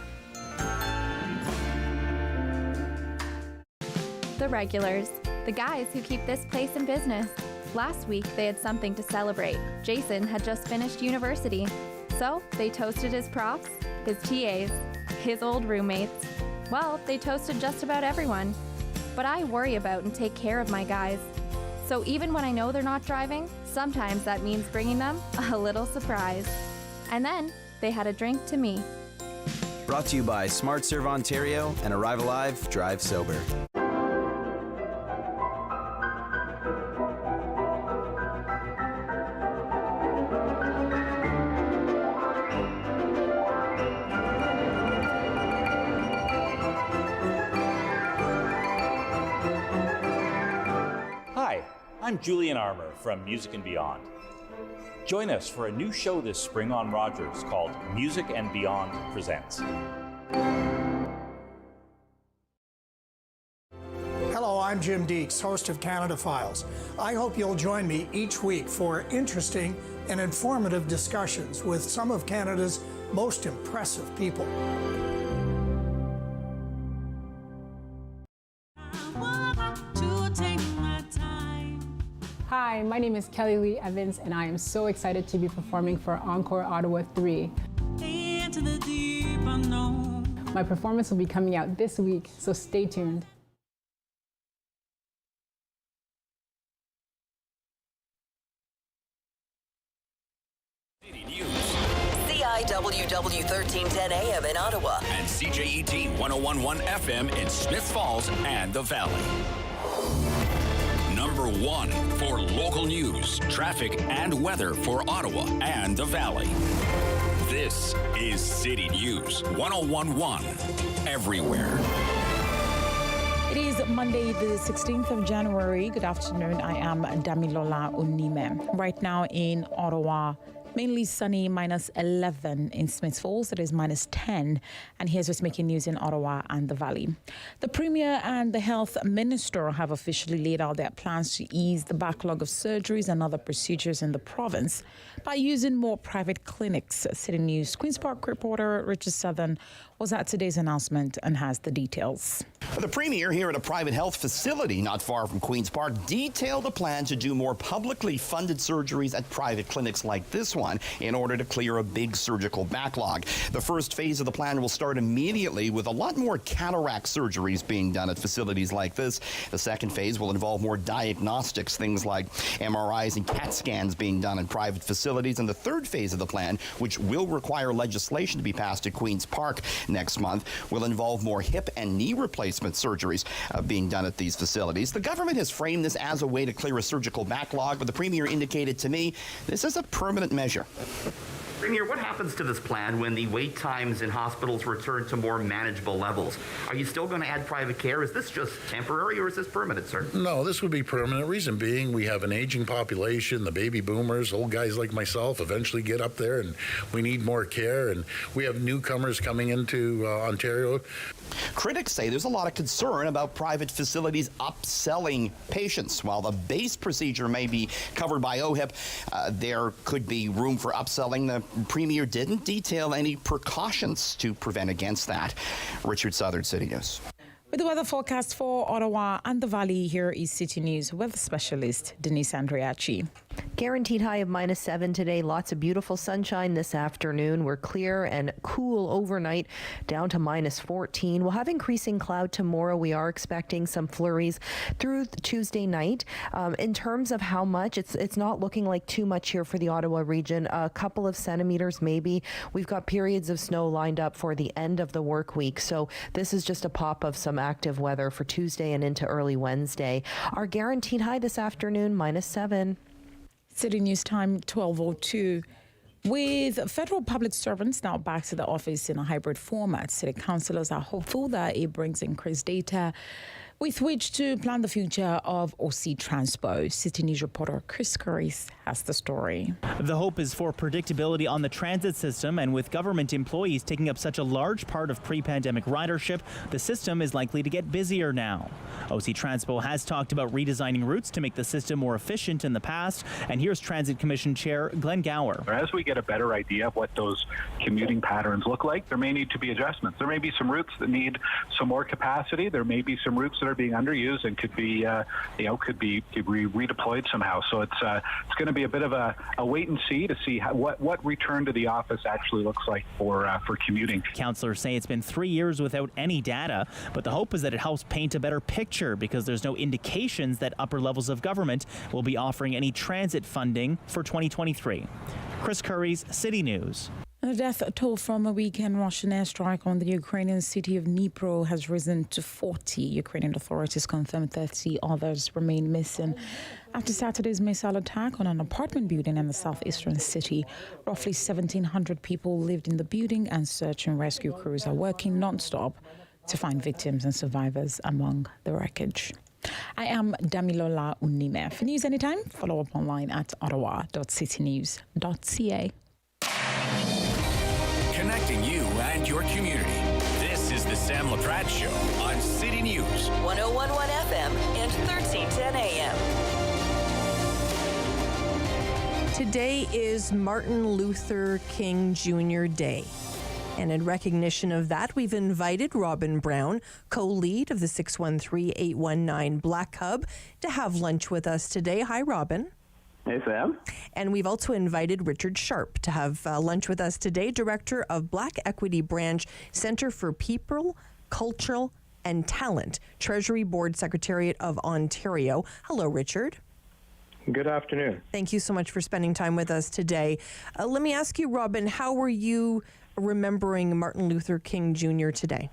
The regulars, the guys who keep this place in business. Last week, they had something to celebrate. Jason had just finished university. So they toasted his profs, his TAs, his old roommates. Well, they toasted just about everyone. But I worry about and take care of my guys. So even when I know they're not driving, sometimes that means bringing them a little surprise. And then they had a drink to me. Brought to you by Smart Serve Ontario and Arrive Alive, Drive Sober. Hi, I'm Julian Armour from Music and Beyond. Join us for a new show this spring on Rogers called Music and Beyond Presents. Hello, I'm Jim Deeks, host of Canada Files. I hope you'll join me each week for interesting and informative discussions with some of Canada's most impressive people. Hi, my name is Kelly Lee Evans, and I am so excited to be performing for Encore Ottawa 3. My performance will be coming out this week, so stay tuned. CIWW 1310 AM in Ottawa. And CJET 1011 FM in Smiths Falls and the Valley. Number 1 for local news, traffic, and weather for Ottawa and the Valley. This is City News 1011 everywhere. It is Monday, the 16th of January. Good afternoon. I am Damilola Unime. Right now in Ottawa, mainly sunny, minus 11 in Smiths Falls. It is minus 10. And here's what's making news in Ottawa and the Valley. The Premier and the Health Minister have officially laid out their plans to ease the backlog of surgeries and other procedures in the province by using more private clinics. City News Queen's Park reporter Richard Southern was at today's announcement and has the details. The Premier here at a private health facility not far from Queen's Park detailed a plan to do more publicly funded surgeries at private clinics like this one in order to clear a big surgical backlog. The first phase of the plan will start immediately with a lot more cataract surgeries being done at facilities like this. The second phase will involve more diagnostics, things like MRIs and CAT scans being done in private facilities. And the third phase of the plan, which will require legislation to be passed at Queen's Park next month, will involve more hip and knee replacement surgeries being done at these facilities. The government has framed this as a way to clear a surgical backlog, but the Premier indicated to me this is a permanent measure. Premier, what happens to this plan when the wait times in hospitals return to more manageable levels? Are you still going to add private care? Is this just temporary or is this permanent, sir? No, this would be permanent. Reason being, we have an aging population, the baby boomers, old guys like myself eventually get up there and we need more care, and we have newcomers coming into Ontario. Critics say there's a lot of concern about private facilities upselling patients. While the base procedure may be covered by OHIP, there could be room for upselling. The Premier didn't detail any precautions to prevent against that. Richard Southern, City News. With the weather forecast for Ottawa and the Valley, here is City News weather specialist Denise Andriachi. Guaranteed high of -7 today. Lots of beautiful sunshine this afternoon. We're clear and cool overnight, down to -14. We'll have increasing cloud tomorrow. We are expecting some flurries through Tuesday night. In terms of how much, it's not looking like too much here for the Ottawa region. A couple of centimeters maybe. We've got periods of snow lined up for the end of the work week. So this is just a pop of some active weather for Tuesday and into early Wednesday. Our guaranteed high this afternoon, -7. City News time 12:02. With federal public servants now back to the office in a hybrid format, city councillors are hopeful that it brings increased data with which to plan the future of OC Transpo. City News reporter Chris Curris has the story. The hope is for predictability on the transit system, and with government employees taking up such a large part of pre-pandemic ridership, the system is likely to get busier now. OC Transpo has talked about redesigning routes to make the system more efficient in the past, and here's Transit Commission Chair Glenn Gower. As we get a better idea of what those commuting patterns look like, there may need to be adjustments. There may be some routes that need some more capacity. There may be some routes that are being underused and could be redeployed somehow. So it's going to be a bit of a wait and see to see what return to the office actually looks like for commuting. Councillors say it's been 3 years without any data, but the hope is that it helps paint a better picture because there's no indications that upper levels of government will be offering any transit funding for 2023. Chris Curry's City News. The death toll from a weekend Russian airstrike on the Ukrainian city of Dnipro has risen to 40. Ukrainian authorities confirmed 30 others remain missing after Saturday's missile attack on an apartment building in the southeastern city. Roughly 1,700 people lived in the building, and search and rescue crews are working non-stop to find victims and survivors among the wreckage. I am Damilola Unime. For news anytime, follow up online at ottawa.citynews.ca. Connecting you and your community. This is the Sam Laprade Show on City News 1011 FM and 1310 AM. Today is Martin Luther King Jr. Day. And in recognition of that, we've invited Robin Brown, co-lead of the 613-819 Black Hub, to have lunch with us today. Hi, Robin. Hey, Sam. And we've also invited Richard Sharp to have lunch with us today, Director of Black Equity Branch, Centre for People, Cultural and Talent, Treasury Board Secretariat of Ontario. Hello, Richard. Good afternoon. Thank you so much for spending time with us today. Let me ask you, Robin, how were you remembering Martin Luther King Jr. today?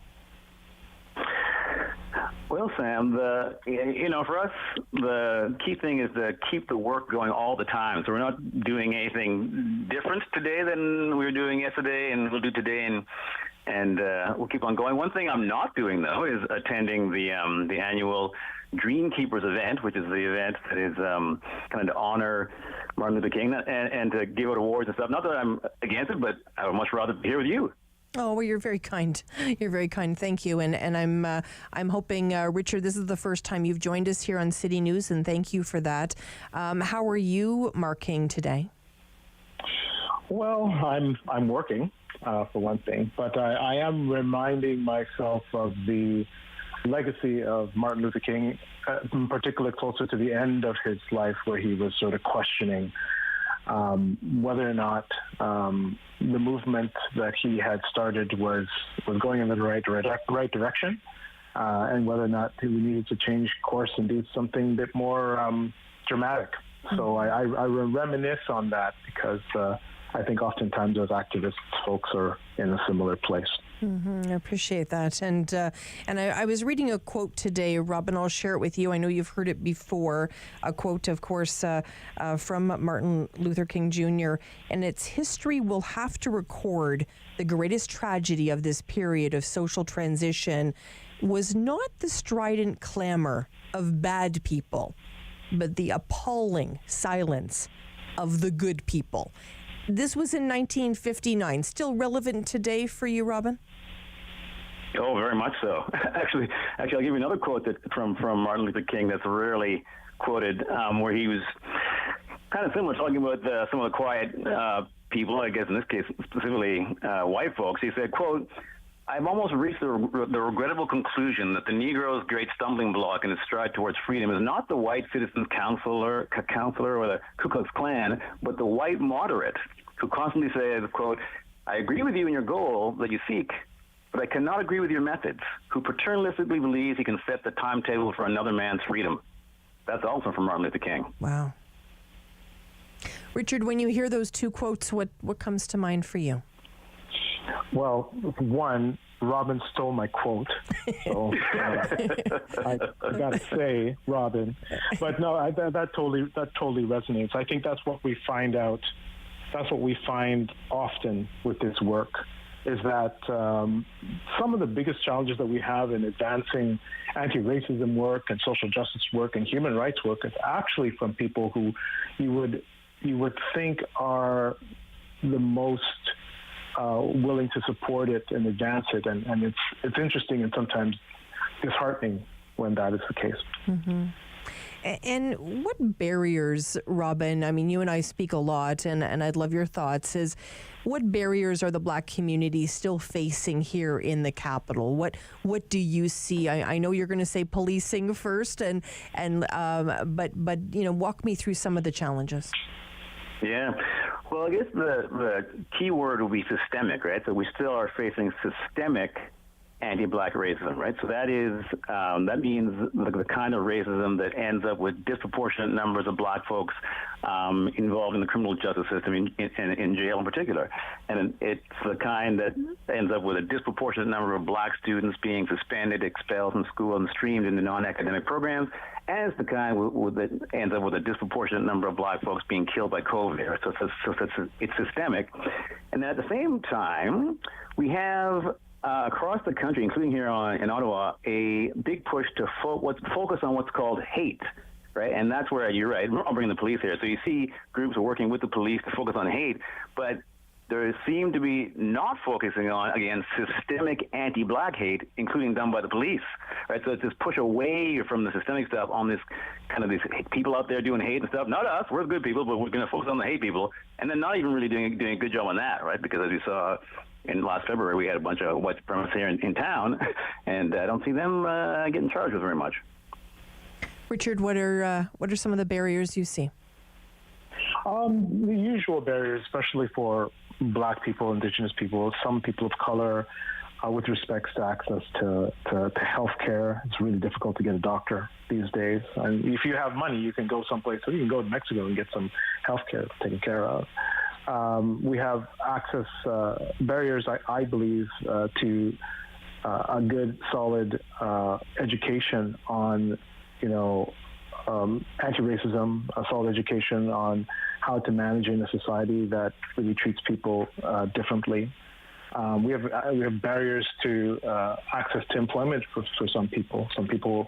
Well, Sam, for us, the key thing is to keep the work going all the time. So we're not doing anything different today than we were doing yesterday, and we'll do today, and we'll keep on going. One thing I'm not doing, though, is attending the annual Dream Keepers event, which is the event that is kind of to honor Martin Luther King and to give out awards and stuff. Not that I'm against it, but I would much rather be here with you. Oh, well, you're very kind. You're very kind. Thank you. And I'm hoping, Richard, this is the first time you've joined us here on City News, and thank you for that. How are you marking today? Well, I'm working for one thing, but I am reminding myself of the legacy of Martin Luther King, in particular closer to the end of his life, where he was sort of questioning whether or not the movement that he had started was going in the right direction, and whether or not we needed to change course and do something a bit more dramatic. So I reminisce on that because I think oftentimes as activists, folks are in a similar place. I appreciate that. And I was reading a quote today, Robin, I'll share it with you. I know you've heard it before. A quote, of course, from Martin Luther King Jr. And it's, history will have to record the greatest tragedy of this period of social transition was not the strident clamor of bad people, but the appalling silence of the good people. This was in 1959. Still relevant today for you, Robin? Oh, very much so. Actually, I'll give you another quote from Martin Luther King that's rarely quoted, where he was kind of similar, talking about some of the quiet people, I guess in this case specifically white folks. He said, quote, "I've almost reached the regrettable conclusion that the Negro's great stumbling block in his stride towards freedom is not the white citizens counselor or the Ku Klux Klan, but the white moderate who constantly says, quote, I agree with you in your goal that you seek, but I cannot agree with your methods, who paternalistically believes he can set the timetable for another man's freedom." That's also from Martin Luther King. Wow. Richard, when you hear those two quotes, what comes to mind for you? Well, one, Robin stole my quote, so I got to say, Robin. But no, that totally resonates. I think that's what we find out. That's what we find often with this work, is that some of the biggest challenges that we have in advancing anti-racism work and social justice work and human rights work is actually from people who you would think are the most willing to support it and advance it, and it's interesting and sometimes disheartening when that is the case. Mm-hmm. And what barriers, Robin, I mean, you and I speak a lot, and I'd love your thoughts, is what barriers are the Black community still facing here in the capital? What do you see? I know you're going to say policing first, but walk me through some of the challenges. Yeah. Well, I guess the key word will be systemic, right? So we still are facing systemic anti-Black racism, right? So that means the kind of racism that ends up with disproportionate numbers of Black folks involved in the criminal justice system, in jail in particular. And it's the kind that ends up with a disproportionate number of Black students being suspended, expelled from school, and streamed into non-academic programs. And it's the kind that ends up with a disproportionate number of Black folks being killed by COVID. So it's systemic. And at the same time, we have across the country, including here in Ottawa, a big push to focus on what's called hate, right? And that's where you're right. I'll bring the police here. So you see groups working with the police to focus on hate, but there seem to be not focusing on, again, systemic anti-black hate, including done by the police, right? So it's this push away from the systemic stuff on this kind of these people out there doing hate and stuff. Not us, we're good people, but we're going to focus on the hate people, and then not even really doing a good job on that, right? Because as you saw in last February, we had a bunch of white supremacists here in town, and I don't see them getting charged with very much. Richard, what are some of the barriers you see? The usual barriers, especially for Black people, Indigenous people, some people of color, with respect to access to health care. It's really difficult to get a doctor these days. And if you have money, you can go someplace. So you can go to Mexico and get some health care taken care of. We have access barriers, I believe, to a good, solid education on, anti-racism, a solid education on how to manage in a society that really treats people differently. We have barriers to access to employment for some people. Some people,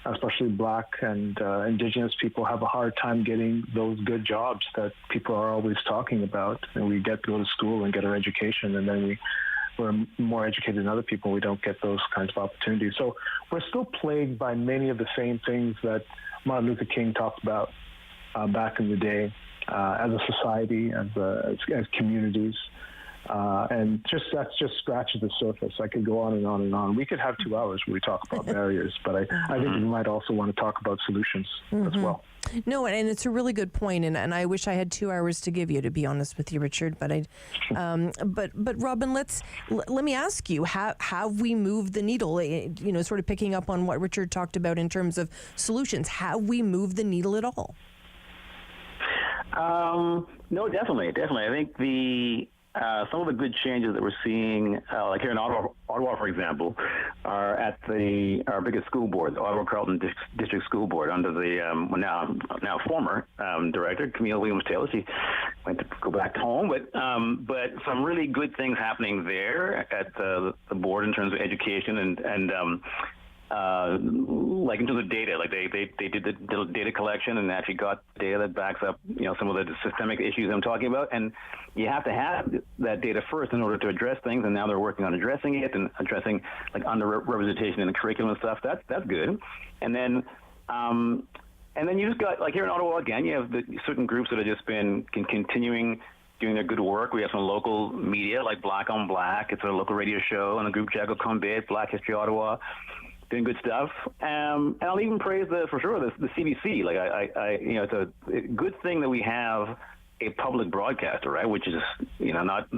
especially Black and Indigenous people, have a hard time getting those good jobs that people are always talking about. And we get to go to school and get our education, and then we're more educated than other people. We don't get those kinds of opportunities. So we're still plagued by many of the same things that Martin Luther King talked about back in the day, as a society, as communities. And that just scratches the surface. I could go on and on and on. We could have 2 hours where we talk about barriers, but I think we might also want to talk about solutions as well. No, and it's a really good point, and I wish I had 2 hours to give you, to be honest with you, Richard. But but Robin, let me ask you: have we moved the needle? Sort of picking up on what Richard talked about in terms of solutions. Have we moved the needle at all? No, definitely. I think some of the good changes that we're seeing, like here in Ottawa, for example, are at our biggest school board, the Ottawa Carleton District School Board, under the now former director, Camille Williams-Taylor. She went to go back home, but some really good things happening there at the board in terms of education and like in terms of data, like they did the data collection and actually got data that backs up, some of the systemic issues I'm talking about. And you have to have that data first in order to address things. And now they're working on addressing it and addressing like underrepresentation in the curriculum and stuff. That's good. And then you just got, like here in Ottawa again, you have the certain groups that have just been continuing doing their good work. We have some local media like Black on Black. It's a local radio show and a group chat called Combit, Black History Ottawa, doing good stuff. And I'll even praise the CBC. Like it's a good thing that we have a public broadcaster, right? Which is, not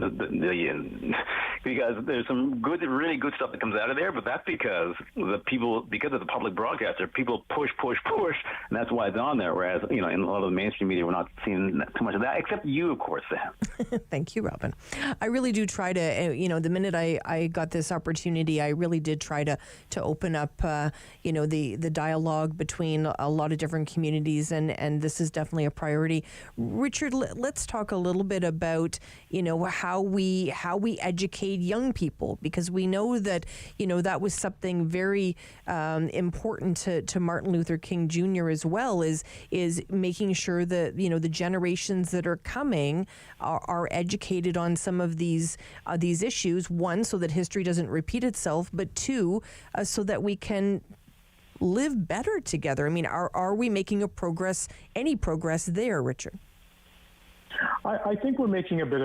because there's some really good stuff that comes out of there, but that's because because of the public broadcaster, people push, and that's why it's on there. Whereas, in a lot of the mainstream media, we're not seeing too much of that, except you, of course, Sam. Thank you, Robin. I really do try to, the minute I got this opportunity, I really did try to open up, the dialogue between a lot of different communities, and this is definitely a priority. Richard, let's talk a little bit about, how we educate young people, because we know that, that was something very important to Martin Luther King Jr. as well, is making sure that, the generations that are coming are educated on some of these issues. One, so that history doesn't repeat itself, but two, so that we can live better together. I mean, are we making any progress there, Richard? I think we're making a bit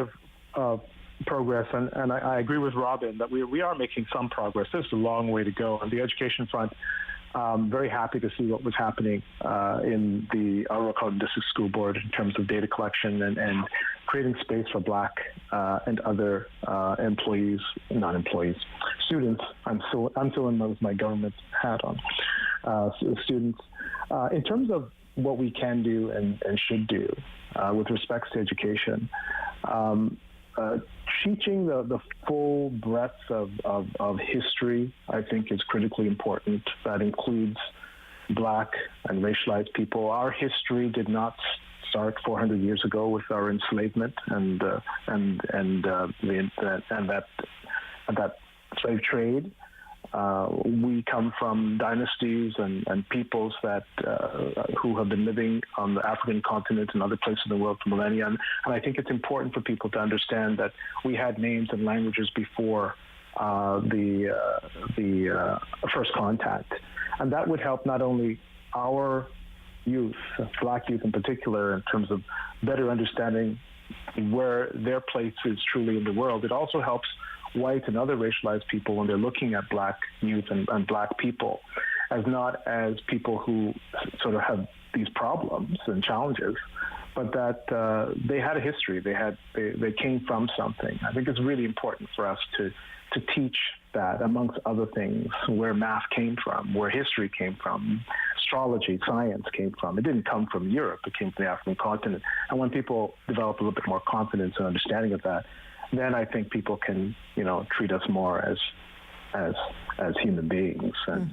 of progress, and I agree with Robin that we are making some progress. There's a long way to go on the education front. Very happy to see what was happening in the Ottawa Carleton District School Board in terms of data collection and creating space for Black and other students. I'm still in my government hat on students. In terms of what we can do and should do with respect to education, teaching the full breadth of history, I think, is critically important. That includes Black and racialized people. Our history did not start 400 years ago with our enslavement and that slave trade. We come from dynasties and peoples that who have been living on the African continent and other places in the world for millennia. And I think it's important for people to understand that we had names and languages before the first contact. And that would help not only our youth, Black youth in particular, in terms of better understanding where their place is truly in the world. It also helps white and other racialized people when they're looking at Black youth and Black people as not as people who sort of have these problems and challenges, but that they had a history. They came from something. I think it's really important for us to teach that, amongst other things, where math came from, where history came from, astrology, science came from. It didn't come from Europe. It came from the African continent. And when people develop a little bit more confidence and understanding of that, then I think people can, treat us more as human beings. And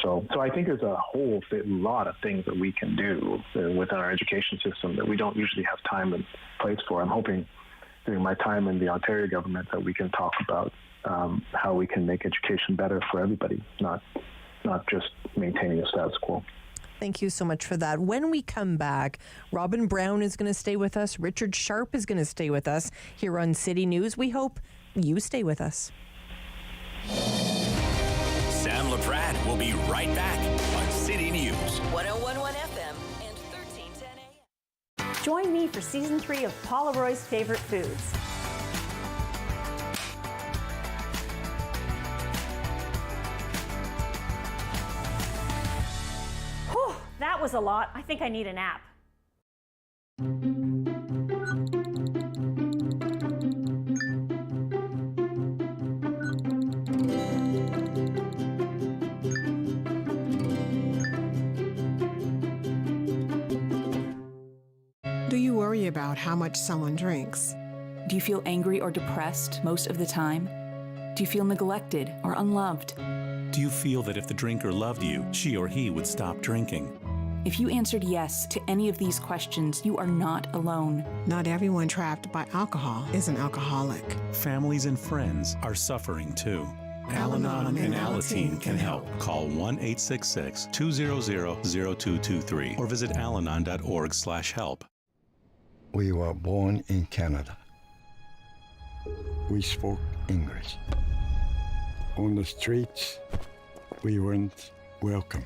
so I think there's a whole lot of things that we can do within our education system that we don't usually have time and place for. I'm hoping during my time in the Ontario government that we can talk about how we can make education better for everybody, not just maintaining a status quo. Thank you so much for that. When we come back, Robin Brown is going to stay with us. Richard Sharp is going to stay with us here on City News. We hope you stay with us. Sam Laprade will be right back on City News. 101.1 FM and 1310 AM. Join me for Season 3 of Paula Roy's Favorite Foods. Whew, that was a lot. I think I need a nap. Do you worry about how much someone drinks? Do you feel angry or depressed most of the time? Do you feel neglected or unloved? Do you feel that if the drinker loved you, she or he would stop drinking? If you answered yes to any of these questions, you are not alone. Not everyone trapped by alcohol is an alcoholic. Families and friends are suffering too. Al-Anon and Alateen can help. Call 1-866-200-0223 or visit alanon.org/help. We were born in Canada. We spoke English. On the streets, we weren't welcome.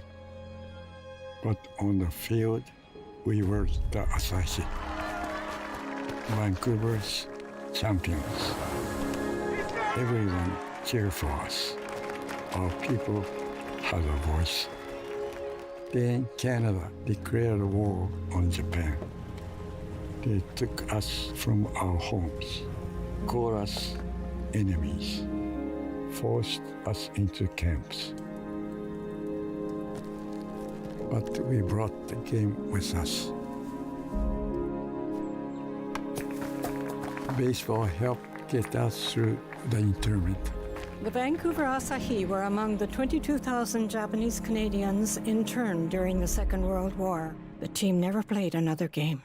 But on the field, we were the Asahi. Vancouver's champions. Everyone cheered for us. Our people had a voice. Then Canada declared war on Japan. They took us from our homes, called us enemies, forced us into camps. But we brought the game with us. Baseball helped get us through the internment. The Vancouver Asahi were among the 22,000 Japanese Canadians interned during the Second World War. The team never played another game.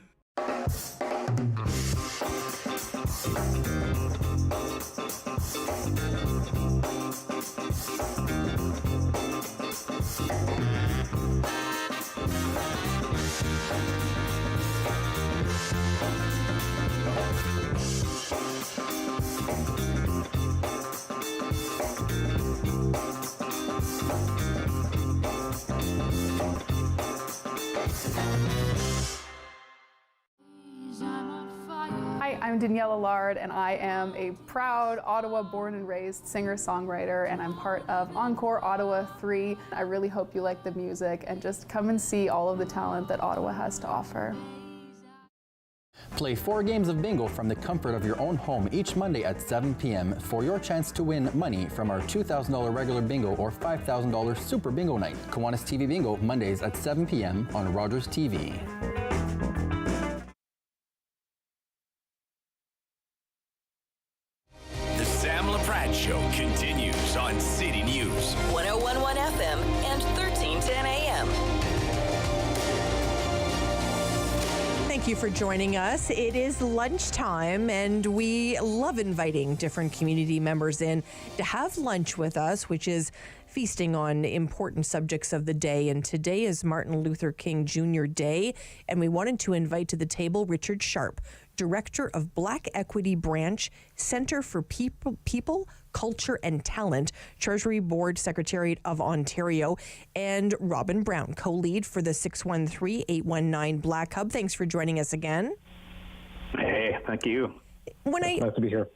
Hi, I'm Danielle Allard, and I am a proud Ottawa born and raised singer-songwriter, and I'm part of Encore Ottawa 3. I really hope you like the music and just come and see all of the talent that Ottawa has to offer. Play 4 games of bingo from the comfort of your own home each Monday at 7 p.m. for your chance to win money from our $2,000 regular bingo or $5,000 super bingo night. Kiwanis TV Bingo Mondays at 7 p.m. on Rogers TV. The Sam Laprade Show continues on City News. 101.1 FM and 1310 AM. Thank you for joining us. It is lunchtime, and we love inviting different community members in to have lunch with us, which is feasting on important subjects of the day. And today is Martin Luther King Jr. Day. And we wanted to invite to the table Richard Sharp, Director of Black Equity Branch, Center for People, Culture and Talent, Treasury Board Secretariat of Ontario, and Robin Brown, co-lead for the 613-819 Black Hub. Thanks for joining us again. Hey, thank you. Nice to be here.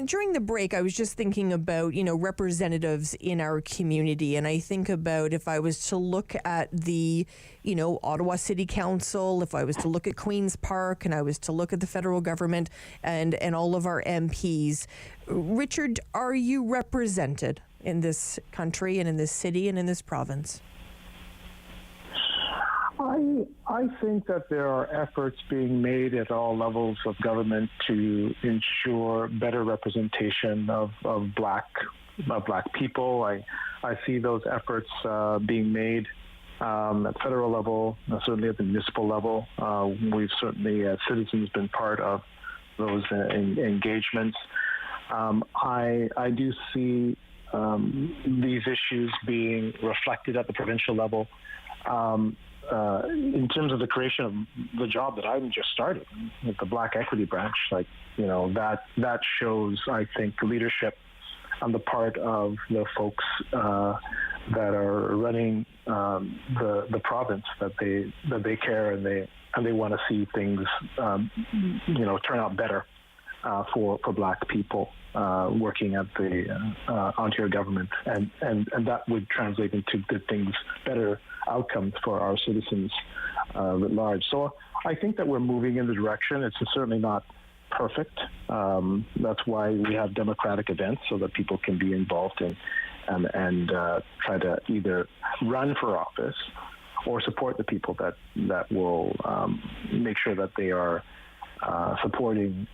During the break, I was just thinking about, representatives in our community. And I think about if I was to look at the, Ottawa City Council, if I was to look at Queen's Park, and I was to look at the federal government and all of our MPs. Richard, are you represented in this country and in this city and in this province? I think that there are efforts being made at all levels of government to ensure better representation of black people. I see those efforts being made at federal level, certainly at the municipal level. We've certainly, as citizens, been part of those engagements. I do see these issues being reflected at the provincial level. In terms of the creation of the job that I'm just starting with the Black Equity Branch, that shows, I think, leadership on the part of the folks that are running the province, that they care and they want to see things turn out better for Black people working at the Ontario government, and that would translate into good things, better outcomes for our citizens at large. So I think that we're moving in the direction. It's certainly not perfect. That's why we have democratic events, so that people can be involved and try to either run for office or support the people that will make sure that they are supporting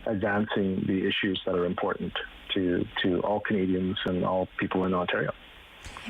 advancing the issues that are important to all Canadians and all people in Ontario.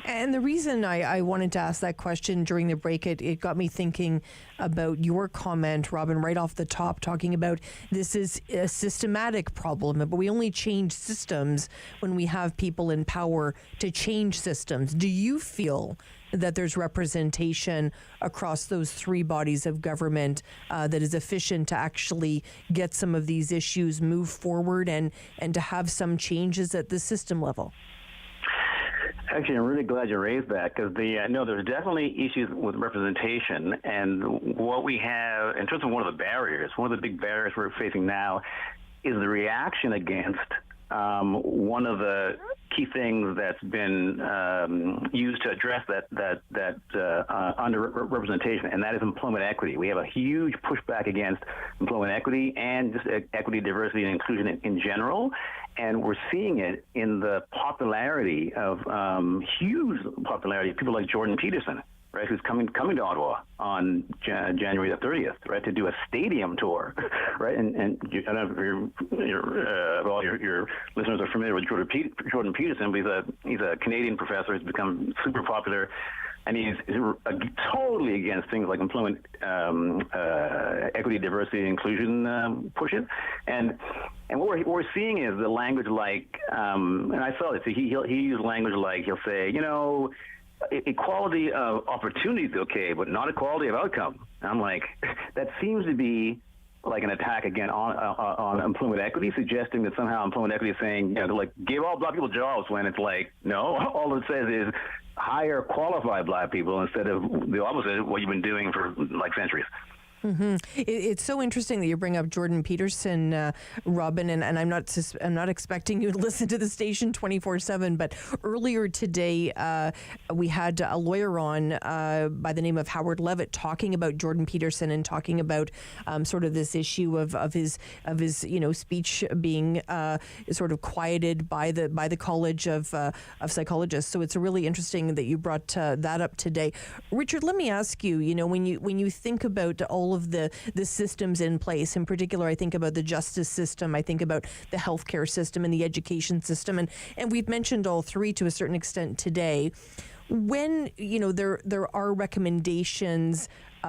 And the reason I wanted to ask that question during the break, it got me thinking about your comment, Robin, right off the top, talking about this is a systematic problem, but we only change systems when we have people in power to change systems. Do you feel that there's representation across those three bodies of government that is efficient to actually get some of these issues move forward and to have some changes at the system level? Actually, I'm really glad you raised that, because there's definitely issues with representation. And what we have, in terms of one of the big barriers we're facing now is the reaction against one of the key things that's been used to address that underrepresentation, and that is employment equity. We have a huge pushback against employment equity and just equity, diversity, and inclusion in general. And we're seeing it in the popularity of huge popularity of people like Jordan Peterson, right, who's coming to Ottawa on January the 30th, right, to do a stadium tour, right? And I don't know if all your listeners are familiar with Jordan Peterson, but he's a Canadian professor who's become super popular. And he's totally against things like employment equity, diversity, and inclusion pushes. And what we're seeing is the language like, and I saw this, he used language like, he'll say, equality of opportunity is okay, but not equality of outcome. And I'm like, that seems to be like an attack again on employment equity, suggesting that somehow employment equity is saying, give all Black people jobs, when it's like, no, all it says is hire qualified Black people instead of the opposite of what you've been doing for like centuries. Mm-hmm. It's so interesting that you bring up Jordan Peterson, Robin, and I'm not expecting you to listen to the station 24/7. But earlier today, we had a lawyer on by the name of Howard Levitt talking about Jordan Peterson and talking about sort of this issue of his speech being sort of quieted by the College of Psychologists. So it's really interesting that you brought that up today, Richard. Let me ask you. When you think about all of the systems in place, in particular, I think about the justice system, I think about the healthcare system and the education system, and we've mentioned all three to a certain extent today. When, there are recommendations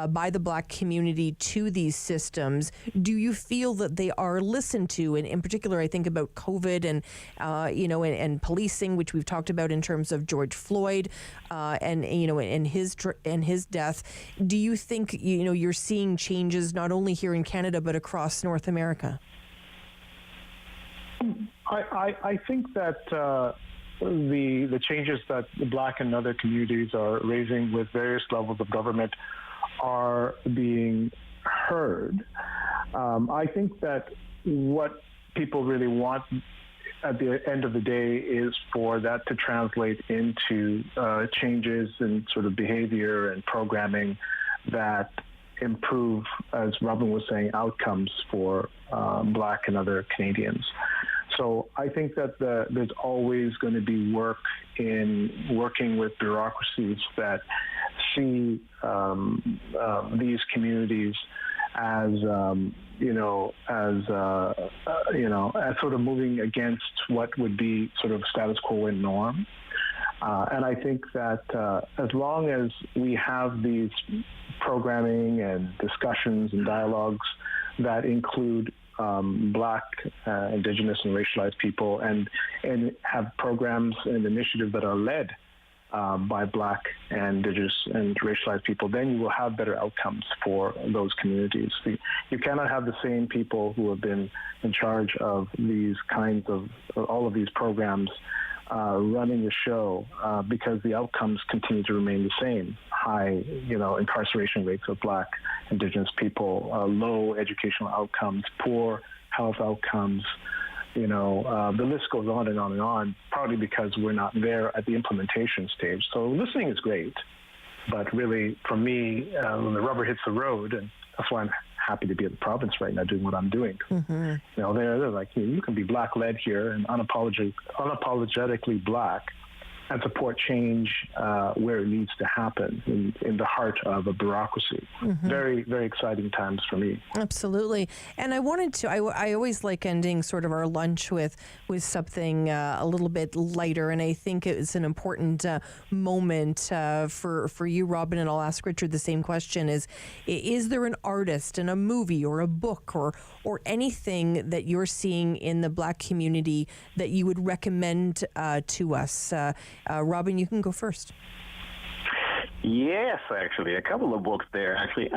by the Black community to these systems, do you feel that they are listened to? And in particular, I think about COVID and, and policing, which we've talked about in terms of George Floyd and his death. Do you think, you're seeing changes not only here in Canada, but across North America? I think that the changes that the Black and other communities are raising with various levels of government are being heard. I think that what people really want at the end of the day is for that to translate into changes in sort of behavior and programming that improve, as Robin was saying, outcomes for Black and other Canadians. So I think that there's always going to be work in working with bureaucracies that see these communities as as sort of moving against what would be sort of status quo and norm. And I think that as long as we have these programming and discussions and dialogues that include Black, Indigenous, and racialized people, and have programs and initiatives that are led by Black and Indigenous and racialized people, then you will have better outcomes for those communities. You cannot have the same people who have been in charge of these kinds of all of these programs running the show because the outcomes continue to remain the same. High, incarceration rates of Black, Indigenous people, low educational outcomes, poor health outcomes. The list goes on and on and on, partly because we're not there at the implementation stage. So listening is great, but really, for me, when the rubber hits the road, and that's why I'm happy to be at the province right now doing what I'm doing. Mm-hmm. They're like, you can be Black-led here and unapologetically Black and support change where it needs to happen in the heart of a bureaucracy. Mm-hmm. Very, very exciting times for me. Absolutely. And I wanted to, I always like ending sort of our lunch with something a little bit lighter. And I think it's an important moment for you, Robin, and I'll ask Richard the same question is there an artist in a movie or a book or anything that you're seeing in the Black community that you would recommend to us? Robin, you can go first. Yes, actually, a couple of books there, actually.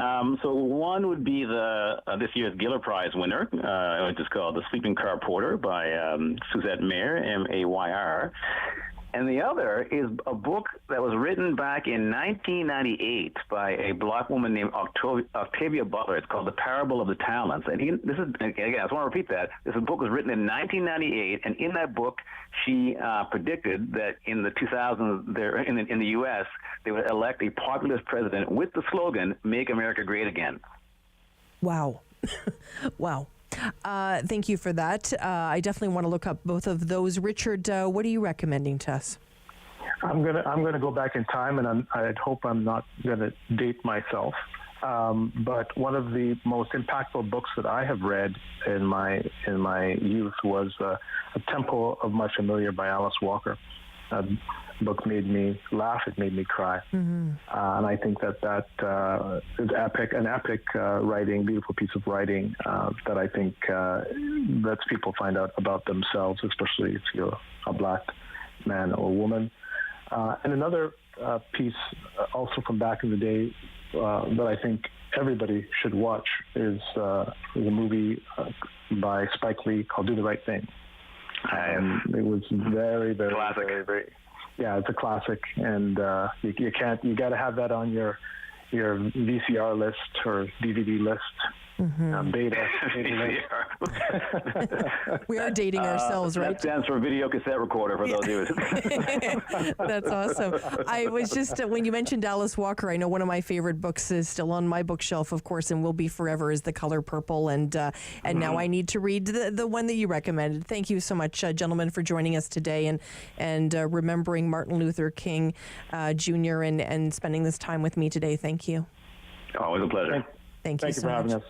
So one would be this year's Giller Prize winner, which is called The Sleeping Car Porter by Suzette Mayer, Mayr. And the other is a book that was written back in 1998 by a Black woman named Octavia Butler. It's called The Parable of the Talents. And I just want to repeat that. This book was written in 1998, and in that book, she predicted that in the 2000s, in the U.S., they would elect a populist president with the slogan, "Make America Great Again." Wow. Wow. Thank you for that. I definitely want to look up both of those. Richard, what are you recommending to us? I'm gonna go back in time, and I hope I'm not gonna date myself. But one of the most impactful books that I have read in my youth was A Temple of My Familiar by Alice Walker. Book made me laugh. It made me cry. Mm-hmm. And I think that is an epic writing, beautiful piece of writing that I think lets people find out about themselves, especially if you're a Black man or woman. And another piece also from back in the day that I think everybody should watch is a movie by Spike Lee called Do the Right Thing. And it was very, very, classic. very, very, yeah, it's a classic, and you got to have that on your VCR list or DVD list. Mm-hmm. Beta. We are dating ourselves, right? That stands for video cassette recorder for those of you. That's awesome. I was just, when you mentioned Alice Walker, I know one of my favorite books is still on my bookshelf, of course, and will be forever, is The Color Purple. And now I need to read the one that you recommended. Thank you so much, gentlemen, for joining us today and remembering Martin Luther King Jr. and spending this time with me today. Thank you. Always a pleasure. Thank you so much. For having us.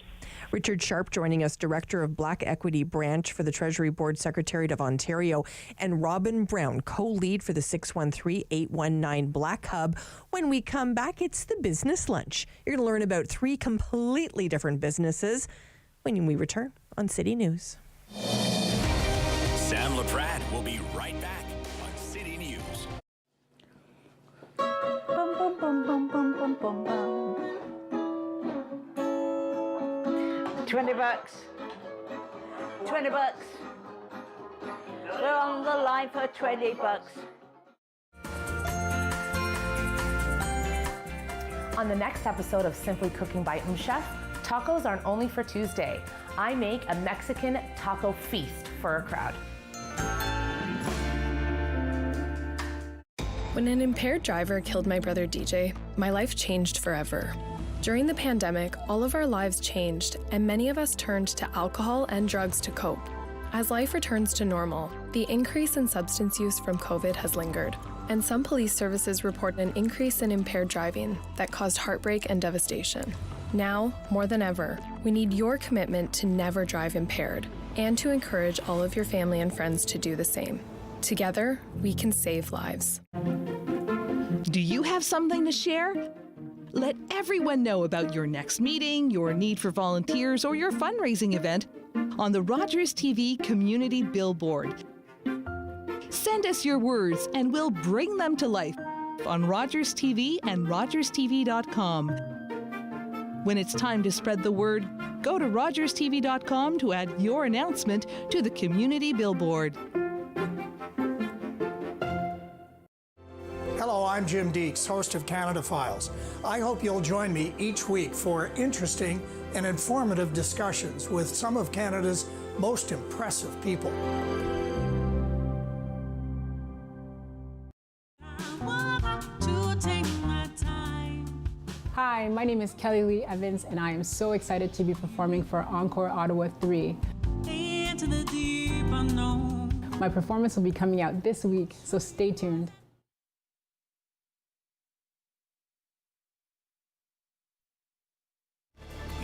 Richard Sharp joining us, Director of Black Equity Branch for the Treasury Board Secretariat of Ontario, and Robin Brown, co-lead for the 613-819 Black Hub. When we come back, it's the Business Lunch. You're going to learn about 3 completely different businesses when we return on City News. Sam Laprade will be right back on City News. Bum, bum, bum, bum, bum, bum, bum, bum. $20. $20. We're on the line for $20. On the next episode of Simply Cooking by Chef, tacos aren't only for Tuesday. I make a Mexican taco feast for a crowd. When an impaired driver killed my brother DJ, my life changed forever. During the pandemic, all of our lives changed, and many of us turned to alcohol and drugs to cope. As life returns to normal, the increase in substance use from COVID has lingered, and some police services report an increase in impaired driving that caused heartbreak and devastation. Now, more than ever, we need your commitment to never drive impaired and to encourage all of your family and friends to do the same. Together, we can save lives. Do you have something to share? Let everyone know about your next meeting, your need for volunteers, or your fundraising event on the Rogers TV Community Billboard. Send us your words and we'll bring them to life on Rogers TV and rogerstv.com. When it's time to spread the word, go to rogerstv.com to add your announcement to the Community Billboard. Hello, I'm Jim Deeks, host of Canada Files. I hope you'll join me each week for interesting and informative discussions with some of Canada's most impressive people. Hi, my name is Kelly Lee Evans, and I am so excited to be performing for Encore Ottawa 3. My performance will be coming out this week, so stay tuned.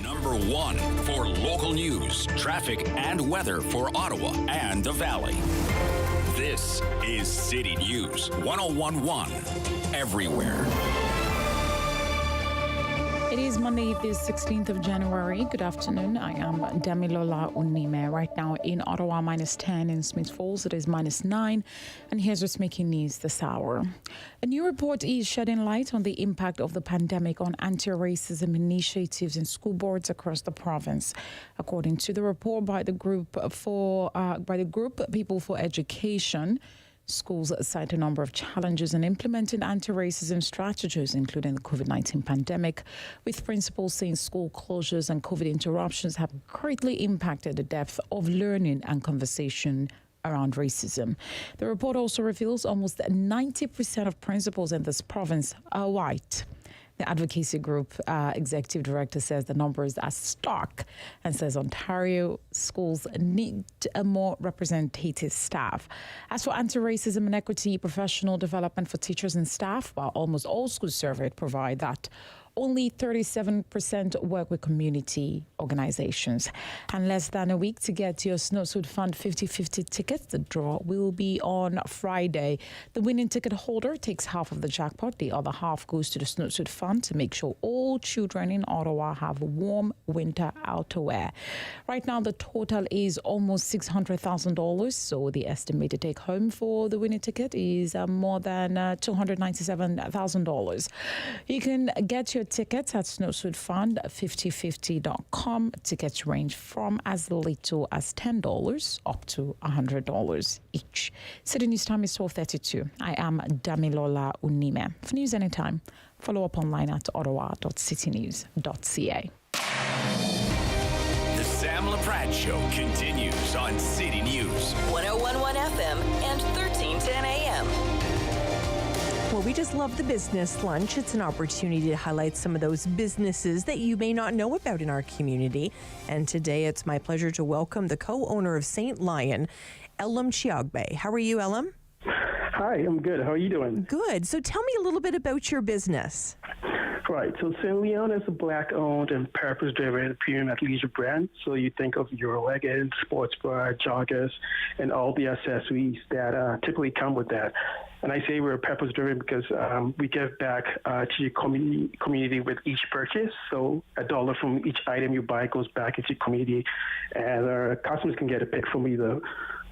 Number 1 for local news, traffic, and weather for Ottawa and the Valley. This is City News 1011 everywhere. It is Monday, the 16th of January. Good afternoon. I am Damilola Unime. Right now in Ottawa, -10. In Smith Falls, it is -9. And here's what's making news this hour. A new report is shedding light on the impact of the pandemic on anti-racism initiatives in school boards across the province. According to the report by the group People for Education, schools cite a number of challenges in implementing anti-racism strategies, including the COVID-19 pandemic, with principals saying school closures and COVID interruptions have greatly impacted the depth of learning and conversation around racism. The report also reveals almost 90% of principals in this province are white. The advocacy group executive director says the numbers are stark and says Ontario schools need a more representative staff. As for anti-racism and equity, professional development for teachers and staff, while almost all schools surveyed provide that, only 37% work with community organizations. And less than a week to get your Snowsuit Fund 50/50 tickets. The draw will be on Friday. The winning ticket holder takes half of the jackpot. The other half goes to the Snowsuit Fund to make sure all children in Ottawa have warm winter outerwear. Right now, the total is almost $600,000. So the estimated take home for the winning ticket is more than $297,000. You can get your tickets at snowsuitfund5050.com. Tickets range from as little as $10 up to $100 each. City News time is 12:32. I am Damilola Unime. For news anytime, follow up online at ottawa.citynews.ca. The Sam Laprade Show continues on City News 1011 FM and 1310 AM. Well, we just love the Business Lunch. It's an opportunity to highlight some of those businesses that you may not know about in our community. And today it's my pleasure to welcome the co-owner of St. Lion, Elam Chiagbe. How are you, Elam? Hi, I'm good. How are you doing? Good. So tell me a little bit about your business. Right. So Saint Leon is a Black-owned and purpose-driven premium athleisure brand. So you think of your leggings, sports bra, joggers, and all the accessories that typically come with that. And I say we're purpose-driven because we give back to your community with each purchase. So $1 from each item you buy goes back into your community, and our customers can get a pick from either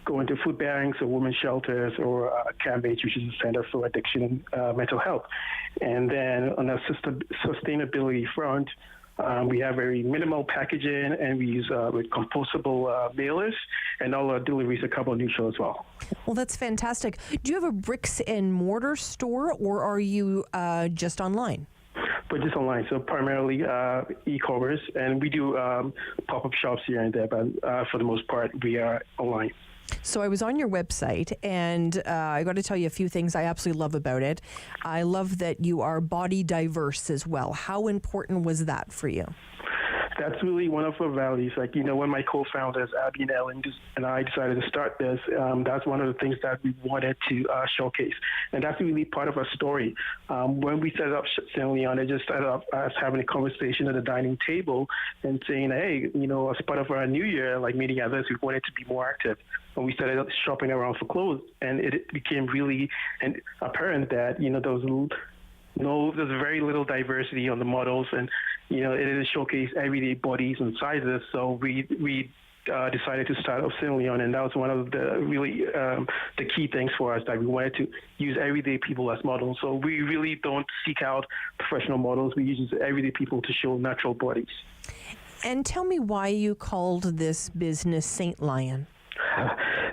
going to food banks or women's shelters or CAMH, which is a Center for Addiction and Mental Health. And then on the sustainability front, we have very minimal packaging, and we use with compostable mailers, and all our deliveries are carbon neutral as well. Well, that's fantastic. Do you have a bricks and mortar store, or are you just online? But just online, so primarily e-commerce, and we do pop-up shops here and there, but for the most part, we are online. So I was on your website, and I got to tell you a few things I absolutely love about it. I love that you are body diverse as well. How important was that for you? That's really one of our values. Like, when my co-founders, Abby and Ellen, and I decided to start this, that's one of the things that we wanted to showcase. And that's really part of our story. When we set up Saint Leon, it just started off us having a conversation at the dining table and saying, hey, as part of our new year, like meeting others, we wanted to be more active. And we started shopping around for clothes, and it became really apparent that, there's very little diversity on the models, and it is showcase everyday bodies and sizes. So we decided to start off Saint Leon, and that was one of the really the key things for us, that we wanted to use everyday people as models. So we really don't seek out professional models. We use everyday people to show natural bodies. And tell me why you called this business Saint Lion.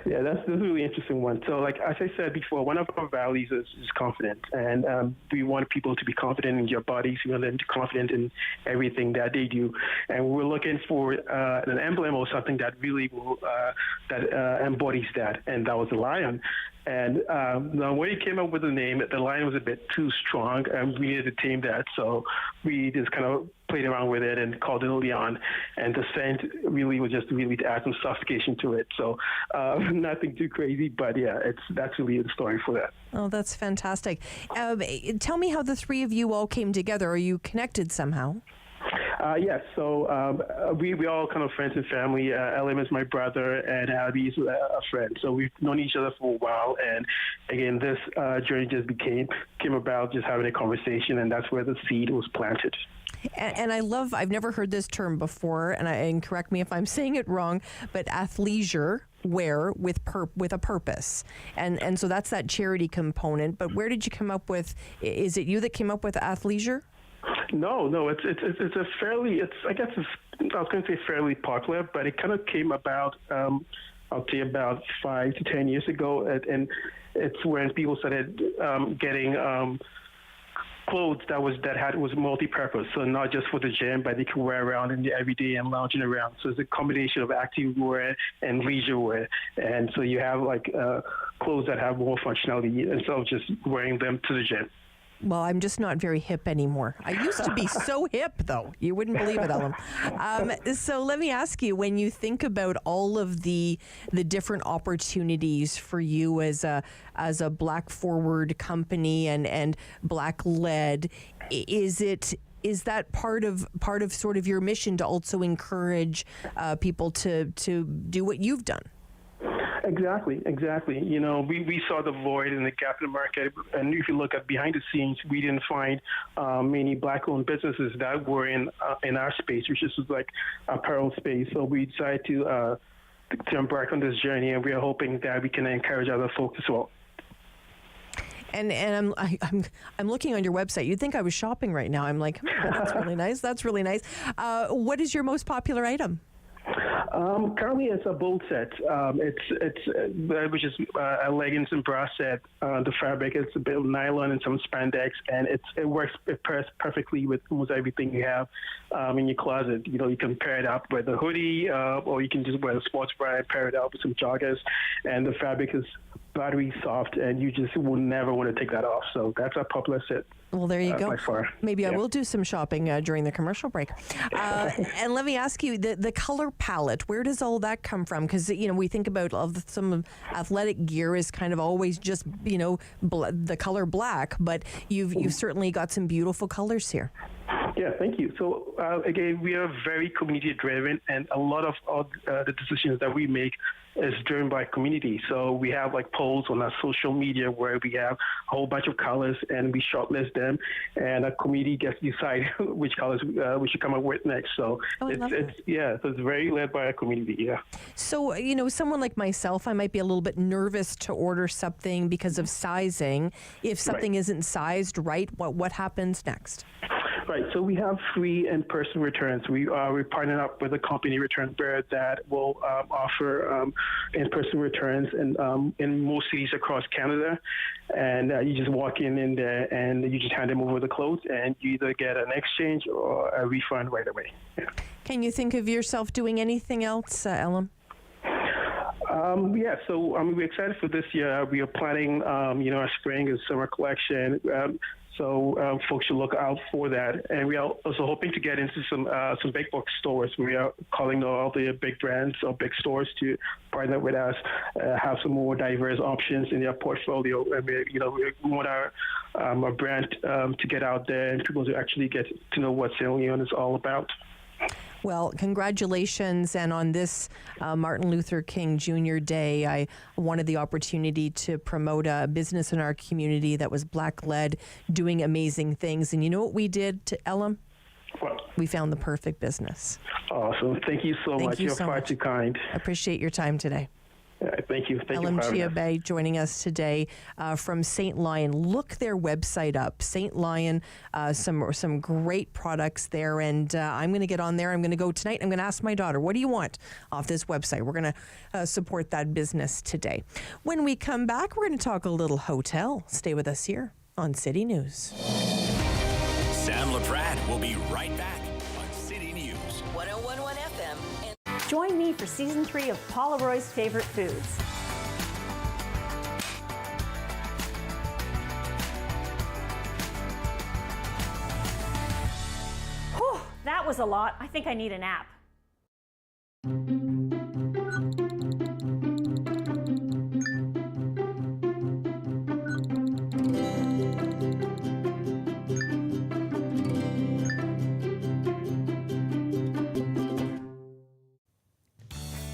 Yeah, that's a really interesting one. So, like as I said before, one of our values is confidence, and we want people to be confident in their bodies. We want them to be confident in everything that they do, and we're looking for an emblem or something that really will embodies that, and that was a lion. And now when we came up with the name, the lion was a bit too strong, and we needed to tame that. So we just kind of played around with it and called it Leon. And the scent really was just really to add some sophistication to it. So nothing too crazy, but yeah, that's really the story for that. Oh, that's fantastic. Tell me how the three of you all came together. Are you connected somehow? Yes, so we all kind of friends and family. Ellen is my brother, and Abby's a friend. So we've known each other for a while, and again, this journey just came about just having a conversation, and that's where the seed was planted. And I've never heard this term before, and correct me if I'm saying it wrong, but athleisure wear with a purpose, and so that's that charity component. But where did you come up with? Is it you that came up with athleisure? No, it's a fairly, I was going to say fairly popular, but it kind of came about, I'll say about 5 to 10 years ago, and it's when people started getting clothes that was multi-purpose, so not just for the gym, but they can wear around in the everyday and lounging around. So it's a combination of active wear and leisure wear, and so you have like clothes that have more functionality instead of just wearing them to the gym. Well, I'm just not very hip anymore. I used to be so hip, though. You wouldn't believe it, Ellen. So let me ask you, when you think about all of the different opportunities for you as a Black forward company and Black led, is that part of sort of your mission to also encourage people to do what you've done? Exactly. We saw the void and the gap in the market, and if you look at behind the scenes, we didn't find many Black-owned businesses that were in our space, which is like apparel space. So we decided to embark on this journey, and we are hoping that we can encourage other folks as well. And I'm looking on your website. You'd think I was shopping right now. I'm like, that's really nice. That's really nice. What is your most popular item? Currently, it's a bolt set. Which is a leggings and bra set. The fabric is a bit of nylon and some spandex, and it pairs perfectly with almost everything you have in your closet. You can pair it up with a hoodie, or you can just wear a sports bra and pair it up with some joggers. And the fabric is buttery soft, and you just will never want to take that off. So that's our popular set. Well, there you go. By far. Maybe I will do some shopping during the commercial break. And let me ask you, the color palette, where does all that come from? Because, we think about some athletic gear is kind of always just, the color black, but you've certainly got some beautiful colors here. Yeah, thank you. So again, we are very community driven, and a lot of the decisions that we make is driven by community. So we have like polls on our social media where we have a whole bunch of colors and we shortlist them, and a committee gets to decide which colors we should come up with next. So so it's very led by a community. Yeah. So someone like myself, I might be a little bit nervous to order something because of sizing. If something isn't sized right, what happens next? Right, so we have free in-person returns. We partnered up with a company return bureau that will offer in-person returns in most cities across Canada. And you just walk in there and you just hand them over the clothes, and you either get an exchange or a refund right away. Yeah. Can you think of yourself doing anything else, Ellen? So we're excited for this year. We are planning, our spring and summer collection. So folks should look out for that. And we are also hoping to get into some big box stores. We are calling all the big brands or big stores to partner with us, have some more diverse options in their portfolio. And we want our brand to get out there and people to actually get to know what St. Leon is all about. Well, congratulations. And on this Martin Luther King Jr. Day, I wanted the opportunity to promote a business in our community that was Black-led, doing amazing things. And you know what we did to Elam? What? We found the perfect business. Awesome. Thank you so much. You're far too kind. Appreciate your time today. Thank you. Ellen Chiabe joining us today from St. Lion. Look their website up, St. Lion. Some great products there, and I'm going to get on there. I'm going to go tonight. I'm going to ask my daughter, what do you want off this website? We're going to support that business today. When we come back, we're going to talk a little hotel. Stay with us here on City News. Sam Laprade will be right back on City News. 101.1 FM. Join me for Season 3 of Paula Roy's Favorite Foods. Whew, that was a lot. I think I need a nap.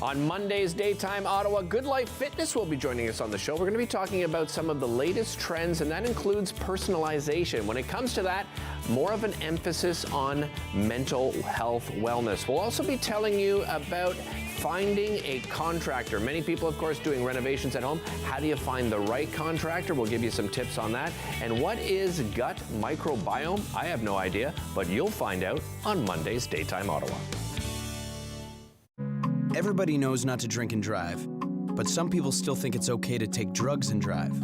On Monday's Daytime Ottawa, Good Life Fitness will be joining us on the show. We're going to be talking about some of the latest trends, and that includes personalization. When it comes to that, more of an emphasis on mental health wellness. We'll also be telling you about finding a contractor. Many people, of course, doing renovations at home. How do you find the right contractor? We'll give you some tips on that. And what is gut microbiome? I have no idea, but you'll find out on Monday's Daytime Ottawa. Everybody knows not to drink and drive, but some people still think it's okay to take drugs and drive.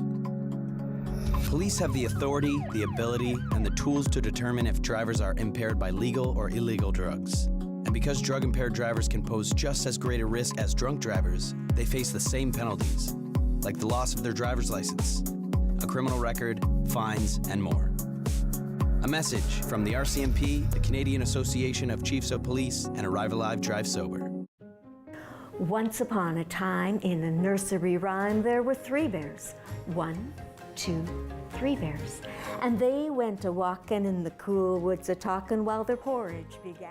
Police have the authority, the ability, and the tools to determine if drivers are impaired by legal or illegal drugs. And because drug-impaired drivers can pose just as great a risk as drunk drivers, they face the same penalties, like the loss of their driver's license, a criminal record, fines, and more. A message from the RCMP, the Canadian Association of Chiefs of Police, and Arrive Alive, Drive Sober. Once upon a time, in a nursery rhyme, there were 3 bears. 1, 2, 3 bears. And they went a-walking in the cool woods a-talking while their porridge began.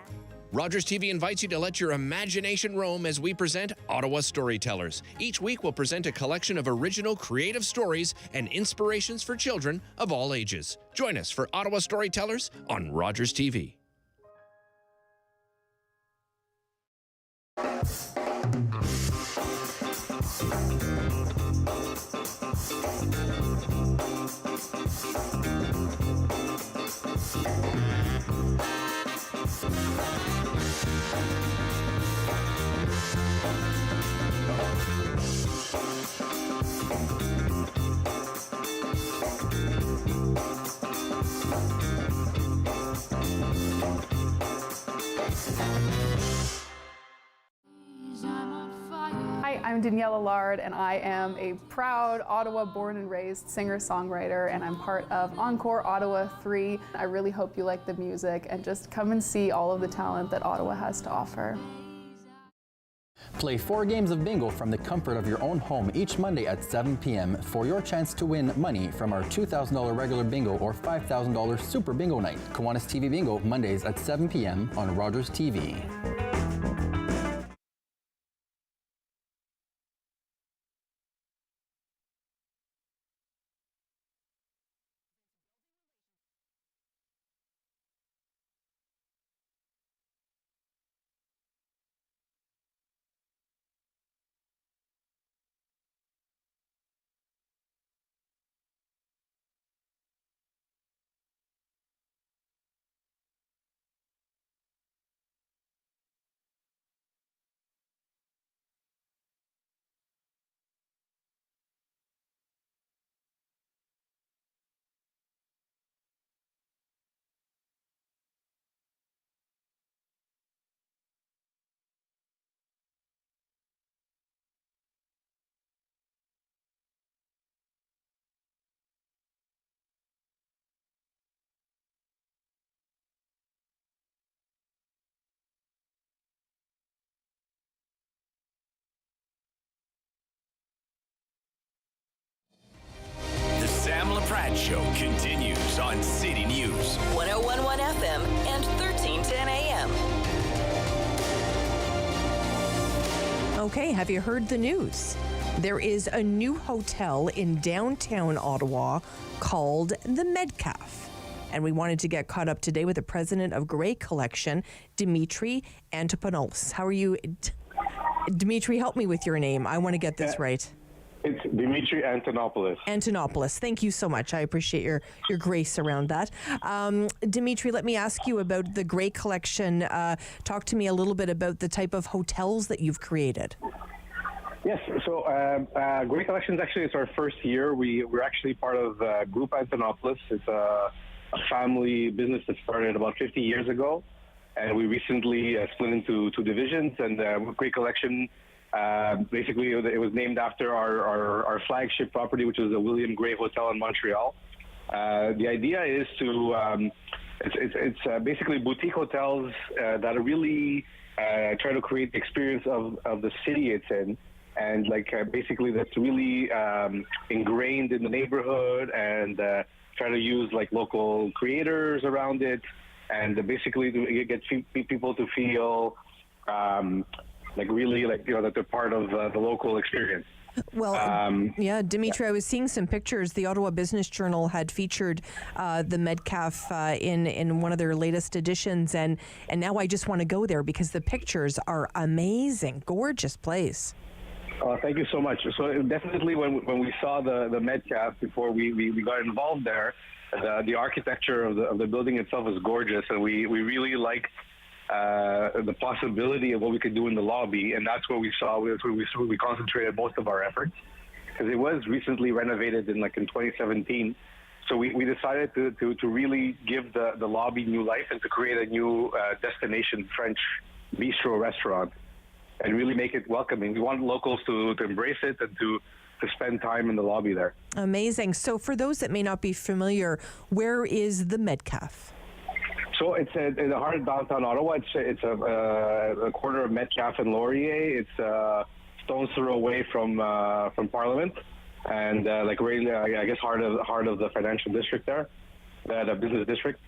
Rogers TV invites you to let your imagination roam as we present Ottawa Storytellers. Each week we'll present a collection of original creative stories and inspirations for children of all ages. Join us for Ottawa Storytellers on Rogers TV. I'm Danielle Allard, and I am a proud Ottawa born and raised singer-songwriter, and I'm part of Encore Ottawa 3. I really hope you like the music and just come and see all of the talent that Ottawa has to offer. Play 4 games of bingo from the comfort of your own home each Monday at 7 p.m. for your chance to win money from our $2,000 regular bingo or $5,000 super bingo night. Kiwanis TV Bingo, Mondays at 7 p.m. on Rogers TV. Laprade Show continues on City News. 101.1 FM and 1310 AM. Okay, have you heard the news? There is a new hotel in downtown Ottawa called the Metcalfe. And we wanted to get caught up today with the president of Grey Collection, Dimitri Antonopoulos. How are you? Dimitri, help me with your name. I want to get this right. It's Dimitri Antonopoulos. Antonopoulos. Thank you so much. I appreciate your grace around that. Dimitri, let me ask you about the Grey Collection. Talk to me a little bit about the type of hotels that you've created. Yes, so Grey Collections, actually, it's our first year. We're actually part of Group Antonopoulos. It's a family business that started about 50 years ago. And we recently split into 2 divisions. And Grey Collection, basically, it was named after our flagship property, which is the William Gray Hotel in Montreal. The idea is to, it's basically boutique hotels that are really try to create the experience of the city it's in. And basically that's really ingrained in the neighborhood and try to use local creators around it. And basically to get people to feel that they're part of the local experience. Well, Dimitri, I was seeing some pictures. The Ottawa Business Journal had featured the Metcalfe in one of their latest editions, and now I just want to go there because the pictures are amazing. Gorgeous place. Thank you so much. So definitely when we saw the Metcalfe before we got involved there, the architecture of the building itself is gorgeous, and we really liked the possibility of what we could do in the lobby, and that's what we saw. That's where we concentrated most of our efforts, because it was recently renovated in 2017. So we decided to really give the lobby new life and to create a new destination French bistro restaurant and really make it welcoming. We want locals to embrace it and to spend time in the lobby there. Amazing. So for those that may not be familiar, where is the Metcalfe? So it's in the heart of downtown Ottawa. It's a corner of Metcalfe and Laurier. It's a stone's throw away from Parliament, and really, I guess, heart of the financial district there, the business district.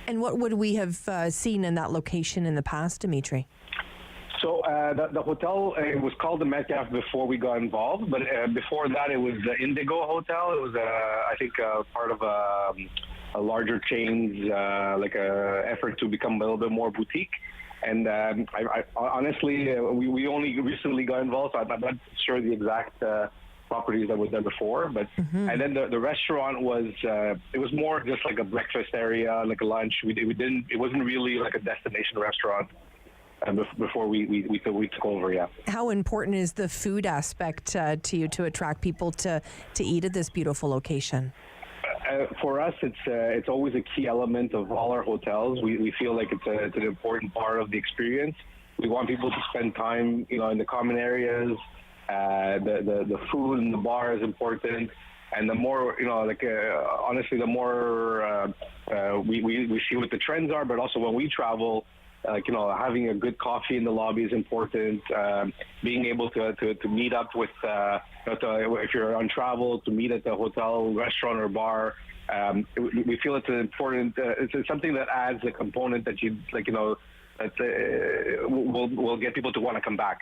And what would we have seen in that location in the past, Dimitri? So the hotel, it was called the Metcalfe before we got involved, but before that it was the Indigo Hotel. It was, I think, part of a larger chain's a effort to become a little bit more boutique. And I honestly, we only recently got involved, so I'm not sure the exact properties that were there before. But and then the restaurant was it was more just like a breakfast area, like a lunch. It wasn't really like a destination restaurant. Before we took over, yeah. How important is the food aspect to you to attract people to eat at this beautiful location? For us, it's always a key element of all our hotels. We feel like it's an important part of the experience. We want people to spend time, in the common areas. The food in the bar is important. And the more, honestly, the more we see what the trends are, but also when we travel, having a good coffee in the lobby is important. Being able to meet up with, if you're on travel, to meet at the hotel, restaurant, or bar. We feel it's an important, it's something that adds a component that will get people to want to come back.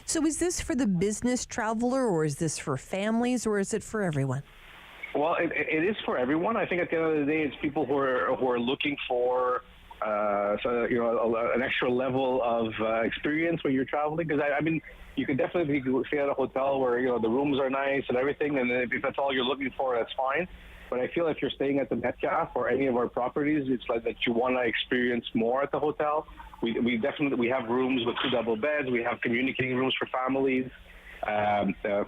So is this for the business traveler, or is this for families, or is it for everyone? Well, it is for everyone. I think at the end of the day, it's people who are looking for an extra level of experience when you're traveling. Because I mean, you could definitely stay at a hotel where the rooms are nice and everything, and if that's all you're looking for, that's fine. But I feel if you're staying at the Metcalfe or any of our properties, it's like that you want to experience more at the hotel. We have rooms with 2 double beds. We have communicating rooms for families,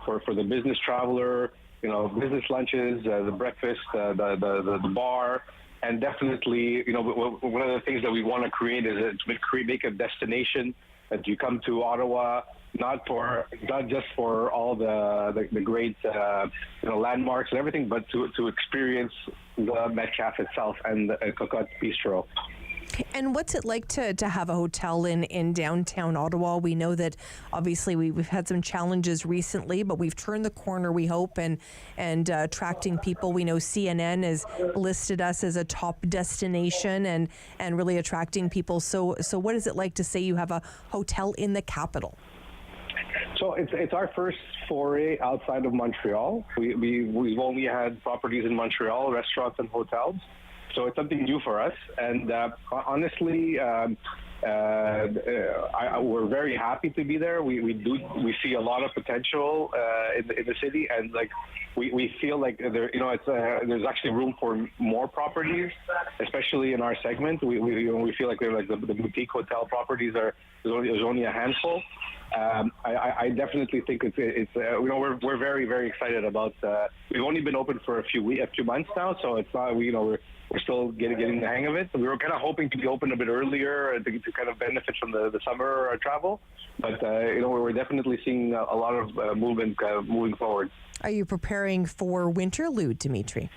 for the business traveler. Business lunches, the breakfast, the bar, and definitely, one of the things that we want to create is to make a destination that you come to Ottawa, not just for all the great landmarks and everything, but to experience the Metcalfe itself and the Cocotte Bistro. And what's it like to have a hotel in downtown Ottawa? We know that obviously we've had some challenges recently, but we've turned the corner, we hope, and attracting people. We know CNN has listed us as a top destination and really attracting people. So what is it like to say you have a hotel in the capital? So it's our first foray outside of Montreal. We've only had properties in Montreal, restaurants and hotels. So it's something new for us, and honestly, we're very happy to be there. We see a lot of potential in the city, and we feel like there's actually room for more properties, especially in our segment. We feel like the boutique hotel properties there's only a handful. I definitely think we're very, very excited about. We've only been open for a few months now, so it's not we're still getting the hang of it. We were kind of hoping to be open a bit earlier to kind of benefit from the summer travel, but we're definitely seeing a lot of movement moving forward. Are you preparing for Winterlude, Dimitri?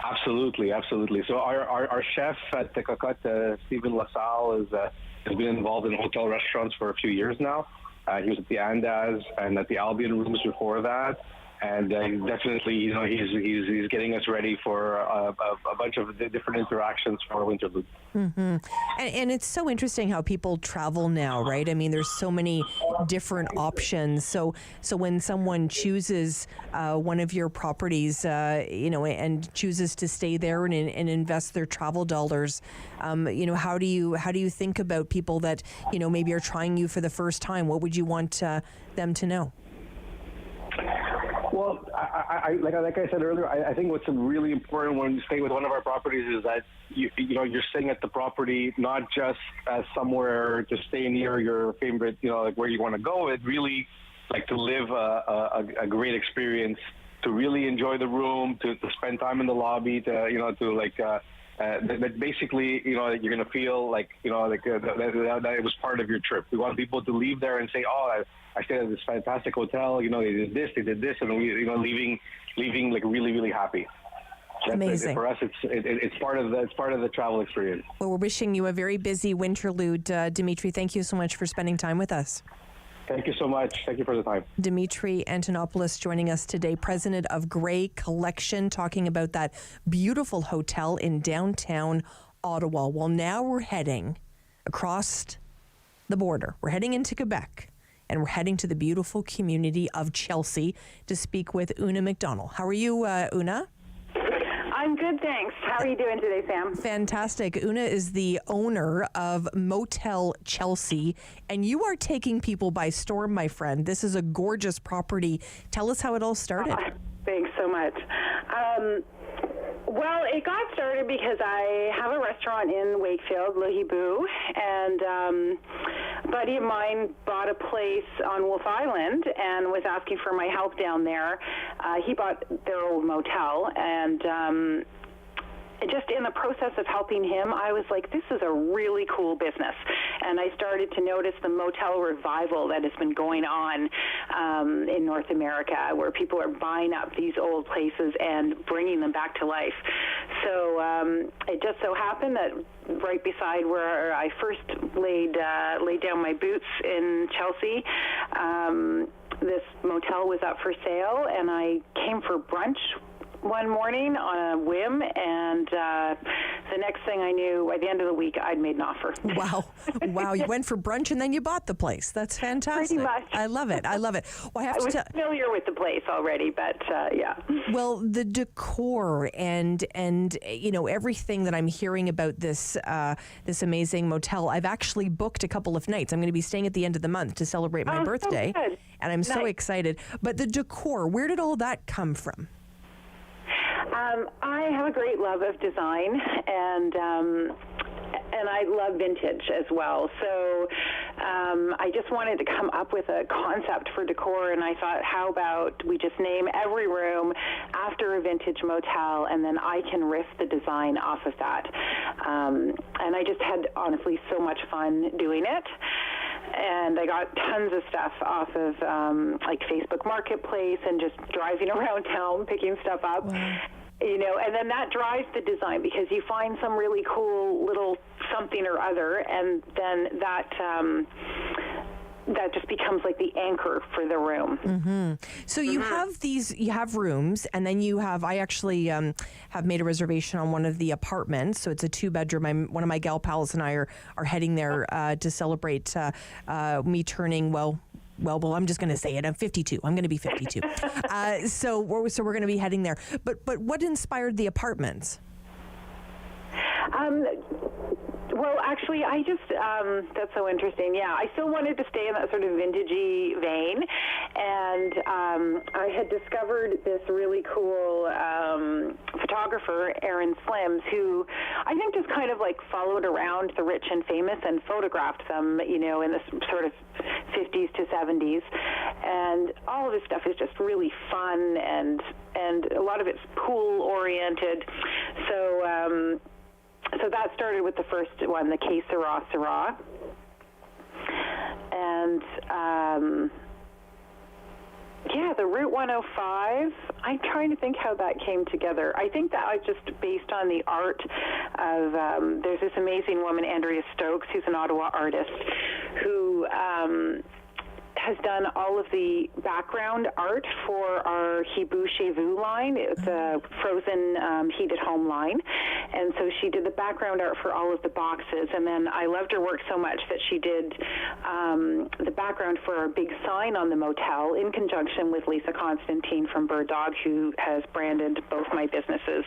Absolutely. So our chef at the Cocotte, Stephen LaSalle, has been involved in hotel restaurants for a few years now. He was at the Andaz and at the Albion Rooms before that. And definitely, he's getting us ready for a bunch of different interactions for Winterlude. Mm-hmm. And it's so interesting how people travel now, right? I mean, there's so many different options. So when someone chooses one of your properties, and chooses to stay there and invest their travel dollars, how do you think about people that maybe are trying you for the first time? What would you want them to know? Well, like I said earlier, I think what's really important when you stay with one of our properties is that you're staying at the property not just as somewhere to stay near your favorite, where you want to go. It really to live a great experience, to really enjoy the room, to spend time in the lobby, that basically, you're going to feel that it was part of your trip. We want people to leave there and say, "Oh, I stayed at this fantastic hotel. They did this, and leaving really, really happy." Amazing. For us, it's part of the travel experience. Well, we're wishing you a very busy Winterlude, Dimitri. Thank you so much for spending time with us. Thank you so much. Thank you for the time. Dimitri Antonopoulos joining us today, president of Grey Collection, talking about that beautiful hotel in downtown Ottawa. Well, now we're heading across the border. We're heading into Quebec, and we're heading to the beautiful community of Chelsea to speak with Una McDonald. How are you, Una? I'm good, thanks. How are you doing today, Sam? Fantastic. Una is the owner of Motel Chelsea, and you are taking people by storm, my friend. This is a gorgeous property. Tell us how it all started. Thanks so much. Well, it got started because I have a restaurant in Wakefield, Le Hibou, and a buddy of mine bought a place on Wolf Island and was asking for my help down there. He bought their old motel, and just in the process of helping him, I was like, this is a really cool business. and I started to notice the motel revival that has been going on in North America, where people are buying up these old places and bringing them back to life. So it just so happened that right beside where I first laid down my boots in Chelsea, this motel was up for sale, and I came for brunch one morning on a whim, and the next thing I knew, by the end of the week, I'd made an offer. Wow. You went for brunch and then you bought the place. That's fantastic. Pretty much. I love it. Well, I was familiar with the place already, but yeah. Well, the decor and everything that I'm hearing about this amazing motel, I've actually booked a couple of nights. I'm going to be staying at the end of the month to celebrate my birthday, so good. And I'm so excited. But the decor, where did all that come from? I have a great love of design, and I love vintage as well. So I just wanted to come up with a concept for decor, and I thought, how about we just name every room after a vintage motel, and then I can riff the design off of that. And I just had, honestly, so much fun doing it. And I got tons of stuff off of like Facebook Marketplace and just driving around town picking stuff up. Wow. And then that drives the design, because you find some really cool little something or other, and then that just becomes like the anchor for the room. Mm-hmm. So you have rooms, and then I actually have made a reservation on one of the apartments. So it's a 2-bedroom. One of my gal pals and I are heading there to celebrate me turning, well, I'm just going to say it. I'm 52. I'm going to be 52. So we're going to be heading there. But what inspired the apartments? Well, actually, I just, that's so interesting. Yeah, I still wanted to stay in that sort of vintagey vein. And I had discovered this really cool photographer, Aaron Slims, who I think just kind of like followed around the rich and famous and photographed them, in the sort of 50s to 70s. And all of his stuff is just really fun, and a lot of it's pool-oriented. So that started with the first one, the Que Sera Sera. And the Route 105, I'm trying to think how that came together. I think that was just based on the art of, there's this amazing woman, Andrea Stokes, who's an Ottawa artist, who has done all of the background art for our Hibou Chez Vous line. It's a frozen heated home line. And so she did the background art for all of the boxes. And then I loved her work so much that she did the background for our big sign on the motel in conjunction with Lisa Constantine from Bird Dog, who has branded both my businesses,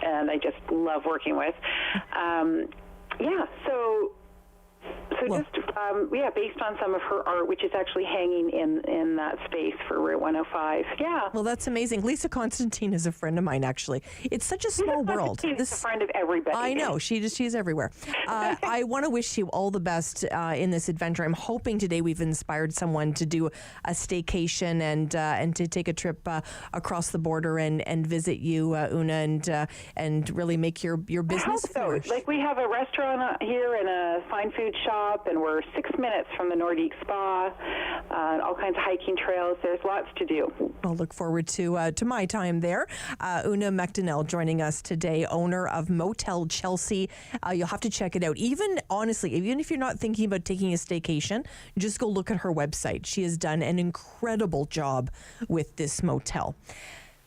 and I just love working with. Based on some of her art, which is actually hanging in that space for Route 105. Yeah. Well, that's amazing. Lisa Constantine is a friend of mine, actually. It's such a small world. She's a friend of everybody. I know. She's everywhere. I want to wish you all the best in this adventure. I'm hoping today we've inspired someone to do a staycation and to take a trip across the border and visit you, Una, and really make your business flourish. So. Like, we have a restaurant here and a fine food shop, and we're 6 minutes from the Nordique Spa, and all kinds of hiking trails. There's lots to do. I'll look forward to my time there. Una McDonnell joining us today, owner of Motel Chelsea. You'll have to check it out. Even if you're not thinking about taking a staycation, just go look at her website. She has done an incredible job with this motel.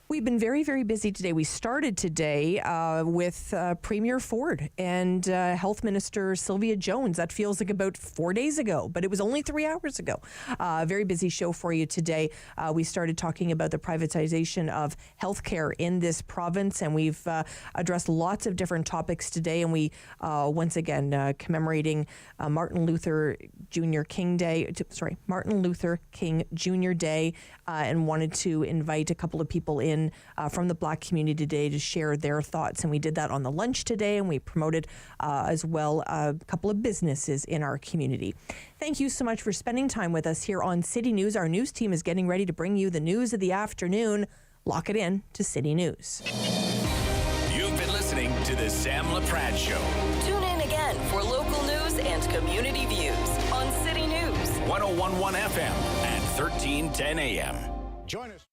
We've been very, very busy today. We started today with Premier Ford and Health Minister Sylvia Jones. That feels like about 4 days ago, but it was only 3 hours ago. Very busy show for you today. We started talking about the privatization of healthcare in this province, and we've addressed lots of different topics today. And we, once again, commemorating Martin Luther King Jr. Day, and wanted to invite a couple of people in from the Black community today to share their thoughts. And we did that on the lunch today, and we promoted as well a couple of businesses in our community. Thank you so much for spending time with us here on City News. Our news team is getting ready to bring you the news of the afternoon. Lock it in to City News. You've been listening to the Sam Laprade Show. Tune in again for local news and and community views on City News. 101.1 FM and 1310 AM. Join us.